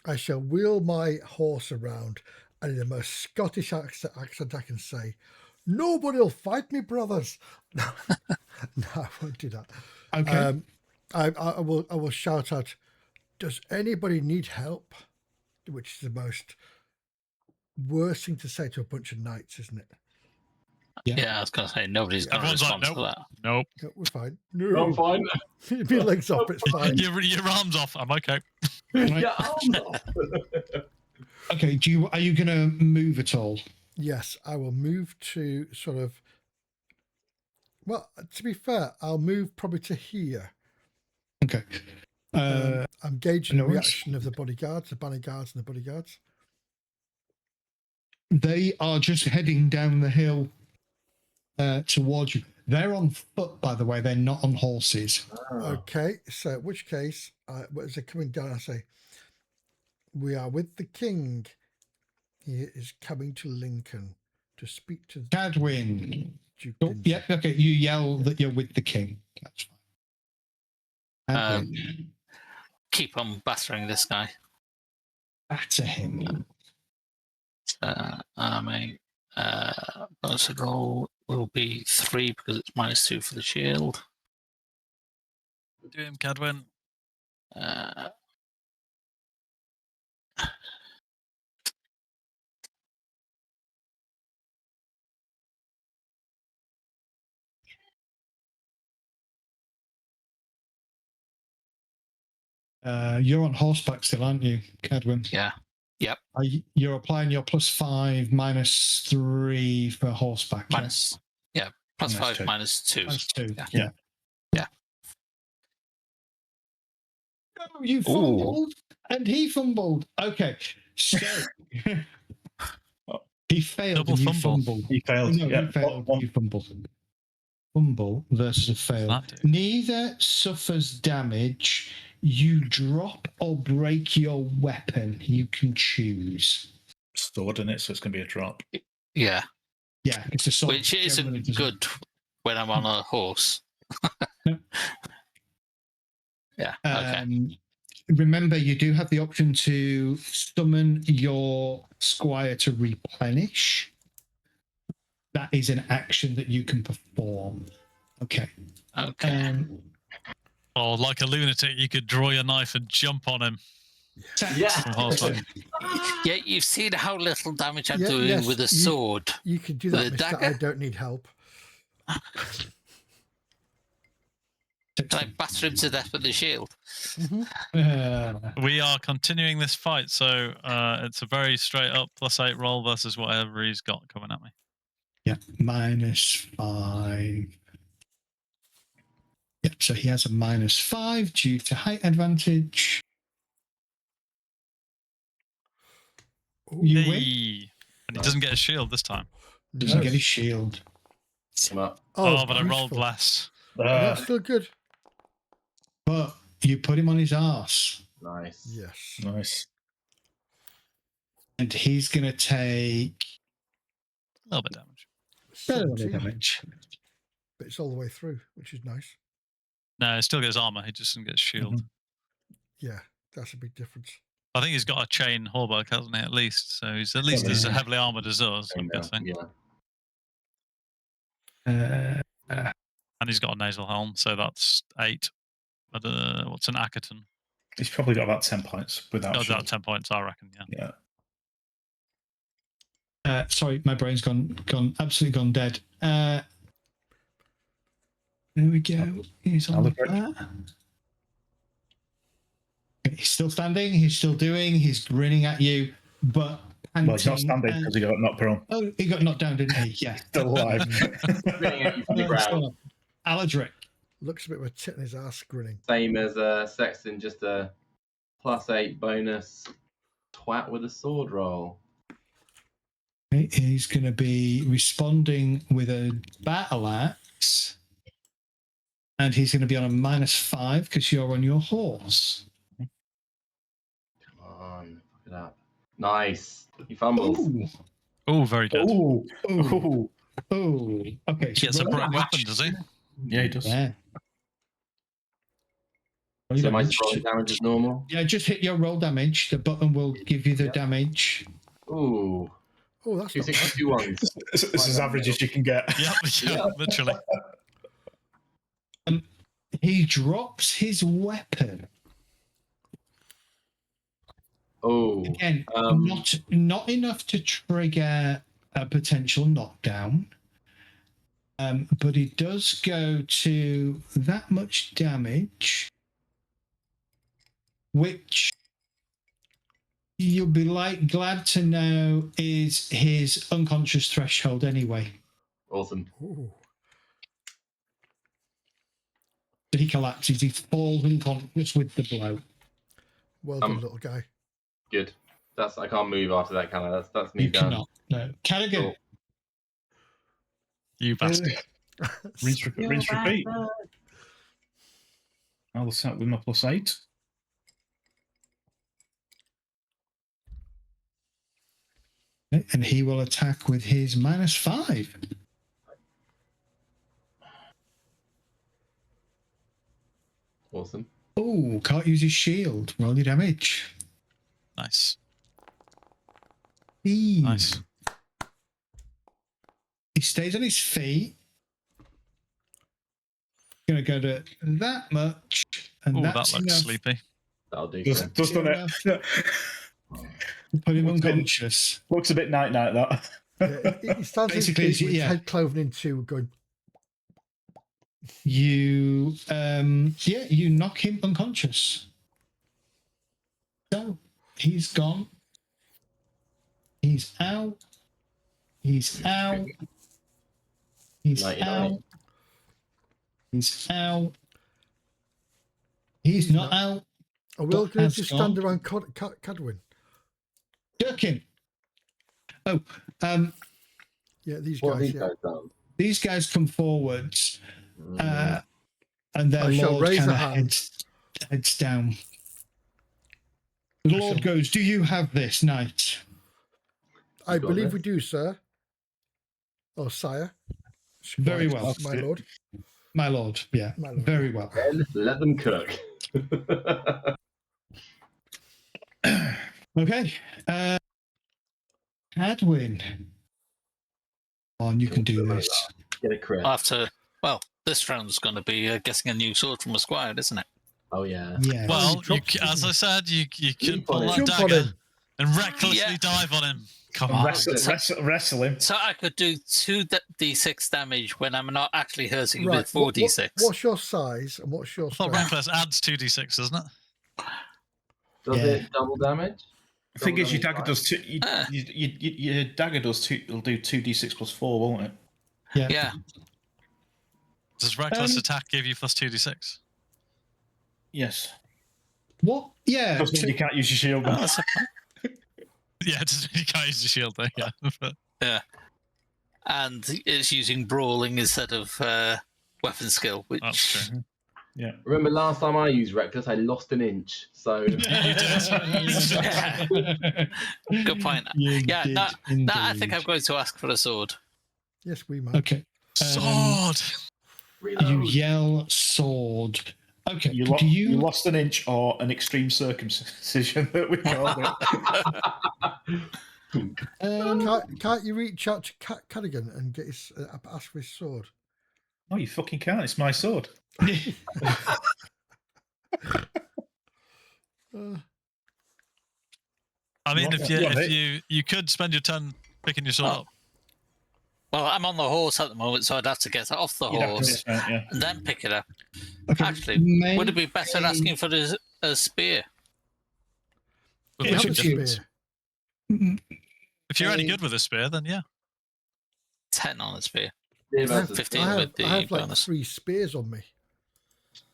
I shall wheel my horse around, and in the most Scottish accent I can say, "Nobody'll fight me, brothers." No, I won't do that.
Okay.
I will shout out, "Does anybody need help?" Which is the most worst thing to say to a bunch of knights, isn't it?
Yeah, I was going to say, nobody's going to
Everyone's like,
respond to that.
Nope.
No, we're fine.
Oh,
No,
fine.
your legs off, it's fine.
Your arm's off. I'm okay.
Yeah, arms off.
Okay. Are you going to move at all?
Yes, I will move to sort of. Well, to be fair, I'll move probably to here.
Okay.
I'm gauging
no
the
worries.
reaction of the bodyguards, the banner guards, and the bodyguards.
They are just heading down the hill towards you. They're on foot, by the way. They're not on horses.
Okay, so in which case, as they're coming down, I say, "We are with the king. He is coming to Lincoln to speak to
Cadwyn.
Duke."
Oh, yeah, okay. You yell that you're with the king. That's fine. Cadwyn,
Keep on battering this guy.
batter him.
Bonus roll will be 3 because it's -2 for the shield.
Do him, Cadwyn.
You're on horseback still, aren't you, Cadwyn?
Yeah. Yep.
You're applying your +5 -3 for horseback. yeah?
Minus. Yeah. +5, -2.
-2.
Yeah.
Yeah.
Yeah.
Oh, you fumbled, and he fumbled. Okay, so he failed.
Double
and you
fumble.
fumbled.
He failed.
No,
Yeah.
he failed.
One.
You fumbled. Fumble versus a fail.
That do?
Neither suffers damage. You drop or break your weapon. You can choose.
Sword in it, so it's going to be a drop.
Yeah.
Yeah, it's a sword.
Which
Generally
isn't
doesn't-
good when I'm on a horse. Yeah. Okay.
Remember, you do have the option to summon your squire to replenish. That is an action that you can perform. Okay.
Okay.
Or like a lunatic, you could draw your knife and jump on him.
Yeah.
From horseback.
Yeah, you've seen how little damage I'm
Yeah,
doing
yes,
with a sword.
You can do
With
that,
a
mister.
dagger?
I don't need help.
Can I batter him to death with the shield?
We are continuing this fight, so it's a very straight up +8 roll versus whatever he's got coming at me.
Yeah, -5. Yep, so he has a -5 due to height advantage. You win.
Hey! And he doesn't get a shield this time.
Doesn't
No.
get his shield.
Come up.
Oh, but I rolled
beautiful.
less.
That's still good.
But you put him on his arse.
Nice.
Yes.
Nice.
And he's going to take
A little bit damage.
a little bit
17,
of damage.
but it's all the way through, which is nice.
No, he still gets armor. He just doesn't get shield.
Yeah, that's a big difference.
I think he's got a chain hauberk, hasn't he? At least, so he's at least as heavily armored as us. I'm guessing.
Yeah.
And he's got a nasal helm, so that's 8. But what's an Akaton?
He's probably got about 10 points without
Oh,
shield.
about 10 points, I reckon. Yeah.
Yeah.
Sorry, my brain's absolutely gone dead. There we go. He's on that. He's still standing. He's still doing. He's grinning at you, but
Well, he's not standing because he got knocked prone.
Oh, he got knocked down, didn't he? Yeah.
Still alive.
Grinning at you from the ground.
Aladric.
Looks a bit of a tit in his ass grinning.
Same as Sexton, just a +8 bonus twat with a sword roll.
Okay, he's going to be responding with a battle axe. And he's going to be on a -5 because you're on your horse.
Come on, fuck it up. Nice. He fumbles.
Ooh.
Oh, very good.
Ooh.
Ooh.
Ooh.
Oh, okay.
He gets a
roll
bright
damage.
weapon, does he?
Yeah, he does.
Yeah. Roll
So am I
damage.
just rolling damage as normal?
Yeah, just hit your roll damage. The button will give you the
Yeah.
damage.
Ooh.
Oh, that's
Two
not bad.
6s, 2 1s.
It's as average as you can get.
Yep, yeah, literally.
He drops his weapon.
Oh.
Again,
Um,
not enough to trigger a potential knockdown. But it does go to that much damage, which you'll be glad to know is his unconscious threshold anyway.
Awesome.
Ooh.
So he collapses, he falls unconscious with the blow.
Well done, little guy.
Good. I can't move after that, can I? That's me
You
done.
cannot. No. Callaghan.
Cool.
You bastard.
Rinse, repeat. I'll start with my +8.
And he will attack with his -5.
Awesome.
Oh, can't use his shield. Roll your damage.
Nice.
Eee.
Nice.
He stays on his feet. Going to go to that much. And
Oh, that
that's
looks
enough
sleepy.
That'll do.
Does,
so.
doesn't it?
to put him
Looks a bit-
unconscious.
Looks a bit night-night, that.
Yeah, he stands his
Basically,
feet with his
yeah.
head cloven in two, going,
You, you knock him unconscious. So he's gone. He's out. He's out. He's
Nighty
out.
night.
He's out. He's not out.
are we all
Dot
going
has
to just stand
gone.
around Cadwyn?
Durkin. Oh,
Yeah, these
What have
guys.
these
Yeah.
guys done?
these guys come forwards,
Mm.
and their
I shall
lord
raise
kind
a
of
hand.
heads down. The lord goes, "Do you have this, knight?"
I
got
believe
this?
we do, sir. Oh, sire.
Very
Squire,
well.
my lord.
My lord, yeah,
My lord,
very well.
Then let them cook.
Okay, Hadwin. On, you can do this.
Get a crit.
After, well, this round's going to be getting a new sword from a squire, isn't it?
Oh yeah.
Yeah.
Well,
he drops it,
as
doesn't
I said, you can
Leap
pull
on
that
him.
Jump on
dagger
him.
and recklessly
Yeah.
dive on him. Come
Oh,
on.
Wrestle him.
So I could do 2d6 damage when I'm not actually hurting
Right.
with 4d6.
What's your size and what's your
I thought
strength?
reckless adds 2d6, doesn't it?
Does
Yeah.
it double damage?
The thing
Double
is, your
damage
dagger
fine?
does two. Your dagger does two. It'll do 2d6 + 4, won't it?
Yeah.
Does reckless attack give you plus 2d6?
Yes.
What? Yeah.
Doesn't mean you can't use your shield.
Oh,
then.
that's
Yeah, it doesn't mean you can't use the shield there, yeah. But
yeah. And it's using brawling instead of weapon skill, which
that's true.
Yeah.
Remember last time I used Reckless, I lost an inch. So
You did.
good point.
You
Yeah,
did
no, I think
indeed.
I'm going to ask for a sword.
Yes, we might.
Okay.
Sword!
You
reload.
yell sword. Okay.
You,
Do
you
you?
lost an inch or an extreme circumcision that we called it.
Can't you reach out to Cadigan and get his ask for his sword?
No, you fucking can't. It's my sword.
I mean,
What-
if
what,
you could spend your turn picking your sword
Oh.
up.
Well, I'm on the horse at the moment, so I'd have to get off the
You'd have to
horse
dismount, yeah.
and then pick it up.
Okay.
Actually, would it be better asking for a spear?
With
Yeah,
I have a
it's up to you.
spear.
If you're any good with a spear, then yeah.
10 on a spear.
Spear
I have,
versus
15
I have,
with the
I have like
bonus.
3 spears on me.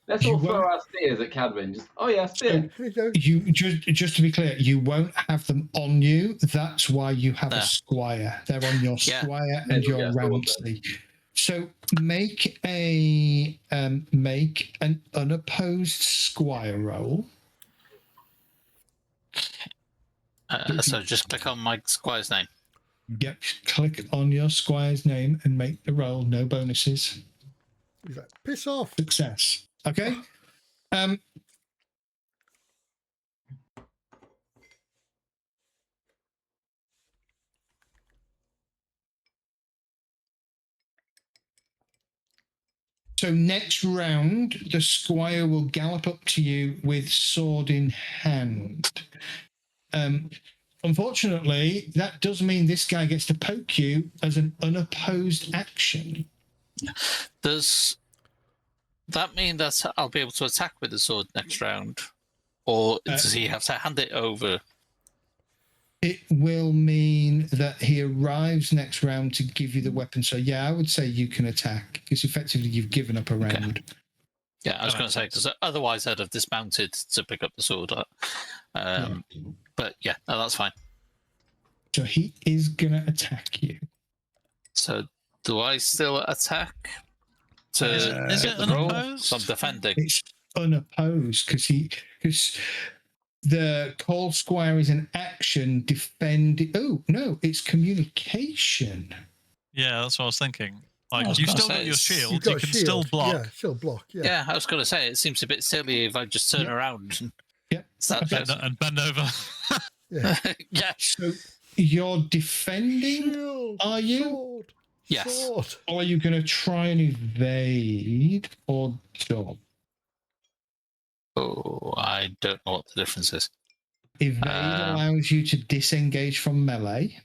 Let's all
You
throw
won't-
our spears at Cadwin. Just spear.
You just to be clear, you won't have them on you. That's why you have
No.
a squire. They're on your
Yeah.
squire
Yeah,
and
you'll
your
get swords
Ramsey. So make an unopposed squire roll.
So just click on my squire's name.
Yep. Click on your squire's name and make the roll. No bonuses.
He's like, piss off.
Success. Okay. So next round, the squire will gallop up to you with sword in hand. Unfortunately, that does mean this guy gets to poke you as an unopposed action.
Does that mean that I'll be able to attack with the sword next round? Or does he have to hand it over?
It will mean that he arrives next round to give you the weapon. So yeah, I would say you can attack because effectively you've given up a round.
Yeah, I was going to say, because otherwise I'd have dismounted to pick up the sword. But yeah, no, that's fine.
So he is going to attack you.
So do I still attack?
Is it
the roll?
unopposed?
So I'm defending.
It's unopposed because the call squire is an action defending. Oh no, it's communication.
Yeah, that's what I was thinking.
I
Like
was
you
gonna
still
say,
got your
it's-
shield,
You've got
you
a
can
shield.
still block.
Yeah, still block. Yeah.
Yeah, I was going to say, it seems a bit silly if I just turn
Yep.
around and
Yep.
start
Okay.
defending.
And bend over.
Yeah.
Yeah.
So you're defending,
Shield,
are you?
Sword,
Yes.
sword.
Or are you going to try and evade or dodge?
Oh, I don't know what the difference is.
Evade allows you to disengage from melee.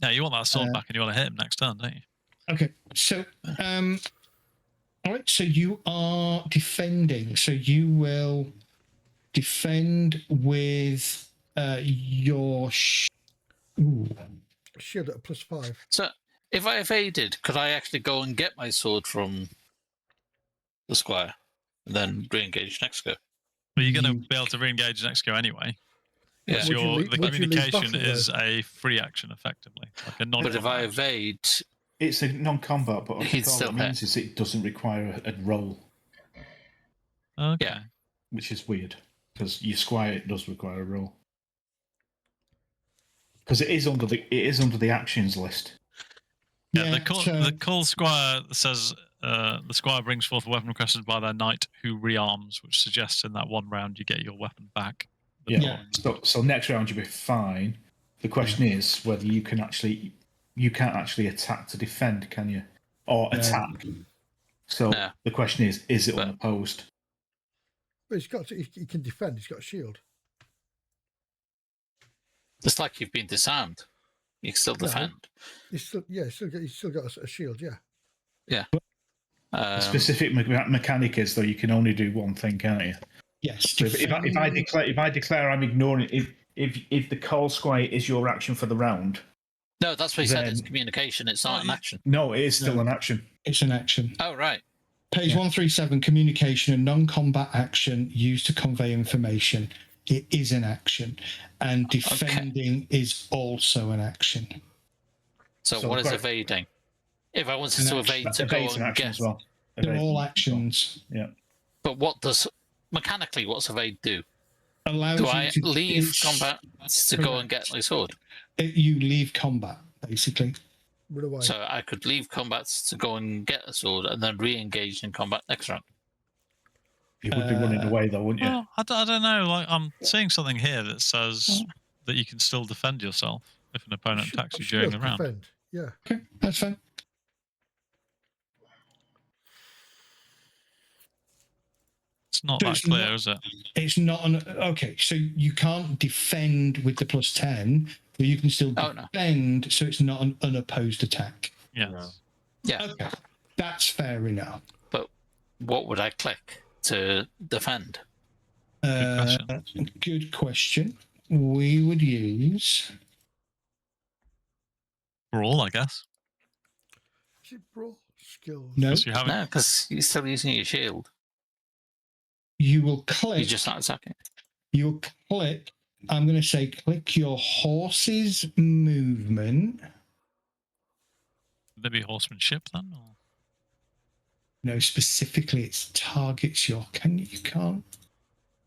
Yeah, you want that sword back and you want to hit him next turn, don't you?
Okay, so all right, so you are defending. So you will defend with your
Shield at a +5.
So if I evaded, could I actually go and get my sword from the squire and then re-engage next go?
But you're going to be able to re-engage next go anyway.
Yeah.
Would you leave-
The
would you leave
communication
battle,
is a free action, effectively. Like a non.
But if I evade,
It's a non-combat, but
He'd
all
still
it means is it doesn't require a roll,
Okay.
Yeah.
which is weird because your squire does require a roll because it is under the actions list.
Yeah,
so-
the call squire says the squire brings forth a weapon requested by their knight who rearms, which suggests in that one round you get your weapon back.
Yeah. So next round you'll be fine. The question is whether you can't actually attack to defend, can you? Or attack. So
Yeah.
the question is it
But-
unopposed?
But he can defend. He's got a shield.
it's like you've been disarmed. You can still
No.
defend.
He's still got a shield. Yeah.
The specific mechanic is though you can only do one thing, can't you?
yes.
So if I declare I'm ignoring if the call squire is your action for the round,
No, that's what he said. It's
Then-
communication. It's not an action.
no, it is still an action.
It's an action.
Oh, right.
Page 137, communication, a non-combat action used to convey information. It is an action. And defending is also an action.
So,
So
what is
right.
evading? If I wanted
An
to
action.
evade to go
Evade's an
and
action
get,
as well.
They're
Evade.
all actions.
Yeah.
but what does mechanically what's evade do?
Allows
Do
you
I
to
leave combat to go and get my sword?
You leave combat, basically.
Run away.
So I could leave combat to go and get a sword and then re-engage in combat next round.
You would be running away though, wouldn't you?
Well, I don't know. Like I'm seeing something here that says that you can still defend yourself if an opponent attacks you during the round.
Defend. Yeah.
Okay, that's fine.
It's not
So
that
it's
clear,
not-
is it?
It's not an okay. So you can't defend with the +10, but you can still
Oh, no.
defend. So it's not an unopposed attack.
Yes.
No.
Yeah.
Okay, that's fair enough.
But what would I click to defend?
Good question. We would use.
Brawl, I guess.
Is it brawl? skills.
No,
Because you haven't.
No, because you're still using your shield.
you will click.
You're just not attacking.
You'll click. I'm going to say click your horse's movement.
Would there be horsemanship then? Or?
No, specifically, it targets your. You can't.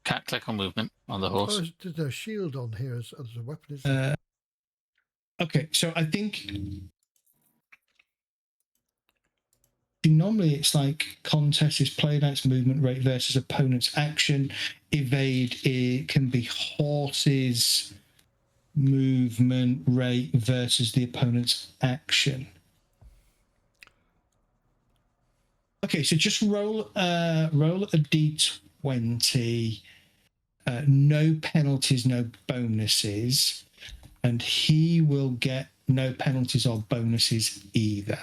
Can't click on movement on the
Oh,
horse.
there's no shield on here as a weapon, is there?
Okay, so I think normally it's like contest is played its movement rate versus opponent's action. Evade it can be horse's movement rate versus the opponent's action. Okay, so just roll a d20. No penalties, no bonuses, and he will get no penalties or bonuses either.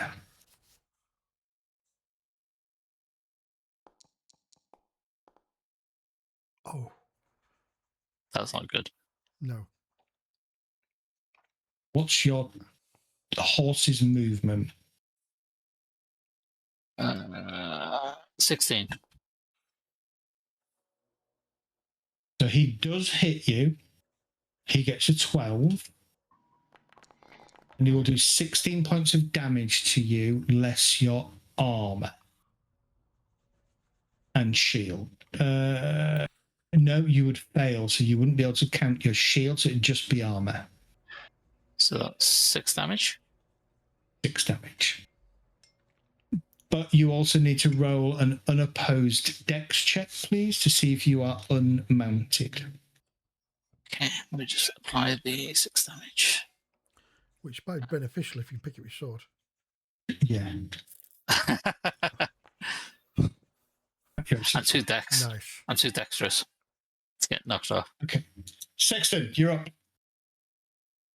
Oh,
That's not good.
no.
What's your horse's movement?
16.
So he does hit you. He gets a 12. And he will do 16 points of damage to you, less your armor and shield. No, you would fail, so you wouldn't be able to count your shield, so it'd just be armor.
So that's 6 damage.
6 damage. But you also need to roll an unopposed dex check, please, to see if you are unmounted.
Okay, let me just apply the 6 damage.
Which might be beneficial if you pick up your sword.
Yeah.
I'm too dex.
Nice.
I'm too dexterous to get knocked off.
Okay. Sexton, you're up.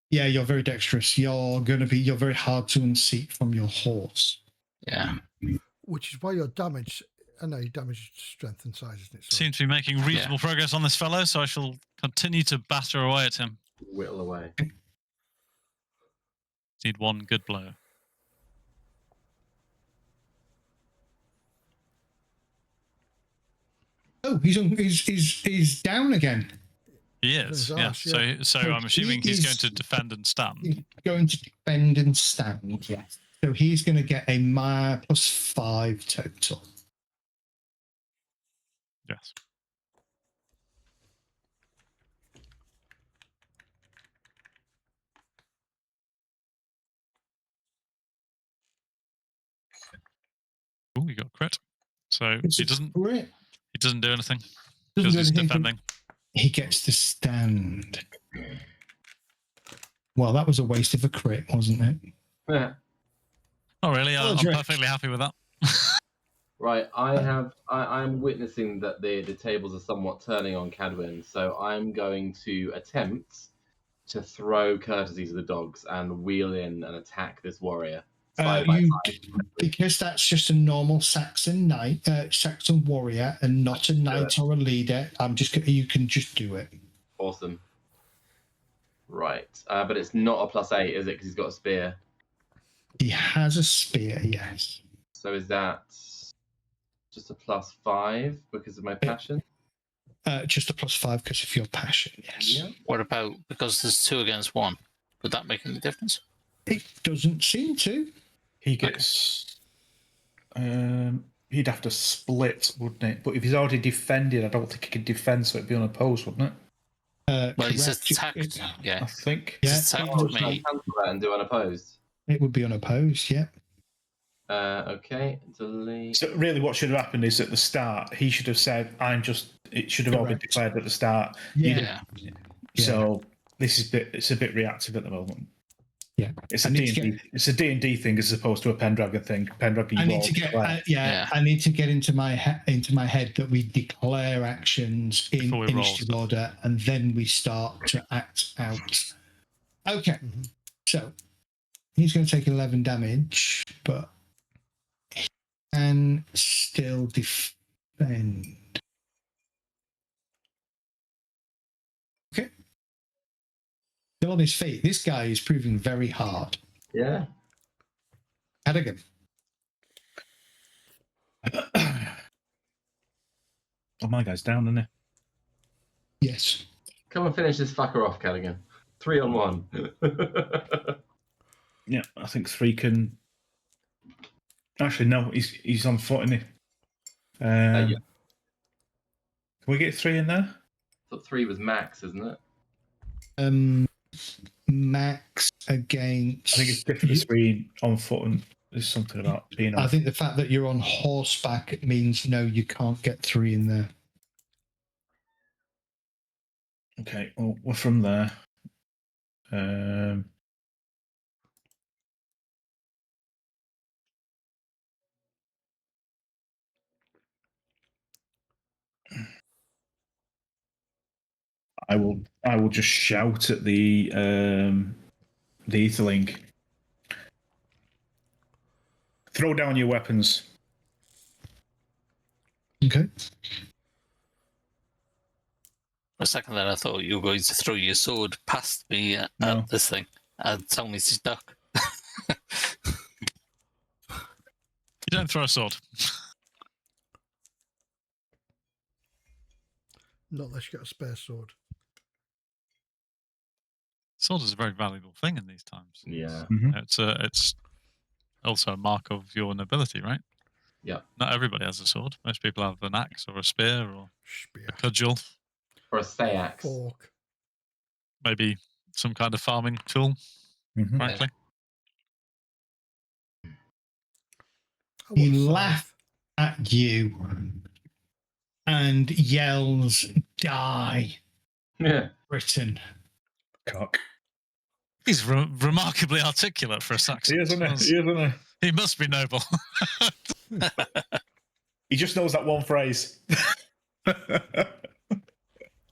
Yeah, you're very dexterous. You're very hard to unseat from your horse.
Yeah.
Which is why your damage, I know your damage is strength and size, isn't it? So
Seem to be making reasonable progress on this fellow, so I shall continue to batter away at him.
Whittle away.
Need one good blow.
Oh, he's down again.
He is,
His
yeah.
arse, yeah.
So I'm assuming he's going to defend and stand.
He's going to defend and stand, yes. So he's going to get a +5 total.
Yes. Oh, we got crit. So he doesn't do anything. Just defending.
He gets to stand. Well, that was a waste of a crit, wasn't it?
Yeah.
Oh, really? I'm
Drake.
perfectly happy with that.
Right, I'm witnessing that the tables are somewhat turning on Cadwin, so I'm going to attempt to throw courtesy to the dogs and wheel in and attack this warrior.
Because that's just a normal Saxon knight, Saxon warrior, and not a knight or a leader. You can just do it.
Awesome. Right, but it's not a +8, is it? Because he's got a spear.
He has a spear, yes.
So is that just a +5 because of my passion?
Just a +5 because of your passion, yes.
Yeah.
What about because there's 2 against 1? Would that make any difference?
It doesn't seem to.
He gets. He'd have to split, wouldn't it? But if he's already defended, I don't think he could defend, so it'd be unopposed, wouldn't it?
Well, he's
correct.
attacked. Yeah.
I think.
Yeah,
He's attacked
Oh,
me.
can I cancel that and do unopposed?
it would be unopposed, yeah.
Okay, delete.
So really, what should have happened is at the start, he should have said, It should have all been
Correct.
declared at the start.
Yeah.
Yeah.
So it's a bit reactive at the moment.
Yeah.
It's a
I need to
D&D. It's a D&D thing as opposed to a Pendragon thing. Pendragon,
I
you
need
all
to get
declare.
Yeah.
I need to get into my head that we declare actions in
Before we roll
initiative
stuff.
order and then we start to act out. Okay, so he's going to take 11 damage, but he can still defend. Okay, still on his feet. This guy is proving very hard.
Yeah.
Cadogan.
Oh, my guy's down, isn't he?
Yes.
Come and finish this fucker off, Callaghan. 3 on 1.
Yeah, I think 3 can. Actually, no, he's on foot, isn't he?
Yeah.
Can we get 3 in there?
But 3 was max, isn't it?
Max against.
I think it's different between on foot and there's something about being on.
I think the fact that you're on horseback means no, you can't get 3 in there.
Okay, well, we're from there. I will just shout at the Etherling. Throw down your weapons.
Okay.
For a second there, I thought you were going to throw your sword past me at this thing and tell me to duck.
You don't throw a sword.
Not unless you got a spare sword.
Sword is a very valuable thing in these times.
Yeah.
It's also a mark of your nobility, right?
Yeah.
Not everybody has a sword. Most people have an axe or a spear or
Spear.
a cudgel.
Or a Sayax.
Fork.
Maybe some kind of farming tool, frankly.
He laughs at you and yells, "Die,
Yeah.
Britain."
Cock.
He's remarkably articulate for a Saxon. He must be noble.
He just knows that one phrase.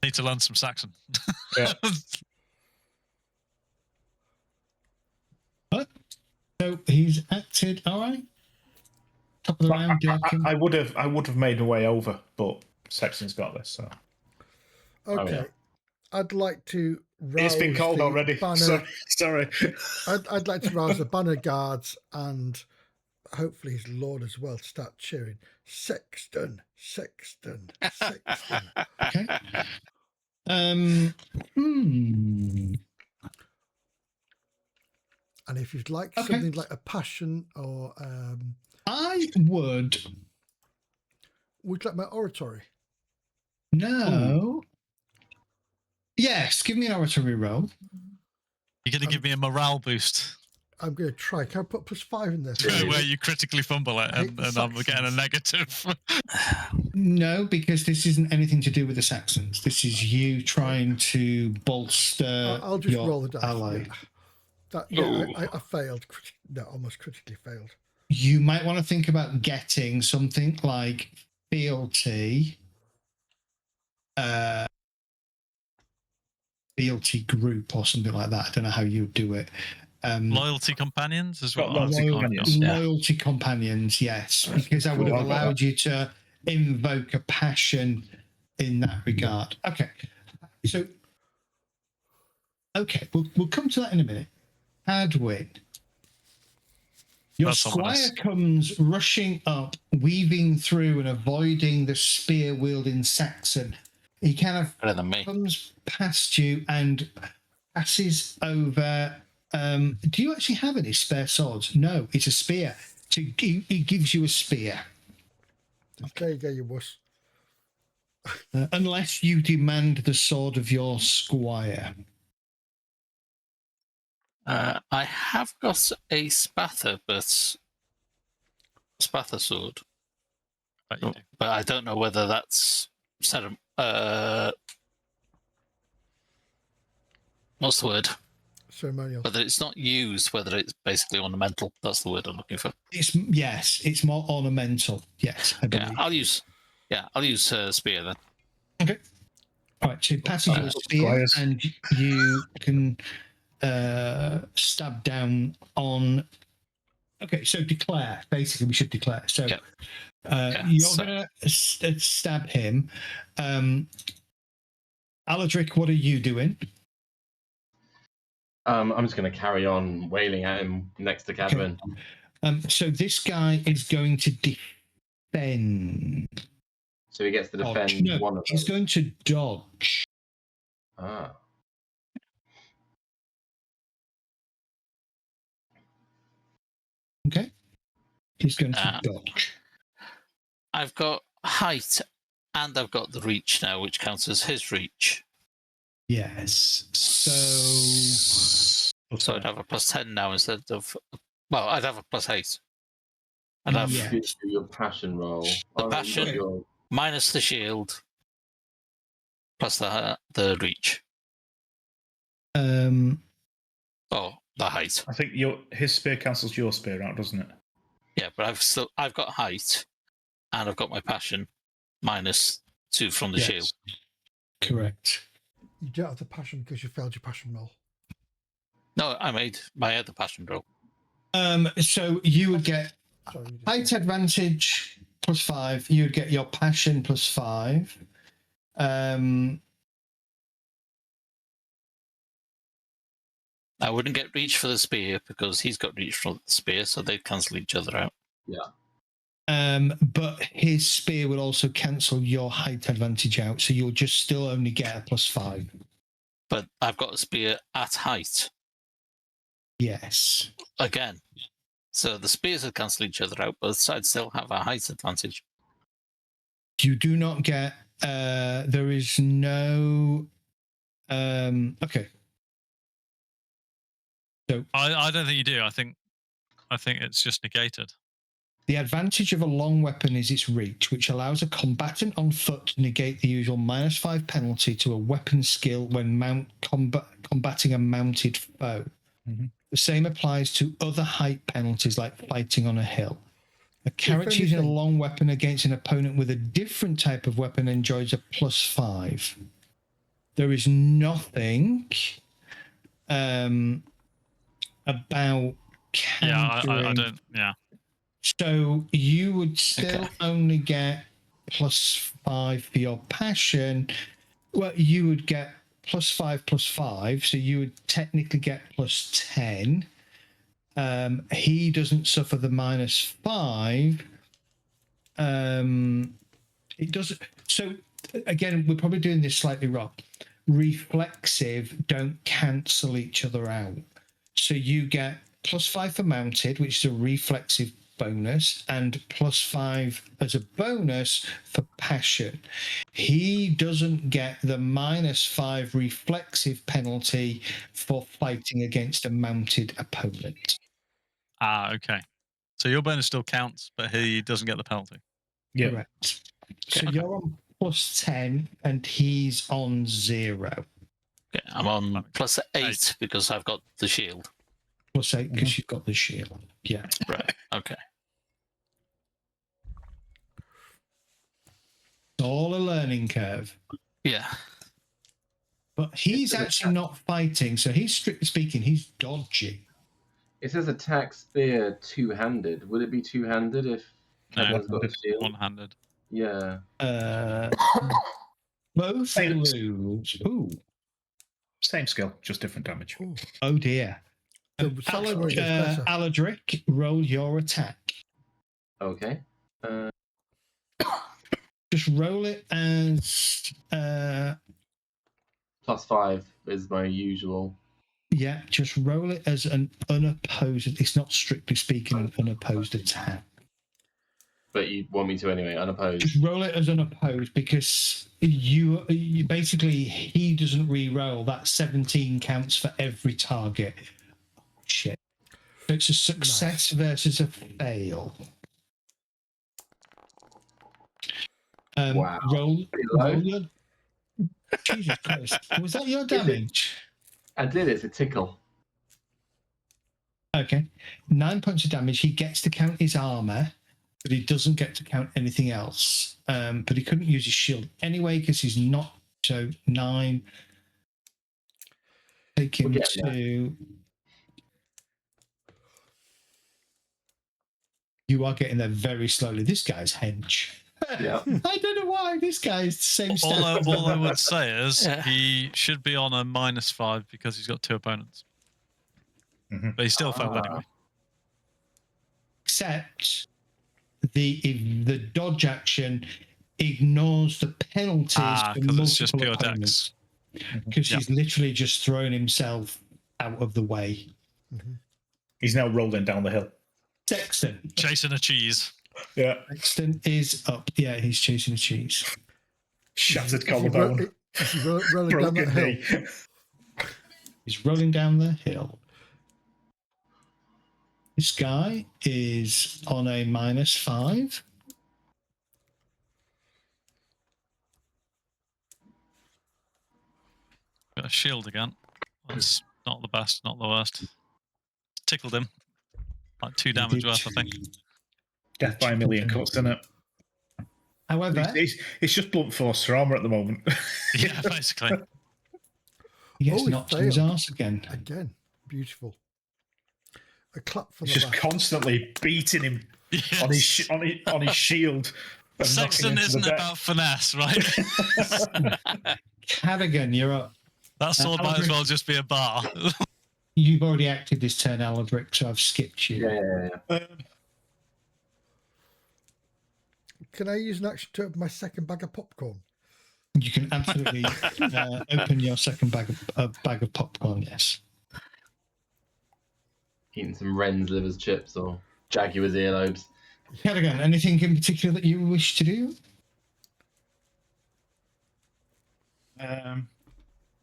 Need to learn some Saxon.
Yeah.
So he's acted all right. Top of the round.
I would have made my way over, but Saxon's got this. So
Okay.
yeah.
I'd like to rouse
it's been called
the
already.
Banner,
Sorry.
I'd like to rouse the banner guards and hopefully his lord as well to start cheering. Sexton, Sexton, Sexton.
Okay.
And if you'd like something like a passion or
I would.
would you like my oratory?
No. Yes, give me an oratory roll.
You're going to give me a morale boost.
I'm going to try. Can I put +5 in there?
Where you critically fumble it and I'm getting a negative.
No, because this isn't anything to do with the Saxons. This is you trying to bolster
I'll just
your
roll the dice.
ally.
I failed. No, almost critically failed.
You might want to think about getting something like fealty, fealty group or something like that. I don't know how you do it.
Loyalty companions as well.
Loyalty companions, yes, because that would have allowed you to invoke a passion in that regard. Okay, so we'll come to that in a minute. Hadwin, your squire comes rushing up, weaving through and avoiding the spear-wielding Saxon. He kind of comes past you and passes over. Do you actually have any spare swords? No, it's a spear. So he gives you a spear.
There you go, you wuss.
Unless you demand the sword of your squire.
I have got a Spather, but Spather sword. But I don't know whether that's what's the word?
Ceremonial.
Whether it's not used, whether it's basically ornamental. That's the word I'm looking for.
It's more ornamental. Yes, I believe.
I'll use spear then.
Okay. All right. So it passes you a spear, and you can stab down on. Okay, so declare. Basically, we should declare. So you're going to stab him. Aladric, what are you doing?
I'm just going to carry on wailing at him next to Cadwin.
So this guy is going to defend.
So he gets to defend
Dodge. No,
one of
he's
them.
going to dodge.
Ah.
Okay. He's going to
Ah.
dodge.
I've got height and I've got the reach now, which counts as his reach.
Yes. So
So I'd have a +10 now instead of. Well, I'd have a +8. I'd have
Yeah.
Do your passion roll.
The
no,
passion.
not your-
minus the shield plus the reach. Oh, the height.
I think his spear cancels your spear out, doesn't it?
Yeah, but I've got height, and I've got my passion minus 2 from the
yes.
shield.
Correct.
You don't have the passion because you failed your passion roll.
No, I made my other passion roll.
So you would get
Sorry, you just-
height advantage +5. You would get your passion +5.
I wouldn't get reach for the spear because he's got reach for the spear, so they'd cancel each other out.
But his spear will also cancel your height advantage out, so you'll just still only get a +5.
But I've got a spear at height
Yes.
again. So the spears would cancel each other out, but I'd still have a height advantage.
You do not get. There is no. Okay. So
I don't think you do. I think it's just negated.
the advantage of a long weapon is its reach, which allows a combatant on foot to negate the usual -5 penalty to a weapon skill when combating a mounted foe.
Mm-hmm.
The same applies to other height penalties like fighting on a hill. A character using a long weapon against an opponent with a different type of weapon enjoys a +5. There is nothing about countering.
I don't. Yeah.
So you would still only get +5 for your passion. Well, you would get +5 +5, so you would technically get +10. He doesn't suffer the -5. It doesn't. So again, we're probably doing this slightly wrong. Reflexive don't cancel each other out. So you get +5 for mounted, which is a reflexive bonus, and +5 as a bonus for passion. He doesn't get the -5 reflexive penalty for fighting against a mounted opponent.
Ah, okay. So your bonus still counts, but he doesn't get the penalty.
Yeah.
Correct. So
Okay.
you're on +10 and he's on 0.
Okay, I'm on +8 because I've got the shield.
+8 because you've got the shield. Yeah.
Right. Okay.
It's all a learning curve.
Yeah.
But he's actually not fighting, so he's strictly speaking, he's dodging.
It says attack spear two-handed. Would it be two-handed if
No,
everyone's got a shield?
one-handed.
Yeah.
Both
Same.
lose. Ooh.
Same skill, just different damage.
Ooh.
Oh dear.
The salary gets better.
Aladric, roll your attack.
Okay.
Just roll it as
+5 is my usual.
yeah, just roll it as an unopposed. It's not strictly speaking an unopposed attack.
But you want me to anyway, unopposed.
Just roll it as unopposed because you basically he doesn't re-roll. That 17 counts for every target. Shit. So it's a success versus a fail.
Wow.
Roll
low.
your, Jesus Christ. Was that your damage?
I did it. It's a tickle.
Okay. 9 points of damage. He gets to count his armor, but he doesn't get to count anything else. But he couldn't use his shield anyway because he's not. So 9. Take him
We'll get
to. You are getting there very slowly. This guy's hench.
Yeah.
I don't know why. This guy is the same stat.
All I would say is
Yeah.
he should be on a -5 because he's got 2 opponents.
Mhm.
But he still failed anyway.
Except the dodge action, ignores the penalties for
because it's just
multiple
pure
opponents.
dex.
Because
Yep.
he's literally just thrown himself out of the way.
He's now rolling down the hill.
Sexton.
Chasing a cheese.
Yeah.
Sexton is up. Yeah, he's chasing a cheese.
Shattered
Is he
collarbone.
rolling down that
Broken
hill?
knee.
He's rolling down the hill. This guy is on a -5.
Got a shield again. That's not the best, not the worst. Tickled him. Like 2 damage worth, I think.
Death by a million cuts, isn't it?
However,
It's just blunt force trauma at the moment.
Yeah, basically.
he gets
Oh, he
knocked on his
failed.
arse again.
Again, beautiful. A clap for
He's
the
just
back.
constantly beating him
Yes.
on his shield. and knocking
Sexton
him to the
isn't
deck.
about finesse, right?
Cadigan, you're up.
That sword might as well just be a bar.
You've already acted this turn, Aldrich, so I've skipped you.
Yeah.
Can I use an action to open my second bag of popcorn?
You can absolutely open your second bag of popcorn, yes.
Eating some Wren's livers chips or Jaguar's earlobes.
Cadigan, anything in particular that you wish to do?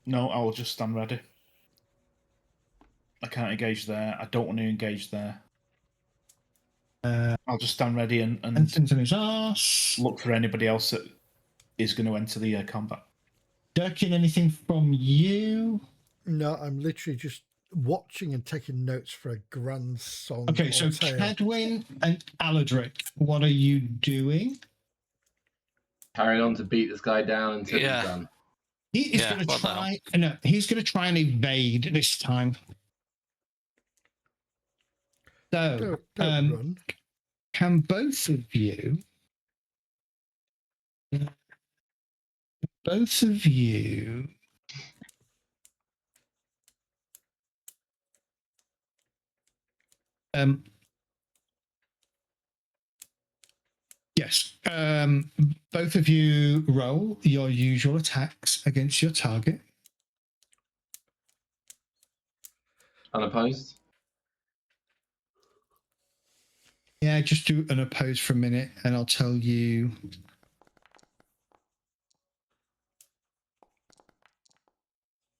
No, I will just stand ready. I can't engage there. I don't want to engage there. I'll just stand ready and
Ensign's on his arse.
look for anybody else that is going to enter the combat.
Durkin, anything from you?
No, I'm literally just watching and taking notes for a grand song.
Okay,
or
so
tale.
Cadwyn and Aladric, what are you doing?
Carrying on to beat this guy down until
Yeah.
he's done.
He is
Yeah,
going to
what the
try. No, he's going to try and evade this time. So,
Don't run.
can both of you? Both of you. Yes. Both of you roll your usual attacks against your target.
Unopposed?
Yeah, just do an oppose for a minute, and I'll tell you.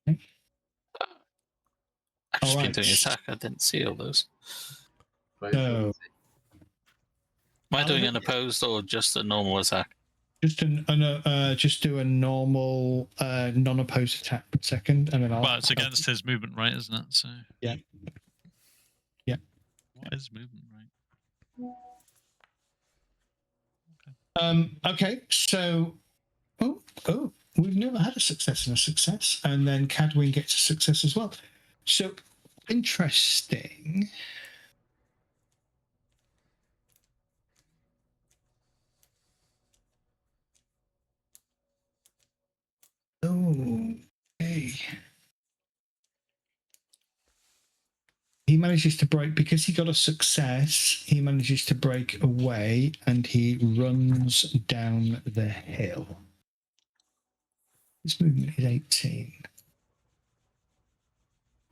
I've just been
Alright.
doing attack. I didn't see all those.
No.
Am I doing an opposed or just a normal attack?
Just just do a normal non-opposed attack per second, and then I'll.
Well, it's against his movement rate, isn't it? So
Yeah. Yeah.
What is movement rate?
Okay, so we've never had a success and a success, and then Cadwyn gets a success as well. So interesting. Okay. He manages to break, because he got a success, he manages to break away and he runs down the hill. His movement is 18.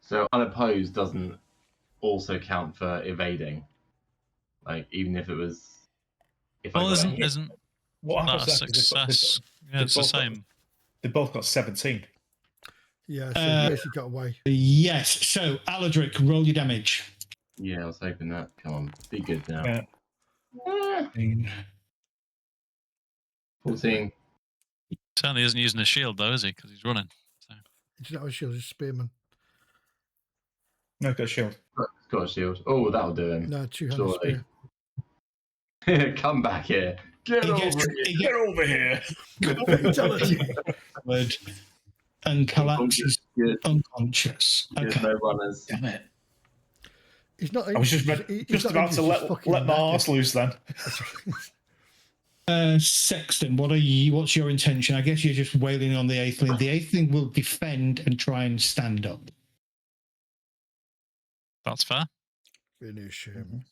So unopposed doesn't also count for evading. Like, even if it was...
Well, isn't
What
that a
happens then? 'Cause
success? Yeah, it's the same.
They both got 17.
Yeah, so he basically got away.
Yes. So, Aladric, roll your damage.
Yeah, I was hoping that. Come on, be good now.
Yeah.
14.
Certainly isn't using a shield though, is he? Because he's running. So.
It's not a shield, it's a spearman.
No, got a shield.
Got a shield. Oh, that'll do him.
No, two-handed
Surely.
spear.
Come back here. Get
He
over
gets-
here.
he
Get over here.
Fatality.
Word and collapses
Good.
unconscious.
Good,
Okay.
no runners.
Damn it.
He's not.
I was just,
he's not
about to
injured, he's
let
fucking
my
knackered.
arse loose then.
Sexton, what's your intention? I guess you're just wailing on the Atheling. The Atheling will defend and try and stand up.
That's fair.
Finish him.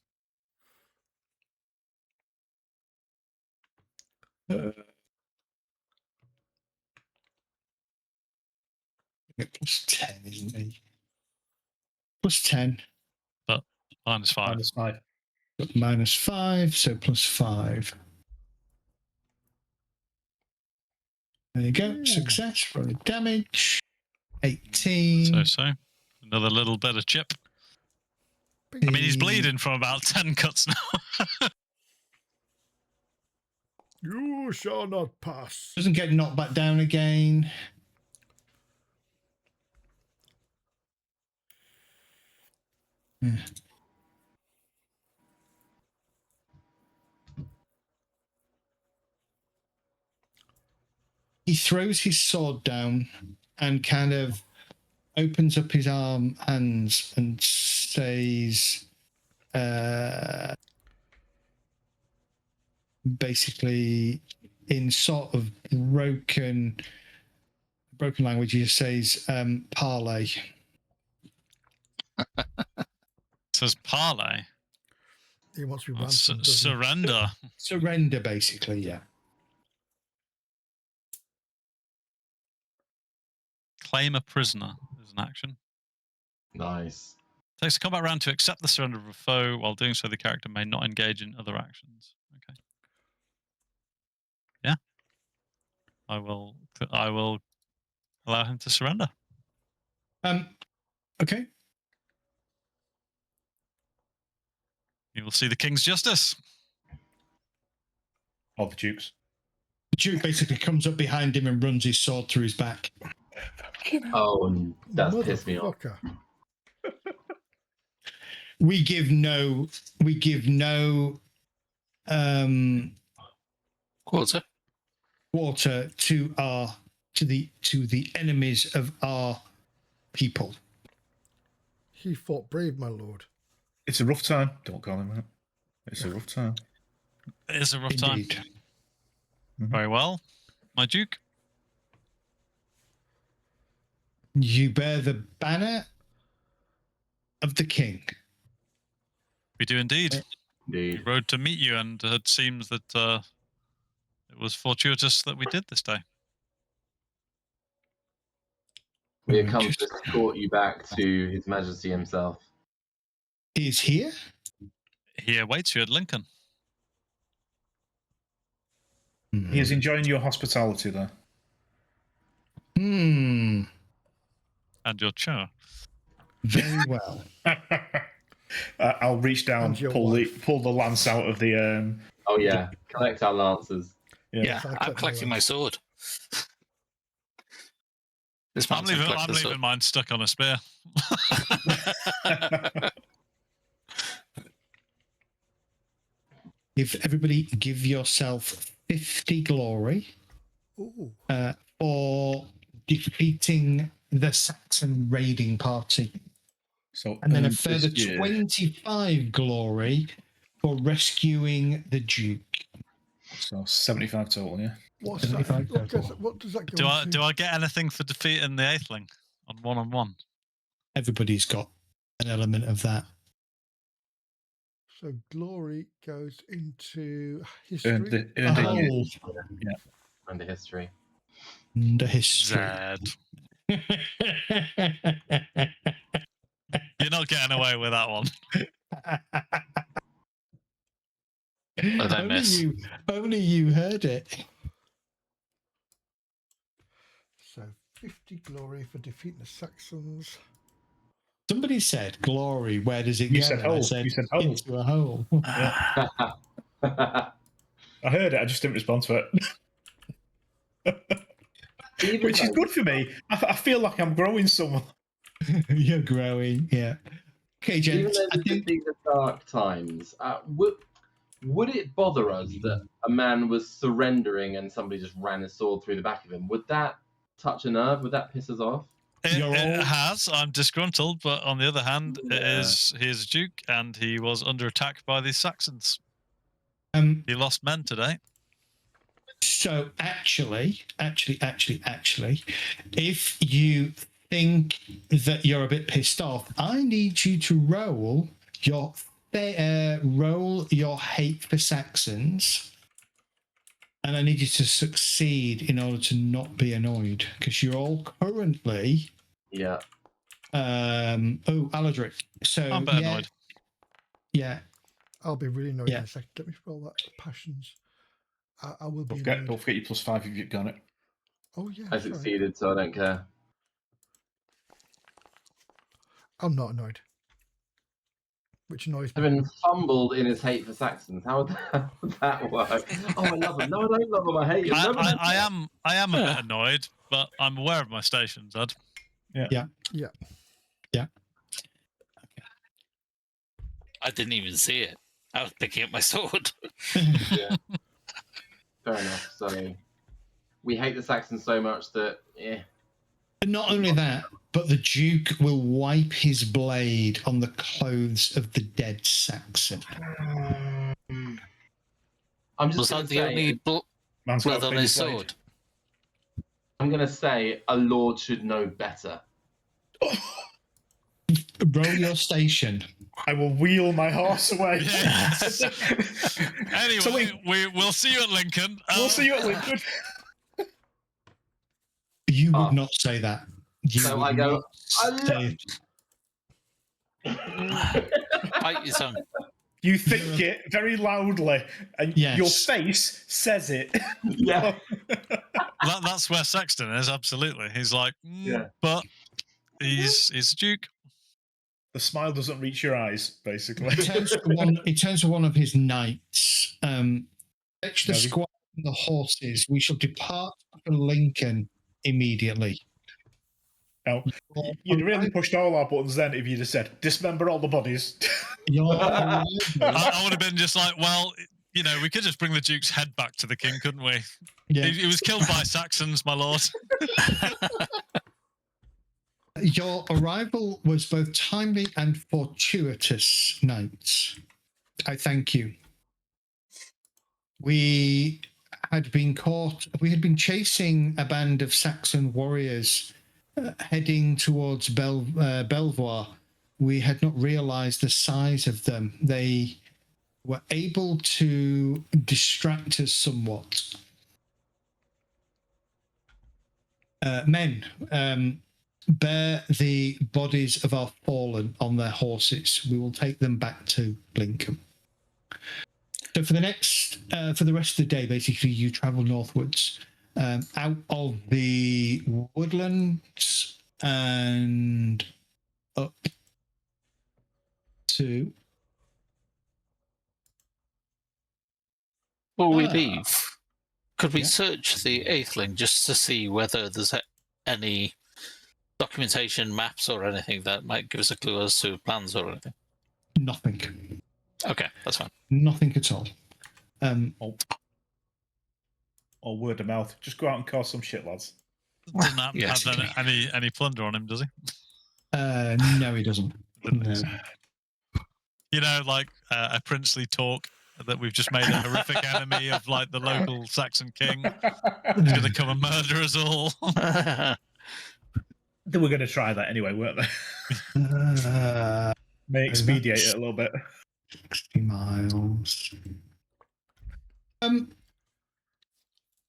Plus 10, isn't he? Plus 10.
-5.
-5.
-5, so +5. There you go.
Ooh.
Success. Rolling damage. 18.
So. Another little bit of chip. I mean, he's bleeding from about 10 cuts now.
You shall not pass.
Doesn't get knocked back down again. Yeah. He throws his sword down and kind of opens up his hands and says, basically in sort of broken language, he just says, "Parlay."
Says parlay.
He wants to be
Well,
ransomed. doesn't he?
surrender.
Surrender, basically, yeah.
Claim a prisoner is an action.
Nice.
Takes a combat round to accept the surrender of a foe. While doing so, the character may not engage in other actions. Okay. Yeah. I will allow him to surrender.
Okay.
You will see the King's justice.
Or the Duke's.
The Duke basically comes up behind him and runs his sword through his back.
Oh, and that's pissed me off.
Motherfucker.
We give no
Quarter.
quarter to the enemies of our people.
He fought brave, my lord.
It's a rough time. Don't call him that. It's a rough time.
It is a rough
Indeed.
time. Very well. My Duke.
You bear the banner of the king.
We do indeed. We
Indeed.
rode to meet you, and it seems that it was fortuitous that we did this day.
We have come to escort you back to His Majesty himself.
He is here.
He awaits you at Lincoln.
He is enjoying your hospitality there.
Hmm.
And your chair.
Very well.
I'll reach down,
And your
pull
wife.
the lance out of the.
Oh yeah, collect our lances.
Yeah,
I'll
I'm
collect
collecting my
my
sword. This
I'm
man's
leaving, mine stuck on a spear.
If everybody give yourself 50 glory
Ooh.
for defeating the Saxon raiding party.
So,
And then a
this
further
year-
25 glory for rescuing the Duke.
So 75 total, yeah.
What's that?
75 total.
What does that go
Do I
into?
do I get anything for defeating the Atheling on one-on-one?
Everybody's got an element of that.
So glory goes into
Earned
history.
it, earned it.
Oh,
Under history.
the history.
Zed. You're not getting away with that one.
What did I miss?
Only you heard it.
So 50 glory for defeating the Saxons.
Somebody said glory. Where does it
You
go?
said
And I
hole.
said
You said hole.
into a hole.
I heard it, I just didn't respond to it.
Even
Which is
though-
good for me. I feel like I'm growing somewhere.
You're growing, yeah. Okay,
Even
gents.
though these are dark times, would it bother us that a man was surrendering and somebody just ran his sword through the back of him? Would that touch a nerve? Would that piss us off?
It
You're all-
has. I'm disgruntled, but on the other hand,
Yeah.
he is a duke, and he was under attack by the Saxons. He lost men today.
So actually, if you think that you're a bit pissed off, I need you to roll your hate for Saxons, and I need you to succeed in order to not be annoyed, because you're all currently
Yeah.
Alodric. So
I'm better annoyed.
Yeah.
I'll be really annoyed
Yeah.
in a second. Let me roll that passions. I will be
Don't
annoyed.
forget your +5 if you've got it.
Oh yeah,
I
sorry.
succeeded, so I don't care.
I'm not annoyed. Which annoys
I've
me.
been fumbled in his hate for Saxons. How would that work? Oh, I love him. No, I don't love him. I hate him.
I am a bit annoyed, but I'm aware of my station, Zed.
Yeah.
I didn't even see it. I was picking up my sword.
Yeah. Fair enough. So we hate the Saxons so much that,
And not only that, but the Duke will wipe his blade on the clothes of the dead Saxon.
I'm just
Was
going
that
to
the
say,
only
Man's got
blood
to
on
clean
his
his blade.
sword?
I'm going to say a lord should know better.
Roll your station.
I will wheel my horse away.
Yes. Anyway,
So
we'll see you at Lincoln.
We'll see you at Lincoln.
You would not say that. You
So
would
I go,
not say
Bite your tongue.
You think it very loudly, and
Yes.
your face says it.
Yeah.
That's where Sexton is, absolutely. He's like,
Yeah.
but he's a Duke.
The smile doesn't reach your eyes, basically.
He turns to one of his knights. Fetch the
Maybe.
squire and the horses. We shall depart for Lincoln immediately.
Now, you'd really pushed all our buttons then if you'd have said, dismember all the bodies.
I would have been just like, well, we could just bring the Duke's head back to the king, couldn't we?
Yeah.
He was killed by Saxons, my lord.
Your arrival was both timely and fortuitous, knights. I thank you. We had been chasing a band of Saxon warriors heading towards Belvoir. We had not realized the size of them. They were able to distract us somewhat. Men, bear the bodies of our fallen on their horses. We will take them back to Lincoln. So for the rest of the day, basically, you travel northwards out of the woodlands and up to.
Before we leave, could we search the Atheling just to see whether there's any documentation, maps, or anything that might give us a clue as to plans or anything?
Nothing.
Okay, that's fine.
Nothing at all.
Or word of mouth. Just go out and cause some shit, lads.
Doesn't have
Yes,
any plunder on him, does he?
No, he doesn't. No.
Like a princely talk that we've just made a horrific enemy of, like, the local Saxon king. He's going to come and murder us all.
They were going to try that anyway, weren't they? May expedite it a little bit.
60 miles.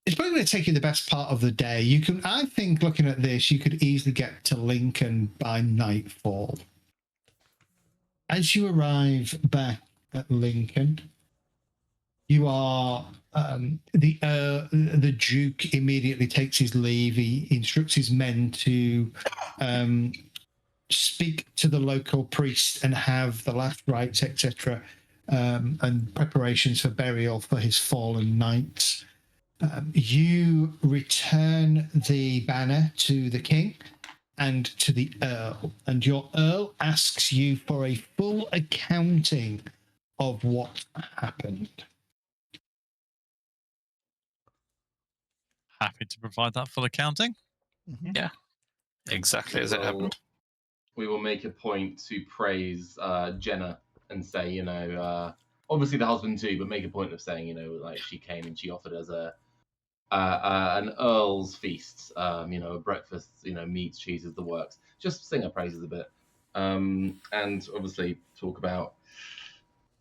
It's probably going to take you the best part of the day. I think, looking at this, you could easily get to Lincoln by nightfall. As you arrive back at Lincoln, you are the Duke immediately takes his leave. He instructs his men to speak to the local priest and have the last rites, etc., and preparations for burial for his fallen knights. You return the banner to the king and to the earl, and your earl asks you for a full accounting of what happened.
Happy to provide that full accounting.
Mm-hmm.
Yeah, exactly as it happened.
We will make a point to praise Jenna and say, obviously the husband too, but make a point of saying, like she came and she offered us an earl's feast, a breakfast, meats, cheeses, the works. Just sing her praises a bit, and obviously talk about.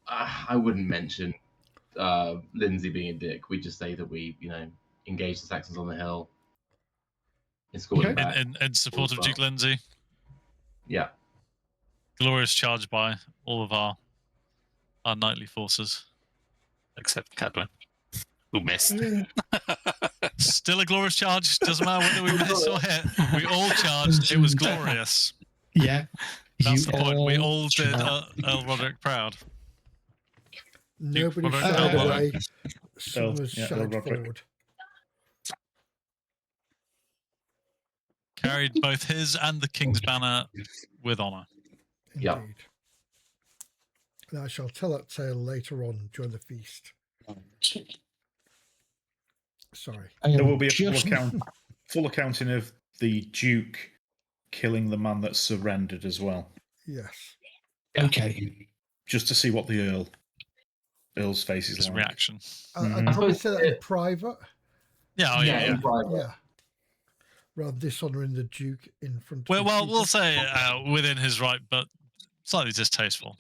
I wouldn't mention Lindsay being a dick. We just say that we, engaged the Saxons on the hill. Escorted back.
In support of Duke Lindsay.
Yeah.
Glorious charge by all of our knightly forces.
Except Cadwin, who missed.
Still a glorious charge. Doesn't matter whether we miss or hit. We all charged. It was glorious.
Yeah.
That's the point. We all did
charged.
Earl Roderick proud.
Nobody
Roderick,
shied
Earl
away.
Roderick.
Some was
Yeah, Earl
shied
Roderick.
forward.
Carried both his and the king's banner with honour.
Indeed.
Yeah.
And I shall tell that tale later on during the feast. Sorry.
There will be a full accounting of the Duke killing the man that surrendered as well,
Yes.
Okay.
just to see what the Earl's face is
His
like.
reaction.
I'd probably say that in private.
Yeah,
in private.
Yeah. Rather than dishonouring the Duke in front of
Well,
his people.
we'll say within his right, but slightly distasteful.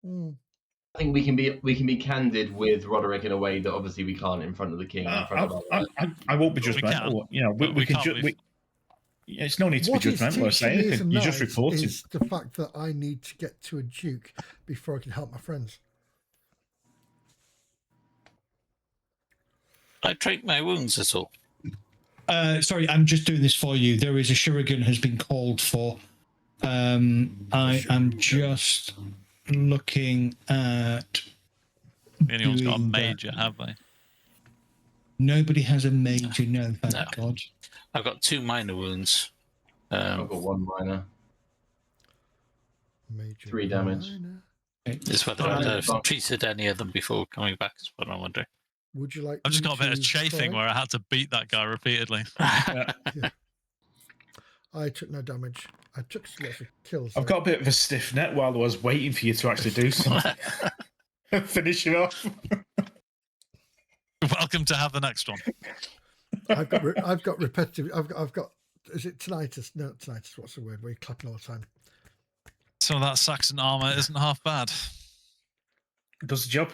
Mm.
I think we can be candid with Roderick in a way that obviously we can't in front of the king. In front of our
I won't be
We
judgmental. You know,
but
we
we
can.
can't be-
It's no need to be
What it's
judgmental or say
teaching me
anything. You just
tonight
report it.
is the fact that I need to get to a Duke before I can help my friends.
I treat my wounds at all.
Sorry, I'm just doing this for you. There is a shuriken has been called for. I am just looking at.
Anyone's got a
doing that.
major, have they?
Nobody has a major, no, thank
No.
God.
I've got 2 minor wounds.
I've got 1 minor.
Major
3 damage.
minor.
It's whether I've treated any of them before coming back is what I'm wondering.
Would you like?
I've just
me
got a bit of
to
chafing
try?
where I had to beat that guy repeatedly.
I took no damage. I took lots of kills.
I've got a bit of a stiff neck while I was waiting for you to actually do something. Finish it off.
Welcome to have the next one.
I've got repetitive. I've got. Is it tinnitus? No, not tinnitus. What's the word? Where you're clapping all the time.
Some of that Saxon armour isn't half bad.
Does the job.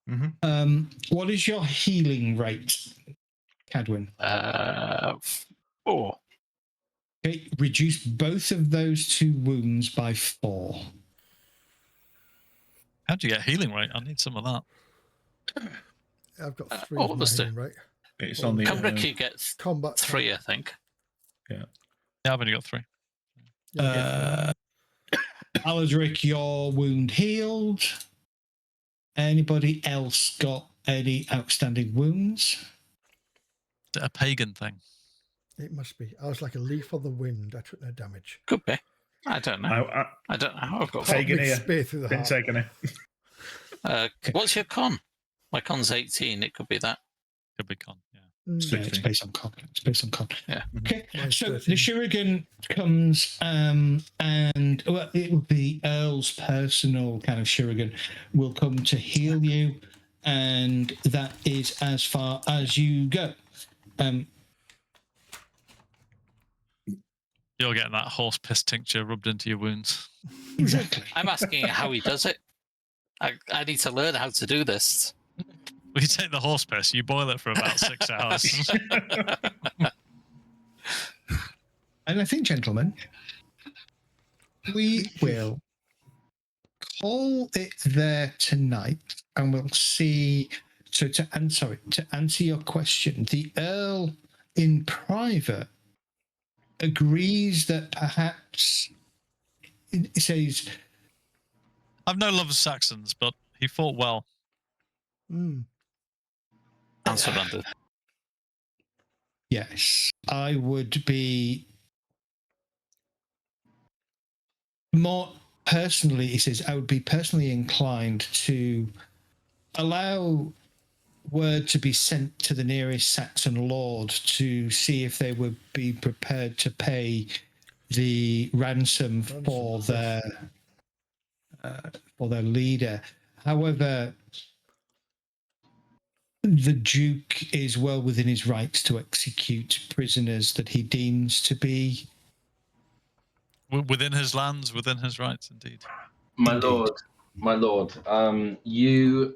Mm-hmm.
What is your healing rate, Cadwin?
4.
Okay, reduce both of those 2 wounds by 4.
How'd you get healing rate? I need some of that.
I've got 3
all
of
of
my
us do.
healing, right?
It's on the.
Cumbric, you get
Combat
3, I think.
Yeah, I've only got 3.
Alodric, your wound healed. Anybody else got any outstanding wounds?
Is it a pagan thing?
It must be. I was like a leaf on the wind. I took no damage.
Could be. I don't know. I don't know. I've got
Pagan
Big
here.
spear through the
Been
heart.
taking it.
What's your con? My con's 18. It could be that.
Could be con, yeah.
Yeah, it's based on con. It's based on con.
Yeah.
Okay.
Mine's
So
13.
the shuriken comes, and well, it will be Earl's personal kind of shuriken will come to heal you, and that is as far as you go.
You're getting that horse piss tincture rubbed into your wounds.
Exactly.
I'm asking how he does it. I need to learn how to do this.
Well, you take the horse piss, you boil it for about 6 hours.
And I think, gentlemen, we will call it there tonight, and we'll see. So to answer your question, the Earl in private agrees that perhaps it says,
I've no love of Saxons, but he fought well.
Mm.
And surrendered.
yes, I would be more personally, he says, I would be personally inclined to allow word to be sent to the nearest Saxon lord to see if they would be prepared to pay the ransom for their leader. However, the Duke is well within his rights to execute prisoners that he deems to be
Within his lands, within his rights, indeed.
My
Indeed.
lord, you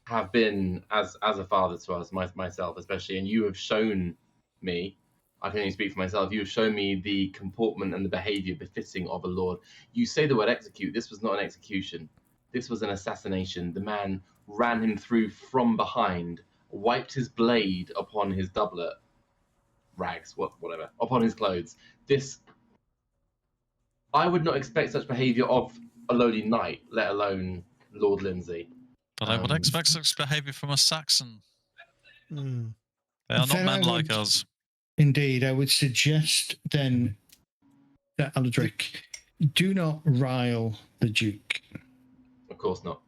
have been as a father to us, myself especially, and you have shown me I can only speak for myself. You have shown me the comportment and the behaviour befitting of a lord. You say the word execute. This was not an execution. This was an assassination. The man ran him through from behind, wiped his blade upon his doublet, rags, whatever, upon his clothes. This, I would not expect such behaviour of a lowly knight, let alone Lord Lindsay.
But I would expect such behaviour from a Saxon.
Mm.
They are not
Then
men
I
like
would-
us.
Indeed, I would suggest then that Aldrich, do not rile the Duke.
Of course not.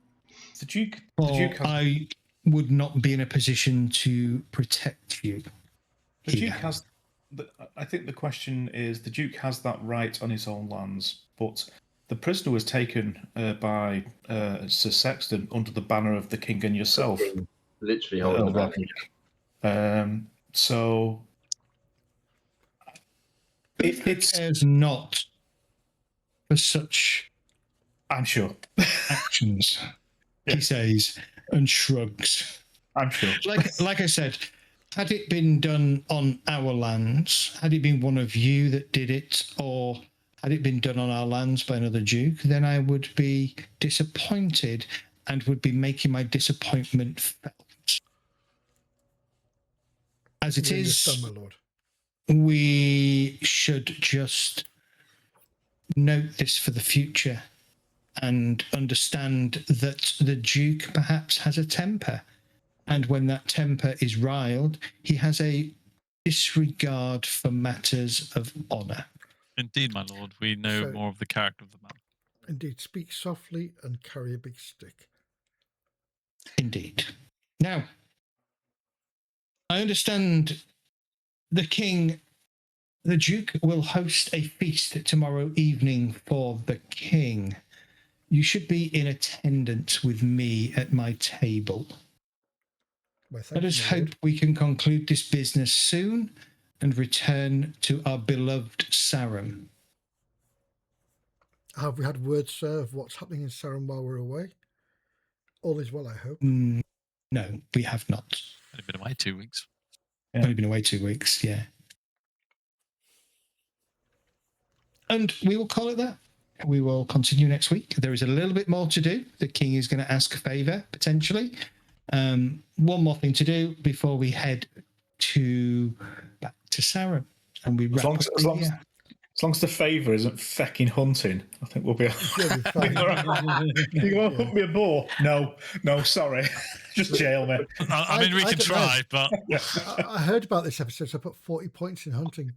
The Duke.
Or
The Duke has.
I would not be in a position to protect you.
The Duke
here.
has. I think the question is the Duke has that right on his own lands, but the prisoner was taken by Sir Sexton under the banner of the king and yourself.
Literally holding the banner.
So it's
cares not for such
I'm sure.
actions,
Yeah.
he says, and shrugs.
I'm sure.
Like I said, had it been done on our lands, had it been one of you that did it, or had it been done on our lands by another duke, then I would be disappointed and would be making my disappointment felt. As it
We
is,
understand, my lord.
we should just note this for the future and understand that the Duke perhaps has a temper. And when that temper is riled, he has a disregard for matters of honour.
Indeed, my lord, we know
So-
more of the character of the man.
Indeed, speak softly and carry a big stick.
Indeed. Now, I understand the Duke will host a feast tomorrow evening for the king. You should be in attendance with me at my table.
Why, thank
Let
you,
us
my
hope
lord.
we can conclude this business soon and return to our beloved Sarum.
Have we had word, sir, of what's happening in Sarum while we're away? All is well, I hope.
No, we have not.
Only been away 2 weeks.
Yeah.
Only been away 2 weeks, yeah. And we will call it that. We will continue next week. There is a little bit more to do. The king is going to ask a favour, potentially. One more thing to do before we head back to Sarum. And we wrap up here.
As long as the favour isn't fecking hunting, I think we'll be.
You'll be fine.
You want to put me a boar? No, sorry. Just jail me.
I mean, we
I
can
don't
try, but
I heard about this episode, so I put 40 points in hunting.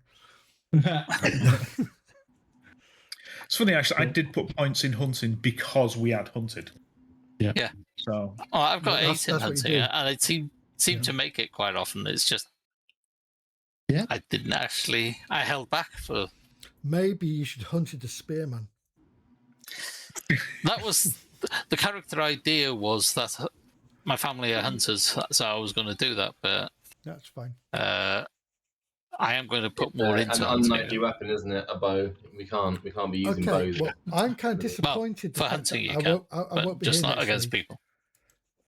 It's funny, actually. I did put points in hunting because we had hunted.
Yeah.
So
Oh, I've got
That's
8 in
what you
hunting,
do.
and I seem to make it quite often. It's just,
Yeah.
I didn't actually. I held back for.
Maybe you should hunt the spearman.
That was the character idea was that my family are hunters, so I was going to do that, but
That's fine.
I am going to put more into
an
hunting.
unlikely weapon, isn't it? A bow. We can't be using
Okay,
bows.
well, I'm kind of disappointed.
For
the fact
hunting,
that
you can,
I
but
won't be
just
here
not
next
against
week.
people.